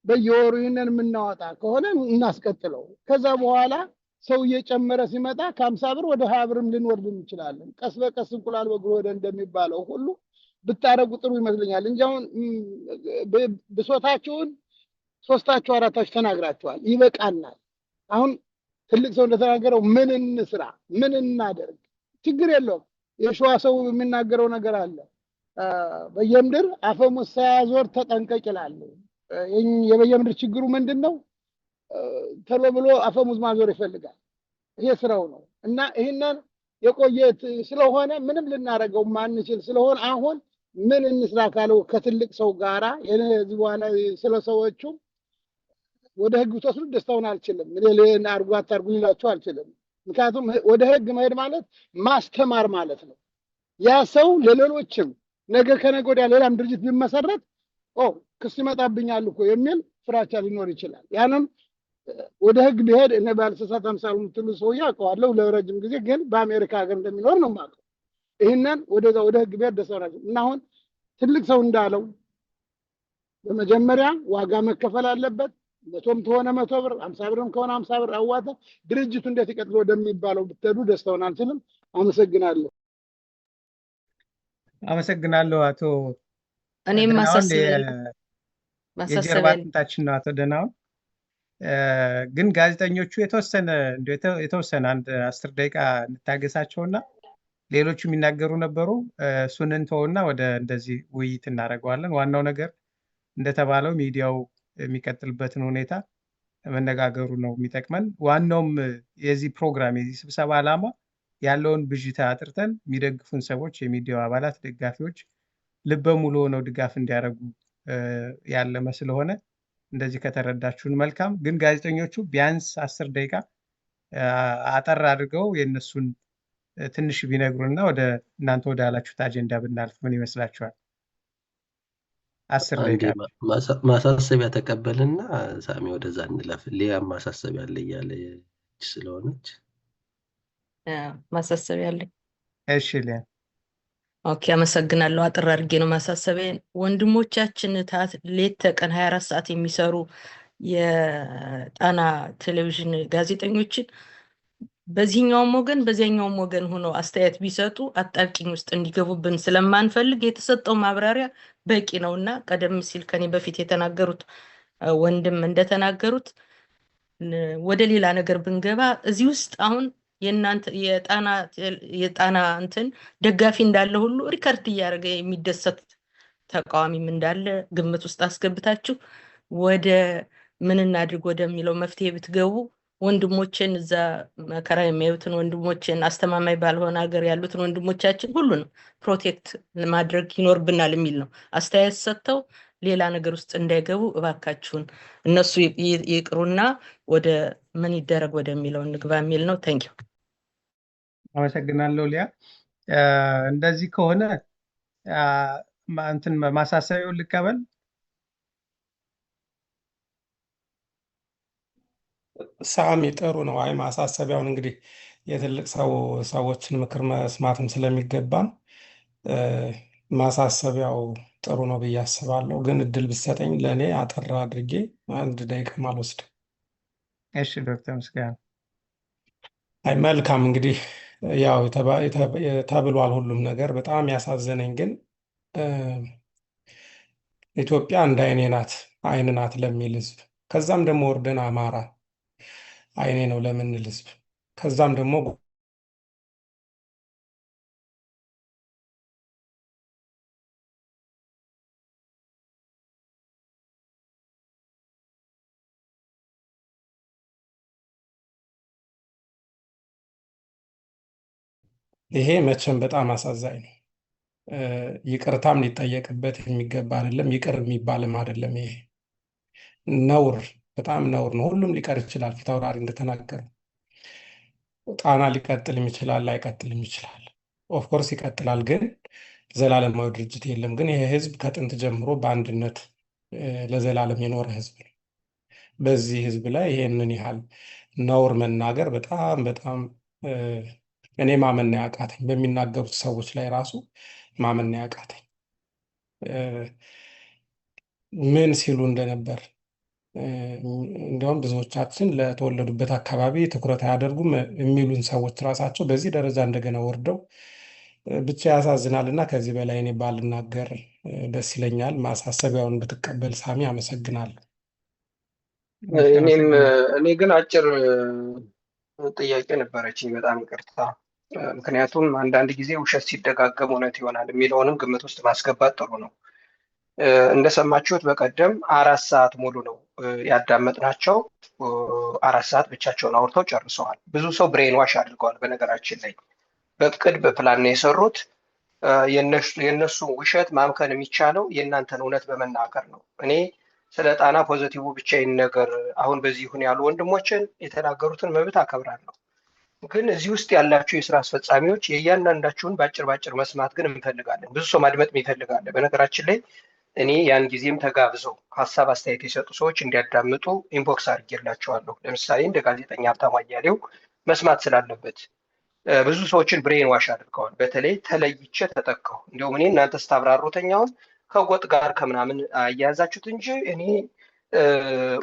በየወሩ ይሄንን የምናወጣ ከሆነ እናስቀጥለው። ከዛ በኋላ ሰው እየጨመረ ሲመጣ ከ50 ብር ወደ 20 ብርም ልንወርድ እንችላለን። ቀስ በቀስ እንቁላል በእግሩ ወደ እንደሚባለው ሁሉ ብታረጉ ጥሩ ይመስለኛል እንጂ አሁን ብሶታችሁን ሶስታችሁ አራታችሁ ተናግራችኋል። ይበቃናል። አሁን ትልቅ ሰው እንደተናገረው ምን እንስራ፣ ምን እናደርግ፣ ችግር የለውም። የሸዋ ሰው የሚናገረው ነገር አለ። በየምድር አፈሙዝ ሳያዞር ተጠንቀቅ ይላል። የበየምድር ችግሩ ምንድነው? ተሎ ብሎ አፈሙዝ ማዞር ይፈልጋል። ይሄ ስራው ነው እና ይሄንን የቆየ ስለሆነ ምንም ልናረገው ማንችል ስለሆነ አሁን ምን እንስራ ካለው ከትልቅ ሰው ጋራ የዚህ በኋላ ስለሰዎቹ ወደ ህግ ተወስዱ ደስታውን አልችልም። ለሌላ አርጓ አታርጉ ይላችሁ አልችልም። ምክንያቱም ወደ ህግ መሄድ ማለት ማስተማር ማለት ነው። ያ ሰው ለሌሎችም ነገ ከነገ ወዲያ ሌላም ድርጅት ቢመሰረት ክስ ይመጣብኛል እኮ የሚል ፍራቻ ሊኖር ይችላል። ያንም ወደ ህግ ቢሄድ እኔ ባልተሳሳት አምሳሉ ምትሉ ሰው ያውቀዋለሁ ለረጅም ጊዜ ግን በአሜሪካ ሀገር እንደሚኖር ነው ማለት። ይሄንን ወደ ህግ ቢሄድ ደስታውን አልችልም እና አሁን ትልቅ ሰው እንዳለው በመጀመሪያ ዋጋ መከፈል አለበት። 100 ከሆነ 100 ብር 50 ብርም ከሆነ 50 ብር አዋጣ ድርጅቱ እንዴት ይቀጥል ወደሚባለው ብትሄዱ ደስታውን አልችልም። አመሰግናለሁ። አመሰግናለሁ አቶ እኔም የጀርባ አጥንታችን ነው አቶ ደናውን። ግን ጋዜጠኞቹ የተወሰነ አንድ 10 ደቂቃ እንታገሳቸውና ሌሎቹ የሚናገሩ ነበሩ። እሱን እንተውና ወደ እንደዚህ ውይይት እናደርገዋለን። ዋናው ነገር እንደተባለው ሚዲያው የሚቀጥልበትን ሁኔታ መነጋገሩ ነው የሚጠቅመን። ዋናውም የዚህ ፕሮግራም የዚህ ስብሰባ ዓላማ ያለውን ብዥታ አጥርተን የሚደግፉን ሰዎች የሚዲያው አባላት ደጋፊዎች ልበ ሙሉ ሆነው ድጋፍ እንዲያደርጉ ያለመ ስለሆነ እንደዚህ ከተረዳችሁን መልካም። ግን ጋዜጠኞቹ ቢያንስ 10 ደቂቃ አጠር አድርገው የነሱን ትንሽ ቢነግሩና ወደ እናንተ ወደ ያላችሁት አጀንዳ ብናልፍ ምን ይመስላችኋል? 10 ደቂቃ ማሳሰቢያ ተቀበልና ሳሚ ወደዛ እንለፍ። ሊያም ማሳሰቢያ አለ እያለች ስለሆነች ማሳሰቢያ አለ። እሺ ሊያ። ኦኬ አመሰግናለሁ። አጥር አድርጌ ነው ማሳሰቢያ። ወንድሞቻችን ሌት ተቀን 24 ሰዓት የሚሰሩ የጣና ቴሌቪዥን ጋዜጠኞችን በዚህኛውም ወገን በዚያኛውም ወገን ሆነው አስተያየት ቢሰጡ አጣብቂኝ ውስጥ እንዲገቡብን ስለማንፈልግ የተሰጠው ማብራሪያ በቂ ነውና ቀደም ሲል ከኔ በፊት የተናገሩት ወንድም እንደተናገሩት ወደ ሌላ ነገር ብንገባ እዚህ ውስጥ አሁን የጣና እንትን ደጋፊ እንዳለ ሁሉ ሪከርድ እያደረገ የሚደሰት ተቃዋሚም እንዳለ ግምት ውስጥ አስገብታችሁ ወደ ምን እናድርግ ወደሚለው መፍትሄ ብትገቡ ወንድሞችን እዛ መከራ የሚያዩትን ወንድሞችን አስተማማኝ ባልሆነ ሀገር ያሉትን ወንድሞቻችን ሁሉ ነው ፕሮቴክት ማድረግ ይኖርብናል የሚል ነው። አስተያየት ሰጥተው ሌላ ነገር ውስጥ እንዳይገቡ እባካችሁን እነሱ ይቅሩና ወደ ምን ይደረግ ወደሚለው እንግባ የሚል ነው። ታንኪዩ። አመሰግናለሁ ሊያ። እንደዚህ ከሆነ እንትን ማሳሰቢያውን ልቀበል። ሳሚ ጥሩ ነው። አይ ማሳሰቢያውን እንግዲህ የትልቅ ሰዎችን ምክር መስማትም ስለሚገባን ማሳሰቢያው ጥሩ ነው ብዬ አስባለሁ። ግን እድል ብትሰጠኝ ለእኔ አጠር አድርጌ 1 ደቂቃ አልወስድም። እሺ ዶክተር ምስጋና። አይ መልካም እንግዲህ ያው ተብሏል ሁሉም ነገር። በጣም ያሳዘነኝ ግን ኢትዮጵያ እንደ አይን ናት ለሚል ህዝብ፣ ከዛም ደግሞ ወርደን አማራ አይኔ ነው ለምንል ህዝብ፣ ከዛም ደግሞ ይሄ መቼም በጣም አሳዛኝ ነው። ይቅርታም ሊጠየቅበት የሚገባ አይደለም። ይቅር የሚባልም አይደለም። ይሄ ነውር፣ በጣም ነውር ነው። ሁሉም ሊቀር ይችላል። ፊታውራሪ እንደተናገረ ጣና ሊቀጥልም ይችላል፣ ላይቀጥልም ይችላል። ኦፍኮርስ ይቀጥላል፣ ግን ዘላለማዊ ድርጅት የለም። ግን ይሄ ህዝብ ከጥንት ጀምሮ በአንድነት ለዘላለም የኖረ ህዝብ ነው። በዚህ ህዝብ ላይ ይሄንን ያህል ነውር መናገር በጣም በጣም እኔ ማመን ያቃተኝ፣ በሚናገሩት ሰዎች ላይ ራሱ ማመን ያቃተኝ ምን ሲሉ እንደነበር። እንዲያውም ብዙዎቻችን ለተወለዱበት አካባቢ ትኩረት አያደርጉም የሚሉን ሰዎች ራሳቸው በዚህ ደረጃ እንደገና ወርደው ብቻ ያሳዝናል። እና ከዚህ በላይ እኔ ባልናገር ደስ ይለኛል። ማሳሰቢያውን ብትቀበል ሳሚ፣ አመሰግናለሁ። እኔ ግን አጭር ጥያቄ ነበረችኝ። በጣም ይቅርታ። ምክንያቱም አንዳንድ ጊዜ ውሸት ሲደጋገም እውነት ይሆናል የሚለውንም ግምት ውስጥ ማስገባት ጥሩ ነው። እንደሰማችሁት በቀደም 4 ሰዓት ሙሉ ነው ያዳመጥናቸው። 4 ሰዓት ብቻቸውን አውርተው ጨርሰዋል። ብዙ ሰው ብሬን ዋሽ አድርገዋል። በነገራችን ላይ በቅድ በፕላን ነው የሰሩት። የእነሱን ውሸት ማምከን የሚቻለው የእናንተን እውነት በመናገር ነው። እኔ ስለ ጣና ፖዘቲቭ ብቻ ይነገር አሁን በዚህ ይሁን ያሉ ወንድሞችን የተናገሩትን መብት አከብራለሁ። ግን እዚህ ውስጥ ያላችሁ የስራ አስፈጻሚዎች የእያንዳንዳችሁን ባጭር መስማት ግን እንፈልጋለን። ብዙ ሰው ማድመጥ ይፈልጋል። በነገራችን ላይ እኔ ያን ጊዜም ተጋብዘው ሀሳብ አስተያየት የሰጡ ሰዎች እንዲያዳምጡ ኢንቦክስ አድርጌላቸዋለሁ። ለምሳሌ እንደ ጋዜጠኛ ሀብታሙ አያሌው መስማት ስላለበት ብዙ ሰዎችን ብሬን ዋሽ አድርገዋል። በተለይ ተለይቼ ተጠቃሁ። እንዲሁም እኔ እናንተ ስታብራሩተኛውን ከጎጥ ጋር ከምናምን አያያዛችሁት እንጂ እኔ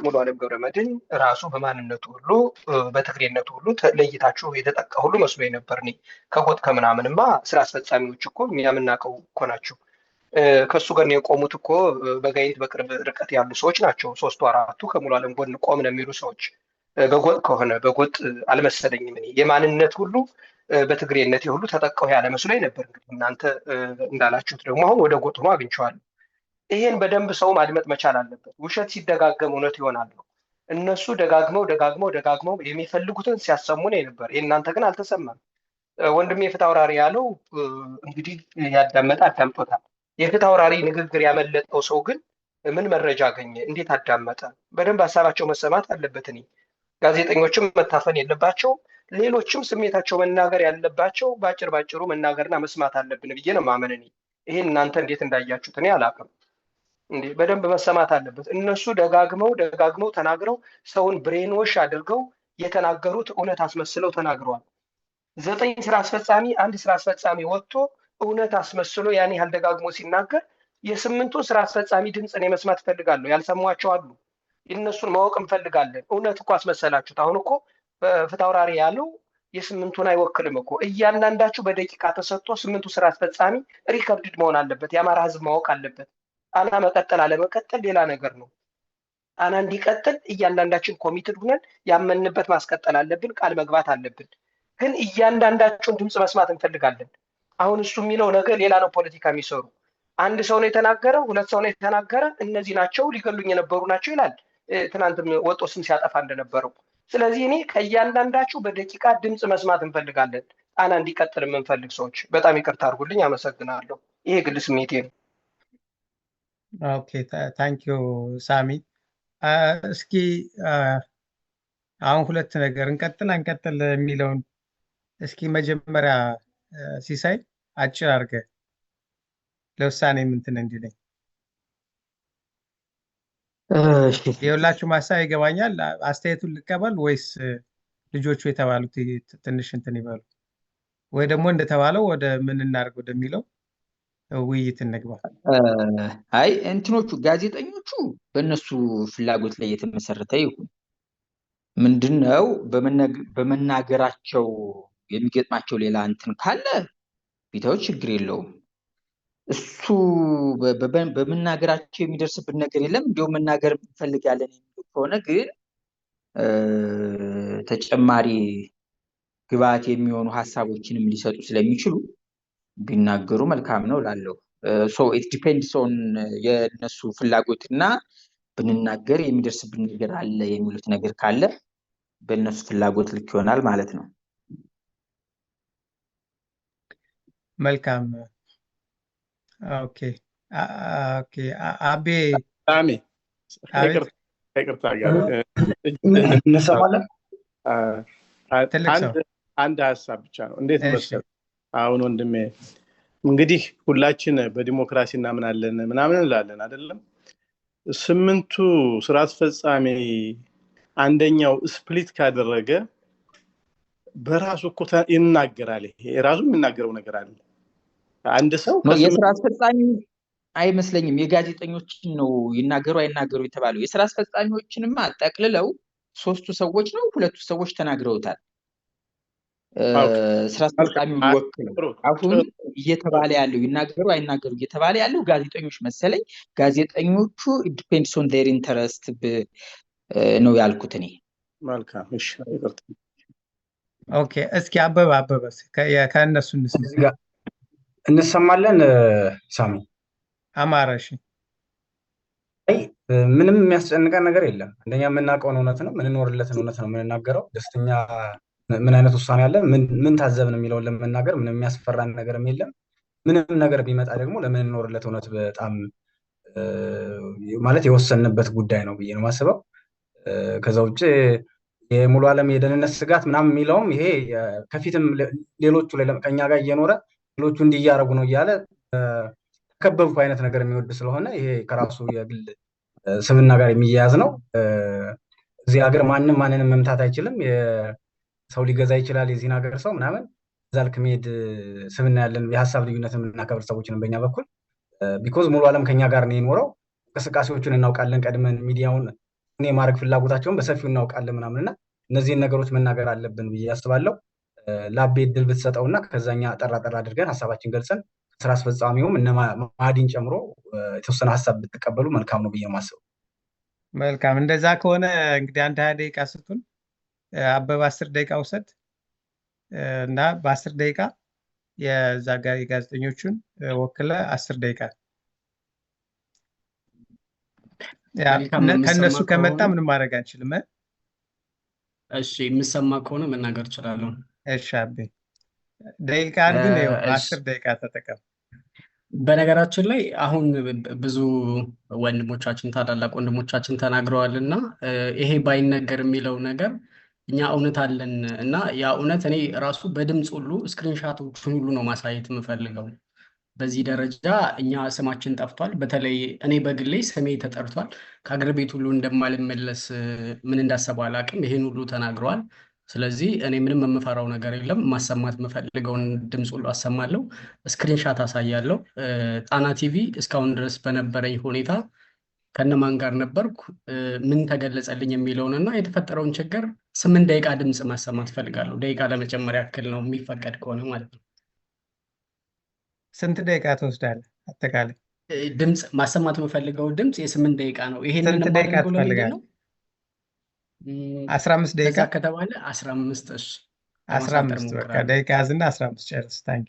ሙሉ ዓለም ገብረመድህን ራሱ በማንነቱ ሁሉ በትግሬነቱ ሁሉ ለይታችሁ የተጠቃ ሁሉ መስሎ ነበር። እኔ ከጎጥ ከምናምንማ ስራ አስፈጻሚዎች እኮ እኛ የምናውቀው እኮ ናቸው። ከሱ ጋር የቆሙት እኮ በጋይንት በቅርብ ርቀት ያሉ ሰዎች ናቸው። 3ቱ 4ቱ ከሙሉ ዓለም ጎን ቆም ነው የሚሉ ሰዎች። በጎጥ ከሆነ በጎጥ አልመሰለኝም። እኔ የማንነት ሁሉ በትግሬነት ሁሉ ተጠቃሁ ያለ መስሎኝ ነበር። እንግዲህ እናንተ እንዳላችሁት ደግሞ አሁን ወደ ጎጥ ሆኖ አግኝቼዋለሁ። ይሄን በደንብ ሰው ማድመጥ መቻል አለበት። ውሸት ሲደጋገም እውነት ይሆናል ነው። እነሱ ደጋግመው የሚፈልጉትን ሲያሰሙ ነው ነበር። እናንተ ግን አልተሰማም። ወንድም የፊታውራሪ ያለው እንግዲህ ያዳመጠ አዳምጦታል። የፊታውራሪ ንግግር ያመለጠው ሰው ግን ምን መረጃ አገኘ? እንዴት አዳመጠ? በደንብ ሀሳባቸው መሰማት አለበት። እኔ ጋዜጠኞችም መታፈን የለባቸው፣ ሌሎችም ስሜታቸው መናገር ያለባቸው ባጭሩ መናገርና መስማት አለብን ብዬ ነው ማመን። እኔ ይሄን እናንተ እንዴት እንዳያችሁት እኔ አላውቅም። እንዴ በደንብ መሰማት አለበት። እነሱ ደጋግመው ተናግረው ሰውን ብሬንዎሽ አድርገው የተናገሩት እውነት አስመስለው ተናግረዋል። 9 ስራ አስፈጻሚ አንድ ስራ አስፈጻሚ ወጥቶ እውነት አስመስሎ ያን ያህል ደጋግሞ ሲናገር የ8ቱን ስራ አስፈጻሚ ድምፅ እኔ መስማት እፈልጋለሁ። ያልሰሟቸው አሉ። የእነሱን ማወቅ እንፈልጋለን። እውነት እኮ አስመሰላችሁት። አሁን እኮ በፊታውራሪ ያለው የ8ቱን አይወክልም እኮ። እያንዳንዳችሁ በደቂቃ ተሰጥቶ 8ቱ ስራ አስፈጻሚ ሪከርድድ መሆን አለበት። የአማራ ህዝብ ማወቅ አለበት። ጣና መቀጠል አለመቀጠል ሌላ ነገር ነው። ጣና እንዲቀጥል እያንዳንዳችን ኮሚትድ ሁነን ያመንበት ማስቀጠል አለብን። ቃል መግባት አለብን። ግን እያንዳንዳችሁን ድምፅ መስማት እንፈልጋለን። አሁን እሱ የሚለው ነገር ሌላ ነው። ፖለቲካ የሚሰሩ አንድ ሰው ነው የተናገረ፣ 2 ሰው ነው የተናገረ፣ እነዚህ ናቸው ሊገሉኝ የነበሩ ናቸው ይላል። ትናንትም ወጦ ስም ሲያጠፋ እንደነበረው። ስለዚህ እኔ ከእያንዳንዳችሁ በደቂቃ ድምፅ መስማት እንፈልጋለን። ጣና እንዲቀጥል የምንፈልግ ሰዎች በጣም ይቅርታ አድርጉልኝ። አመሰግናለሁ። ይሄ ግል ስሜቴ ነው። ኦኬ ታንኪዩ ሳሚ። እስኪ አሁን 2 ነገር እንቀጥል የሚለውን እስኪ መጀመሪያ ሲሳይ አጭር አድርገህ ለውሳኔ ምንትን እንዲለኝ። የሁላችሁም ሀሳብ ይገባኛል። አስተያየቱን ልቀበል ወይስ ልጆቹ የተባሉት ትንሽ እንትን ይበሉ፣ ወይ ደግሞ እንደተባለው ወደ ምን እናድርግ ወደሚለው ውይይት እንግባ። አይ እንትኖቹ ጋዜጠኞቹ በእነሱ ፍላጎት ላይ የተመሰረተ ይሁን። ምንድነው በመናገራቸው የሚገጥማቸው ሌላ እንትን ካለ ቢታው ችግር የለውም። እሱ በመናገራቸው የሚደርስብን ነገር የለም። እንዲያው መናገር እንፈልጋለን የሚሉ ከሆነ ግን ተጨማሪ ግብዓት የሚሆኑ ሀሳቦችንም ሊሰጡ ስለሚችሉ ቢናገሩ መልካም ነው ላለው። ሶ ኢት ዲፔንድስ ኦን የነሱ ፍላጎትና ብንናገር የሚደርስብን ነገር አለ የሚሉት ነገር ካለ በእነሱ ፍላጎት ልክ ይሆናል ማለት ነው። መልካም ኦኬ ኦኬ አቤ ሳሚ አቤት ይቅርታ ጋር እንሰማለን። ትልቅ ሰው አንድ ሀሳብ ብቻ ነው። እንዴት መሰለህ አሁን ወንድሜ እንግዲህ ሁላችን በዲሞክራሲ እናምናለን ምናምን እንላለን አይደለም። 8ቱ ስራ አስፈጻሚ አንደኛው ስፕሊት ካደረገ በራሱ እኮ ይናገራል። ይሄ ራሱ የሚናገረው ነገር አለ። አንድ ሰው የስራ አስፈጻሚ አይመስለኝም የጋዜጠኞችን ነው ይናገሩ አይናገሩ የተባለው። የስራ አስፈጻሚዎችንማ ጠቅልለው 3ቱ ሰዎች ነው 2ቱ ሰዎች ተናግረውታል። ስራ አስፈጻሚው ይወክለው አሁን እየተባለ ያለው ይናገሩ አይናገሩ እየተባለ ያለው ጋዜጠኞች መሰለኝ። ጋዜጠኞቹ ዲፔንድስ ኦን ዴር ኢንተረስት ነው ያልኩት እኔ። መልካም እሺ ይቅርታ። ኦኬ እስኪ አበበ ከእነሱ እንሰማለን። ሳሚ አማራ እሺ። ምንም የሚያስጨንቀን ነገር የለም። አንደኛ የምናውቀውን እውነት ነው፣ ምንኖርለትን እውነት ነው የምንናገረው። ደስተኛ ምን አይነት ውሳኔ አለ ምን ታዘብን የሚለውን ለመናገር ምንም የሚያስፈራን ነገርም የለም። ምንም ነገር ቢመጣ ደግሞ ለምንኖርለት እውነት በጣም ማለት የወሰንበት ጉዳይ ነው ብዬ ነው የማስበው። ከዛ ውጭ የሙሉ ዓለም የደህንነት ስጋት ምናምን የሚለውም ይሄ ከፊትም ሌሎቹ ላይ ከኛ ጋር እየኖረ ሌሎቹ እንዲያረጉ ነው እያለ ተከበብኩ አይነት ነገር የሚወድ ስለሆነ ይሄ ከራሱ የግል ስብና ጋር የሚያያዝ ነው። እዚህ ሀገር ማንም ማንንም መምታት አይችልም። ሰው ሊገዛ ይችላል የዚህን ሀገር ሰው ምናምን ዛልክ መሄድ ስብና ያለን የሀሳብ ልዩነትን የምናከብር ሰዎችን በእኛ በኩል ቢኮዝ ሙሉ ዓለም ከኛ ጋር ነው የኖረው። እንቅስቃሴዎችን እናውቃለን። ቀድመን ሚዲያውን እኔ ማድረግ ፍላጎታቸውን በሰፊው እናውቃለን ምናምንና እነዚህን ነገሮች መናገር አለብን ብዬ አስባለሁ። ላቤ እድል ብትሰጠውና ከዛኛ ጠራ አድርገን ሀሳባችን ገልጸን ስራ አስፈጻሚውም እነ ማዲን ጨምሮ የተወሰነ ሀሳብ ብትቀበሉ መልካም ነው ብዬ ማስበው። መልካም እንደዛ ከሆነ እንግዲህ አንድ 20 ደቂቃ ስጡን። አበባ 10 ደቂቃ ውሰድ እና በ10 ደቂቃ የዛ ጋር የጋዜጠኞቹን ወክለ 10 ደቂቃ ከነሱ ከመጣ ምንም ማድረግ አንችልም። እሺ የምሰማ ከሆነ መናገር እችላለሁ። እሺ አቤ ደቂቃ ግን 10 ደቂቃ ተጠቀም። በነገራችን ላይ አሁን ብዙ ወንድሞቻችን ታላላቅ ወንድሞቻችን ተናግረዋል እና ይሄ ባይነገር የሚለው ነገር እኛ እውነት አለን እና ያ እውነት እኔ ራሱ በድምፅ ሁሉ ስክሪንሻቶችን ሁሉ ነው ማሳየት የምፈልገው። በዚህ ደረጃ እኛ ስማችን ጠፍቷል። በተለይ እኔ በግሌ ስሜ ተጠርቷል። ከአገር ቤት ሁሉ እንደማልመለስ ምን እንዳሰበው አላውቅም። ይሄን ሁሉ ተናግረዋል። ስለዚህ እኔ ምንም የምፈራው ነገር የለም። ማሰማት የምፈልገውን ድምፅ ሁሉ አሰማለሁ፣ ስክሪንሻት አሳያለሁ። ጣና ቲቪ እስካሁን ድረስ በነበረኝ ሁኔታ ከነማን ጋር ነበርኩ፣ ምን ተገለጸልኝ የሚለውን እና የተፈጠረውን ችግር 8 ደቂቃ ድምፅ ማሰማት ፈልጋለሁ። ደቂቃ ለመጨመር ያክል ነው የሚፈቀድ ከሆነ ማለት ነው። ስንት ደቂቃ ትወስዳለህ? አጠቃላይ ድምፅ ማሰማት የምፈልገው ድምፅ የ8 ደቂቃ ነው። ይሄንን ስንት ደቂቃ ትፈልጋለህ? 15 ደቂቃ ከተባለ 15 እሺ 15 በቃ ደቂቃ ያዝና 15 ጨርስ። ታንኪ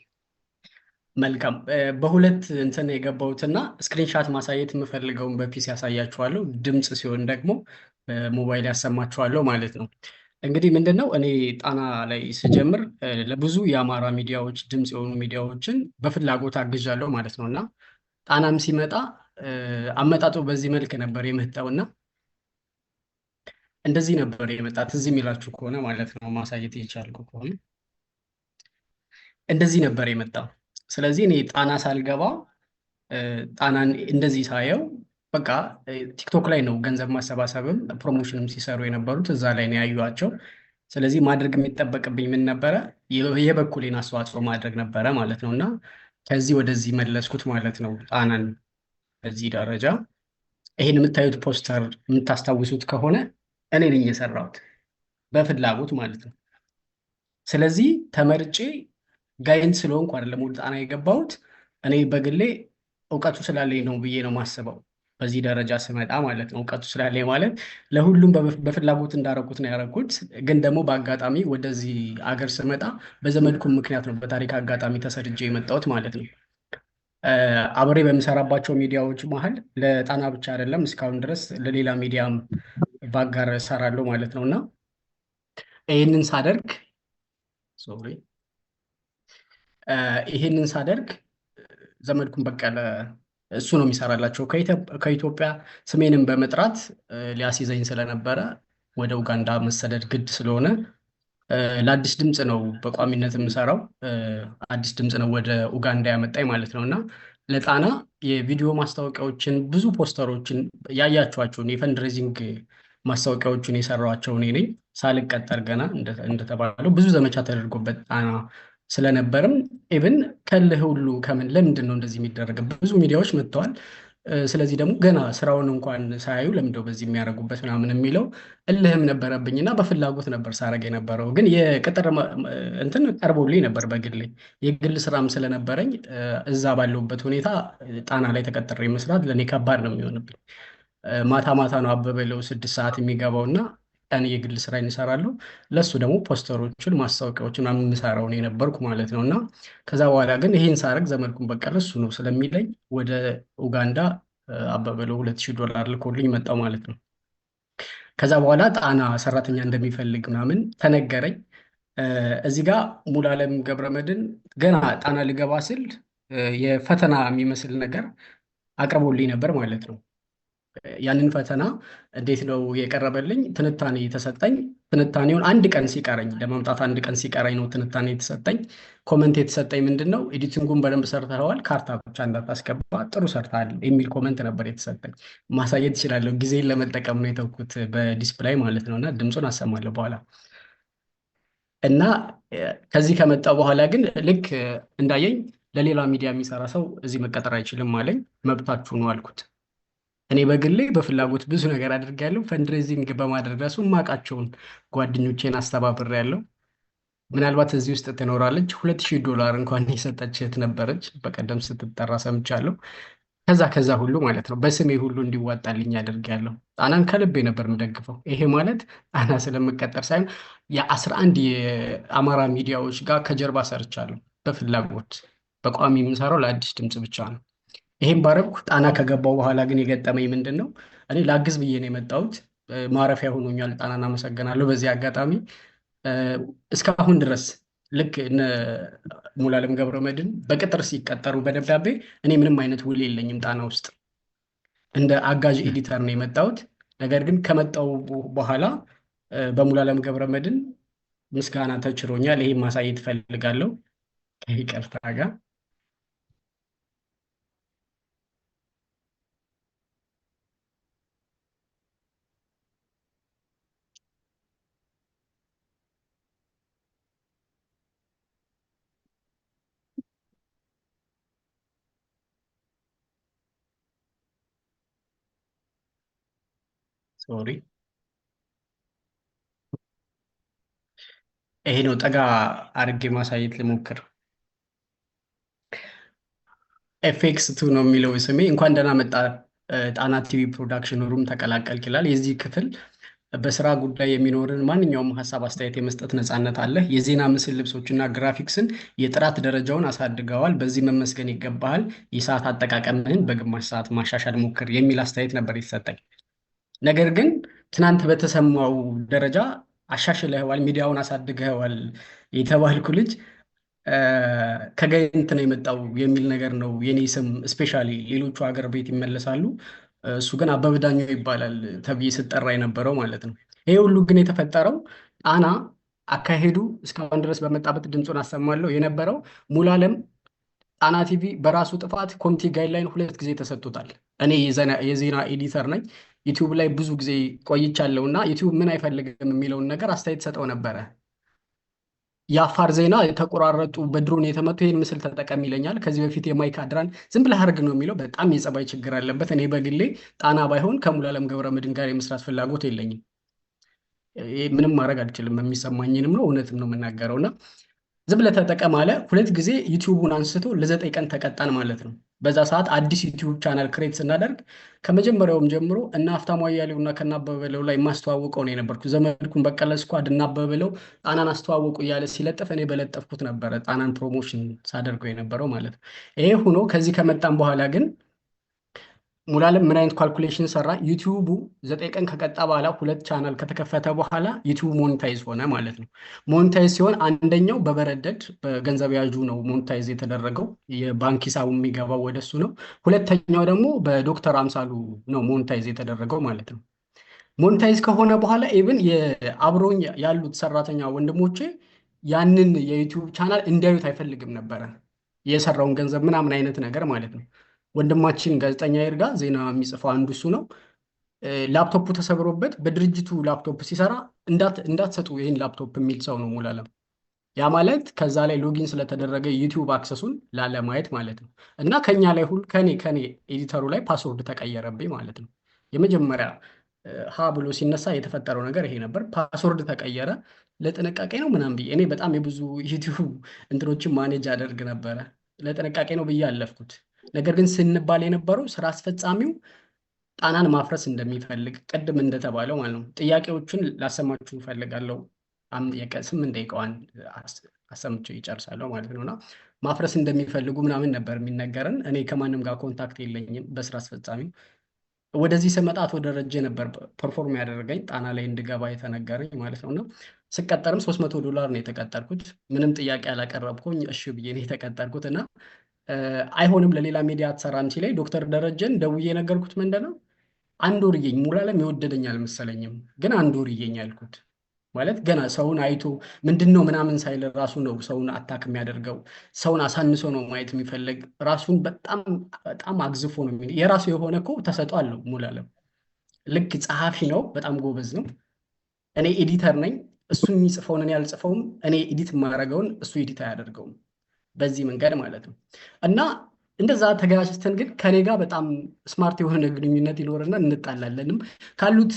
መልካም። በሁለት እንትን የገባሁትና ስክሪንሻት ማሳየት የምፈልገውን በፒሲ ያሳያችኋለሁ፣ ድምፅ ሲሆን ደግሞ በሞባይል ያሰማችኋለሁ ማለት ነው። እንግዲህ ምንድነው እኔ ጣና ላይ ስጀምር ለብዙ የአማራ ሚዲያዎች ድምፅ የሆኑ ሚዲያዎችን በፍላጎት አግዣለሁ ማለት ነው እና ጣናም ሲመጣ አመጣጡ በዚህ መልክ ነበር የመጣውና እንደዚህ ነበር የመጣት። እዚህ የሚላችሁ ከሆነ ማለት ነው ማሳየት የቻልኩ ከሆነ እንደዚህ ነበር የመጣው። ስለዚህ እኔ ጣና ሳልገባ ጣናን እንደዚህ ሳየው በቃ ቲክቶክ ላይ ነው ገንዘብ ማሰባሰብም ፕሮሞሽንም ሲሰሩ የነበሩት እዛ ላይ ነው ያዩዋቸው። ስለዚህ ማድረግ የሚጠበቅብኝ ምን ነበረ? የበኩሌን አስተዋጽኦ ማድረግ ነበረ ማለት ነው እና ከዚህ ወደዚህ መለስኩት ማለት ነው ጣናን በዚህ ደረጃ። ይሄን የምታዩት ፖስተር የምታስታውሱት ከሆነ እኔ ነኝ የሰራሁት በፍላጎት ማለት ነው። ስለዚህ ተመርጬ ጋይንት ስለሆንኩ አይደለም ወደ ጣና የገባሁት። እኔ በግሌ እውቀቱ ስላለኝ ነው ብዬ ነው ማስበው። በዚህ ደረጃ ስመጣ ማለት ነው እውቀቱ ስላለኝ ማለት ለሁሉም በፍላጎት እንዳረኩት ነው ያረኩት። ግን ደግሞ በአጋጣሚ ወደዚህ አገር ስመጣ በዘመድኩም ምክንያት ነው በታሪክ አጋጣሚ ተሰድጄ የመጣሁት ማለት ነው። አብሬ በምሰራባቸው ሚዲያዎች መሀል ለጣና ብቻ አይደለም እስካሁን ድረስ ለሌላ ሚዲያም ባጋር እሰራለሁ ማለት ነው እና ይህንን ሳደርግ ዘመድኩን በቀለ እሱ ነው የሚሰራላቸው ከኢትዮጵያ ስሜንም በመጥራት ሊያስይዘኝ ስለነበረ ወደ ኡጋንዳ መሰደድ ግድ ስለሆነ ለአዲስ ድምፅ ነው በቋሚነት የምሰራው። አዲስ ድምፅ ነው ወደ ኡጋንዳ ያመጣኝ ማለት ነው። እና ለጣና የቪዲዮ ማስታወቂያዎችን ብዙ ፖስተሮችን ያያችኋቸውን የፈንድሬዚንግ ማስታወቂያዎችን የሰራኋቸው እኔ ነኝ። ሳልቀጠር ገና እንደተባለው ብዙ ዘመቻ ተደርጎበት ጣና ስለነበርም ኢቭን ከልህ ሁሉ ከምን ለምንድን ነው እንደዚህ የሚደረግ ብዙ ሚዲያዎች መጥተዋል። ስለዚህ ደግሞ ገና ስራውን እንኳን ሳያዩ ለምንድነው በዚህ የሚያደርጉበት ምናምን የሚለው እልህም ነበረብኝና በፍላጎት ነበር ሳረግ የነበረው። ግን የቅጥር እንትን ቀርቦልኝ ነበር በግሌ የግል ስራም ስለነበረኝ እዛ ባለሁበት ሁኔታ ጣና ላይ ተቀጥሬ መስራት ለእኔ ከባድ ነው የሚሆንብኝ። ማታ ማታ ነው አበበለው 6 ሰዓት የሚገባውና ቀን የግል ስራ እንሰራለሁ። ለሱ ደግሞ ፖስተሮችን ማስታወቂያዎችን ምናምን የምሰራው እኔ ነበርኩ ማለት ነው። እና ከዛ በኋላ ግን ይሄን ሳረግ ዘመድኩን በቀለ እሱ ነው ስለሚለኝ ወደ ኡጋንዳ አበበለው $2000 ልኮልኝ መጣው ማለት ነው። ከዛ በኋላ ጣና ሰራተኛ እንደሚፈልግ ምናምን ተነገረኝ። እዚህ ጋር ሙሉዓለም ገብረመድህን ገና ጣና ልገባ ስል የፈተና የሚመስል ነገር አቅርቦልኝ ነበር ማለት ነው። ያንን ፈተና እንዴት ነው የቀረበልኝ? ትንታኔ የተሰጠኝ። ትንታኔውን አንድ ቀን ሲቀረኝ ለማምጣት አንድ ቀን ሲቀረኝ ነው ትንታኔ የተሰጠኝ። ኮመንት የተሰጠኝ ምንድን ነው? ኤዲቲንጉን በደንብ ሰርተዋል፣ ካርታ ብቻ እንዳታስገባ፣ ጥሩ ሰርተሃል የሚል ኮመንት ነበር የተሰጠኝ። ማሳየት እችላለሁ፣ ጊዜን ለመጠቀም ነው የተውኩት በዲስፕላይ ማለት ነው። እና ድምፁን አሰማለሁ በኋላ። እና ከዚህ ከመጣ በኋላ ግን ልክ እንዳየኝ ለሌላ ሚዲያ የሚሰራ ሰው እዚህ መቀጠር አይችልም አለኝ። መብታችሁ ነው አልኩት። እኔ በግሌ በፍላጎት ብዙ ነገር አድርጌያለሁ። ፈንድሬዚንግ በማድረግ ራሱ የማውቃቸውን ጓደኞቼን አስተባብሬያለሁ። ምናልባት እዚህ ውስጥ ትኖራለች። $2000 እንኳን የሰጠች እህት ነበረች፣ በቀደም ስትጠራ ሰምቻለሁ። ከዛ ሁሉ ማለት ነው በስሜ ሁሉ እንዲዋጣልኝ አድርጌያለሁ። ጣናን ከልቤ ነበር የምደግፈው። ይሄ ማለት ጣና ስለምቀጠር ሳይሆን የ11 የአማራ ሚዲያዎች ጋር ከጀርባ ሰርቻለሁ በፍላጎት። በቋሚ የምሰራው ለአዲስ ድምፅ ብቻ ነው። ይሄን ባረኩ። ጣና ከገባው በኋላ ግን የገጠመኝ ምንድን ነው? እኔ ላግዝ ብዬ ነው የመጣሁት። ማረፊያ ሆኖኛል። ጣናን አመሰግናለሁ በዚህ አጋጣሚ። እስካሁን ድረስ ልክ እነ ሙሉዓለም ገብረመድህን በቅጥር ሲቀጠሩ በደብዳቤ እኔ ምንም አይነት ውል የለኝም ጣና ውስጥ። እንደ አጋዥ ኤዲተር ነው የመጣሁት። ነገር ግን ከመጣው በኋላ በሙሉዓለም ገብረመድህን ምስጋና ተችሮኛል። ይሄን ማሳየት እፈልጋለሁ ከይቅርታ ጋር። ሶሪ ይሄ ነው። ጠጋ አድርጌ ማሳየት ልሞክር። FX2 ነው የሚለው ስሜ። እንኳን ደህና መጣ ጣና ቲቪ ፕሮዳክሽን ሩም ተቀላቀልክ ይላል። የዚህ ክፍል በስራ ጉዳይ የሚኖርን ማንኛውም ሀሳብ አስተያየት የመስጠት ነፃነት አለ። የዜና ምስል ልብሶችና ግራፊክስን የጥራት ደረጃውን አሳድገዋል። በዚህ መመስገን ይገባሃል። የሰዓት አጠቃቀምህን በግማሽ ሰዓት ማሻሻል ሞክር የሚል አስተያየት ነበር የተሰጠኝ። ነገር ግን ትናንት በተሰማው ደረጃ አሻሽለዋል፣ ሚዲያውን አሳድገዋል የተባልኩ ልጅ ከጋይንት ነው የመጣው የሚል ነገር ነው የኔ ስም። ስፔሻሊ ሌሎቹ ሀገር ቤት ይመለሳሉ፣ እሱ ግን አበበ ዳኘው ይባላል ተብዬ ስጠራ የነበረው ማለት ነው። ይሄ ሁሉ ግን የተፈጠረው ጣና አካሄዱ እስካሁን ድረስ በመጣበት ድምፁን አሰማለሁ የነበረው ሙሉዓለም ጣና ቲቪ በራሱ ጥፋት ኮሚቴ ጋይድላይን 2 ጊዜ ተሰጥቶታል። እኔ የዜና ኤዲተር ነኝ። ዩቲዩብ ላይ ብዙ ጊዜ ቆይቻለሁ እና ዩቲዩብ ምን አይፈልግም የሚለውን ነገር አስተያየት ሰጠው ነበረ። የአፋር ዜና የተቆራረጡ በድሮን የተመቱ ይህን ምስል ተጠቀም ይለኛል። ከዚህ በፊት የማይካድራን ዝም ብለህ አድርግ ነው የሚለው። በጣም የጸባይ ችግር አለበት። እኔ በግሌ ጣና ባይሆን ከሙሉዓለም ገብረመድህን ጋር የመስራት ፍላጎት የለኝም። ምንም ማድረግ አልችልም። የሚሰማኝንም ነው እውነትም ነው የምናገረው። እና ዝም ብለህ ተጠቀም አለ። 2 ጊዜ ዩቲዩቡን አንስቶ ለ9 ቀን ተቀጣን ማለት ነው። በዛ ሰዓት አዲስ ዩቲዩብ ቻናል ክሬት ስናደርግ ከመጀመሪያውም ጀምሮ እና ሀብታሙ አያሌውና ከነ አበበ በለው ላይ ማስተዋወቀው ነው የነበርኩ። ዘመድኩን በቀለ ስኳድ እና አበበ በለው ጣናን አስተዋወቁ እያለ ሲለጥፍ እኔ በለጠፍኩት ነበረ ጣናን ፕሮሞሽን ሳደርገው የነበረው ማለት ነው። ይሄ ሆኖ ከዚህ ከመጣም በኋላ ግን ሙላለም ምን አይነት ካልኩሌሽን ሰራ? ዩቲዩቡ 9 ቀን ከቀጣ በኋላ 2 ቻናል ከተከፈተ በኋላ ዩቲዩብ ሞኔታይዝ ሆነ ማለት ነው። ሞኔታይዝ ሲሆን አንደኛው በበረደድ በገንዘብ ያዡ ነው ሞኔታይዝ የተደረገው፣ የባንክ ሂሳቡ የሚገባው ወደሱ ነው። ሁለተኛው ደግሞ በዶክተር አምሳሉ ነው ሞኔታይዝ የተደረገው ማለት ነው። ሞኔታይዝ ከሆነ በኋላ ኢቭን የአብሮኝ ያሉት ሰራተኛ ወንድሞቼ ያንን የዩቲዩብ ቻናል እንዲያዩት አይፈልግም ነበረ፣ የሰራውን ገንዘብ ምናምን አይነት ነገር ማለት ነው። ወንድማችን ጋዜጠኛ ይርጋ ዜና የሚጽፈው አንዱ እሱ ነው። ላፕቶፑ ተሰብሮበት በድርጅቱ ላፕቶፕ ሲሰራ እንዳትሰጡ ይህን ላፕቶፕ የሚል ሰው ነው ሙላለም። ያ ማለት ከዛ ላይ ሎጊን ስለተደረገ ዩቲዩብ አክሰሱን ላለማየት ማለት ነው። እና ከኛ ላይ ሁሉ ከኔ ኤዲተሩ ላይ ፓስወርድ ተቀየረብኝ ማለት ነው። የመጀመሪያ ሀ ብሎ ሲነሳ የተፈጠረው ነገር ይሄ ነበር። ፓስወርድ ተቀየረ። ለጥንቃቄ ነው ምናምን ብዬ እኔ በጣም የብዙ ዩቲዩብ እንትኖችን ማኔጅ አደርግ ነበረ። ለጥንቃቄ ነው ብዬ አለፍኩት። ነገር ግን ስንባል የነበረው ስራ አስፈጻሚው ጣናን ማፍረስ እንደሚፈልግ ቅድም እንደተባለው ማለት ነው። ጥያቄዎቹን ላሰማችሁ እፈልጋለሁ። 8 ደቂቃዋን አሰምቼ ይጨርሳለሁ ማለት ነው። እና ማፍረስ እንደሚፈልጉ ምናምን ነበር የሚነገረን። እኔ ከማንም ጋር ኮንታክት የለኝም በስራ አስፈጻሚው። ወደዚህ ስመጣ አቶ ደረጀ ነበር ፐርፎርም ያደረገኝ ጣና ላይ እንድገባ የተነገረኝ ማለት ነው። እና ስቀጠርም $300 ነው የተቀጠርኩት። ምንም ጥያቄ አላቀረብኩኝ፣ እሺ ብዬ ነው የተቀጠርኩት። እና አይሆንም ለሌላ ሚዲያ አትሰራም ሲለኝ ዶክተር ደረጀን ደውዬ የነገርኩት ምንድነው 1 ወር እየኝ ሙላለም ይወደደኝ አልመሰለኝም፣ ግን 1 ወር እየኝ ያልኩት ማለት ገና ሰውን አይቶ ምንድነው ምናምን ሳይል ራሱ ነው ሰውን አታክ የሚያደርገው። ሰውን አሳንሶ ነው ማየት የሚፈልግ። ራሱን በጣም አግዝፎ ነው የራሱ የሆነ እኮ ተሰጥኦ አለው ሙላለም። ልክ ጸሐፊ ነው፣ በጣም ጎበዝ ነው። እኔ ኤዲተር ነኝ። እሱ የሚጽፈውን እኔ አልጽፈውም። እኔ ኤዲት የማደርገውን እሱ ኤዲት አያደርገውም። በዚህ መንገድ ማለት ነው። እና እንደዛ ተገናኝተን ግን ከኔ ጋር በጣም ስማርት የሆነ ግንኙነት ይኖርና እንጣላለንም። ካሉት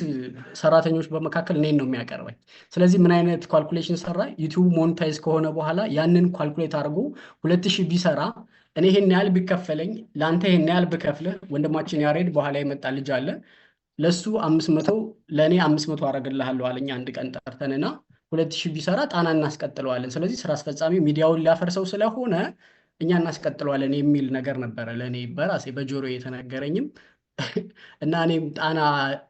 ሰራተኞች በመካከል እኔን ነው የሚያቀርበኝ። ስለዚህ ምን አይነት ካልኩሌሽን ሰራ? ዩቲዩብ ሞኔታይዝ ከሆነ በኋላ ያንን ካልኩሌት አድርጎ 2000 ቢሰራ እኔ ይሄን ያህል ቢከፈለኝ ለአንተ ይሄን ያህል ብከፍልህ፣ ወንድማችን ያሬድ በኋላ የመጣ ልጅ አለ፣ ለሱ 500 ለእኔ 500 አደርግልሃለሁ አለኝ። አንድ ቀን ጠርተንና 2000 ቢሰራ ጣና እናስቀጥለዋለን። ስለዚህ ስራ አስፈጻሚ ሚዲያውን ሊያፈርሰው ስለሆነ እኛ እናስቀጥለዋለን የሚል ነገር ነበረ ለእኔ በራሴ በጆሮ የተነገረኝም። እና እኔም ጣና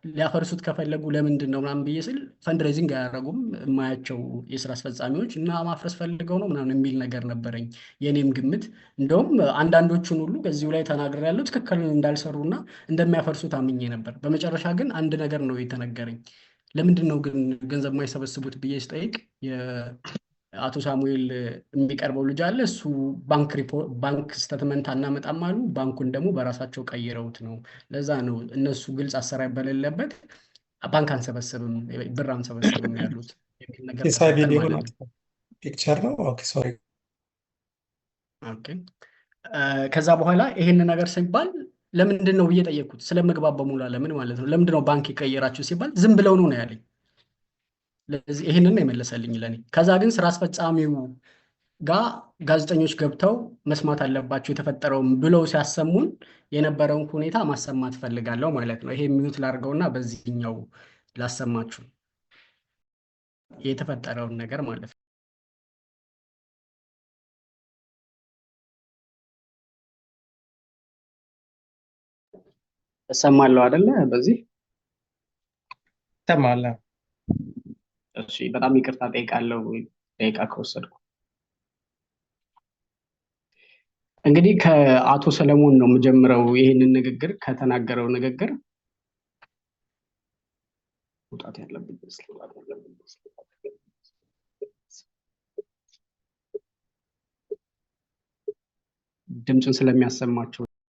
ሊያፈርሱት ከፈለጉ ለምንድን ነው ምናምን ብዬ ስል ፈንድሬዚንግ አያደረጉም የማያቸው የስራ አስፈጻሚዎች እና ማፍረስ ፈልገው ነው ምናምን የሚል ነገር ነበረኝ የእኔም ግምት። እንደውም አንዳንዶቹን ሁሉ በዚሁ ላይ ተናግሬያለሁ ትክክል እንዳልሰሩና እንደሚያፈርሱት አምኜ ነበር። በመጨረሻ ግን አንድ ነገር ነው የተነገረኝ። ለምንድን ነው ግን ገንዘብ የማይሰበስቡት ብዬ ስጠይቅ አቶ ሳሙኤል የሚቀርበው ልጅ አለ፣ እሱ ባንክ ስተትመንት አናመጣም አሉ። ባንኩን ደግሞ በራሳቸው ቀይረውት ነው። ለዛ ነው እነሱ ግልጽ አሰራር በሌለበት ባንክ አንሰበስብም፣ ብር አንሰበስብም ያሉት የሚል ነገር ተፈጠረ ማለት ነው። ፒክቸር ነው። ኦኬ ሶሪ። ኦኬ ከዛ በኋላ ይሄን ነገር ሲባል ለምንድን ነው ብዬ ጠየቅኩት። ስለመግባብ በሙላ ለምን ማለት ነው። ለምንድን ነው ባንክ ይቀየራችሁ ሲባል ዝም ብለው ነው ያለኝ። ለዚህ ይሄንን ነው የመለሰልኝ ለኔ። ከዛ ግን ስራ አስፈጻሚው ጋር ጋዜጠኞች ገብተው መስማት አለባቸው የተፈጠረውን ብለው ሲያሰሙን የነበረውን ሁኔታ ማሰማት ፈልጋለሁ ማለት ነው። ይሄ ሚዩት ላድርገውና በዚህኛው ላሰማችሁ የተፈጠረውን ነገር ማለት ነው። እሰማለሁ አይደለ? በዚህ እሰማለሁ። እሺ በጣም ይቅርታ ጠይቃለሁ ደቂቃ ከወሰድኩ። እንግዲህ ከአቶ ሰለሞን ነው የምጀምረው። ይህንን ንግግር ከተናገረው ንግግር መውጣት ያለብኝ ድምፁን ስለሚያሰማቸው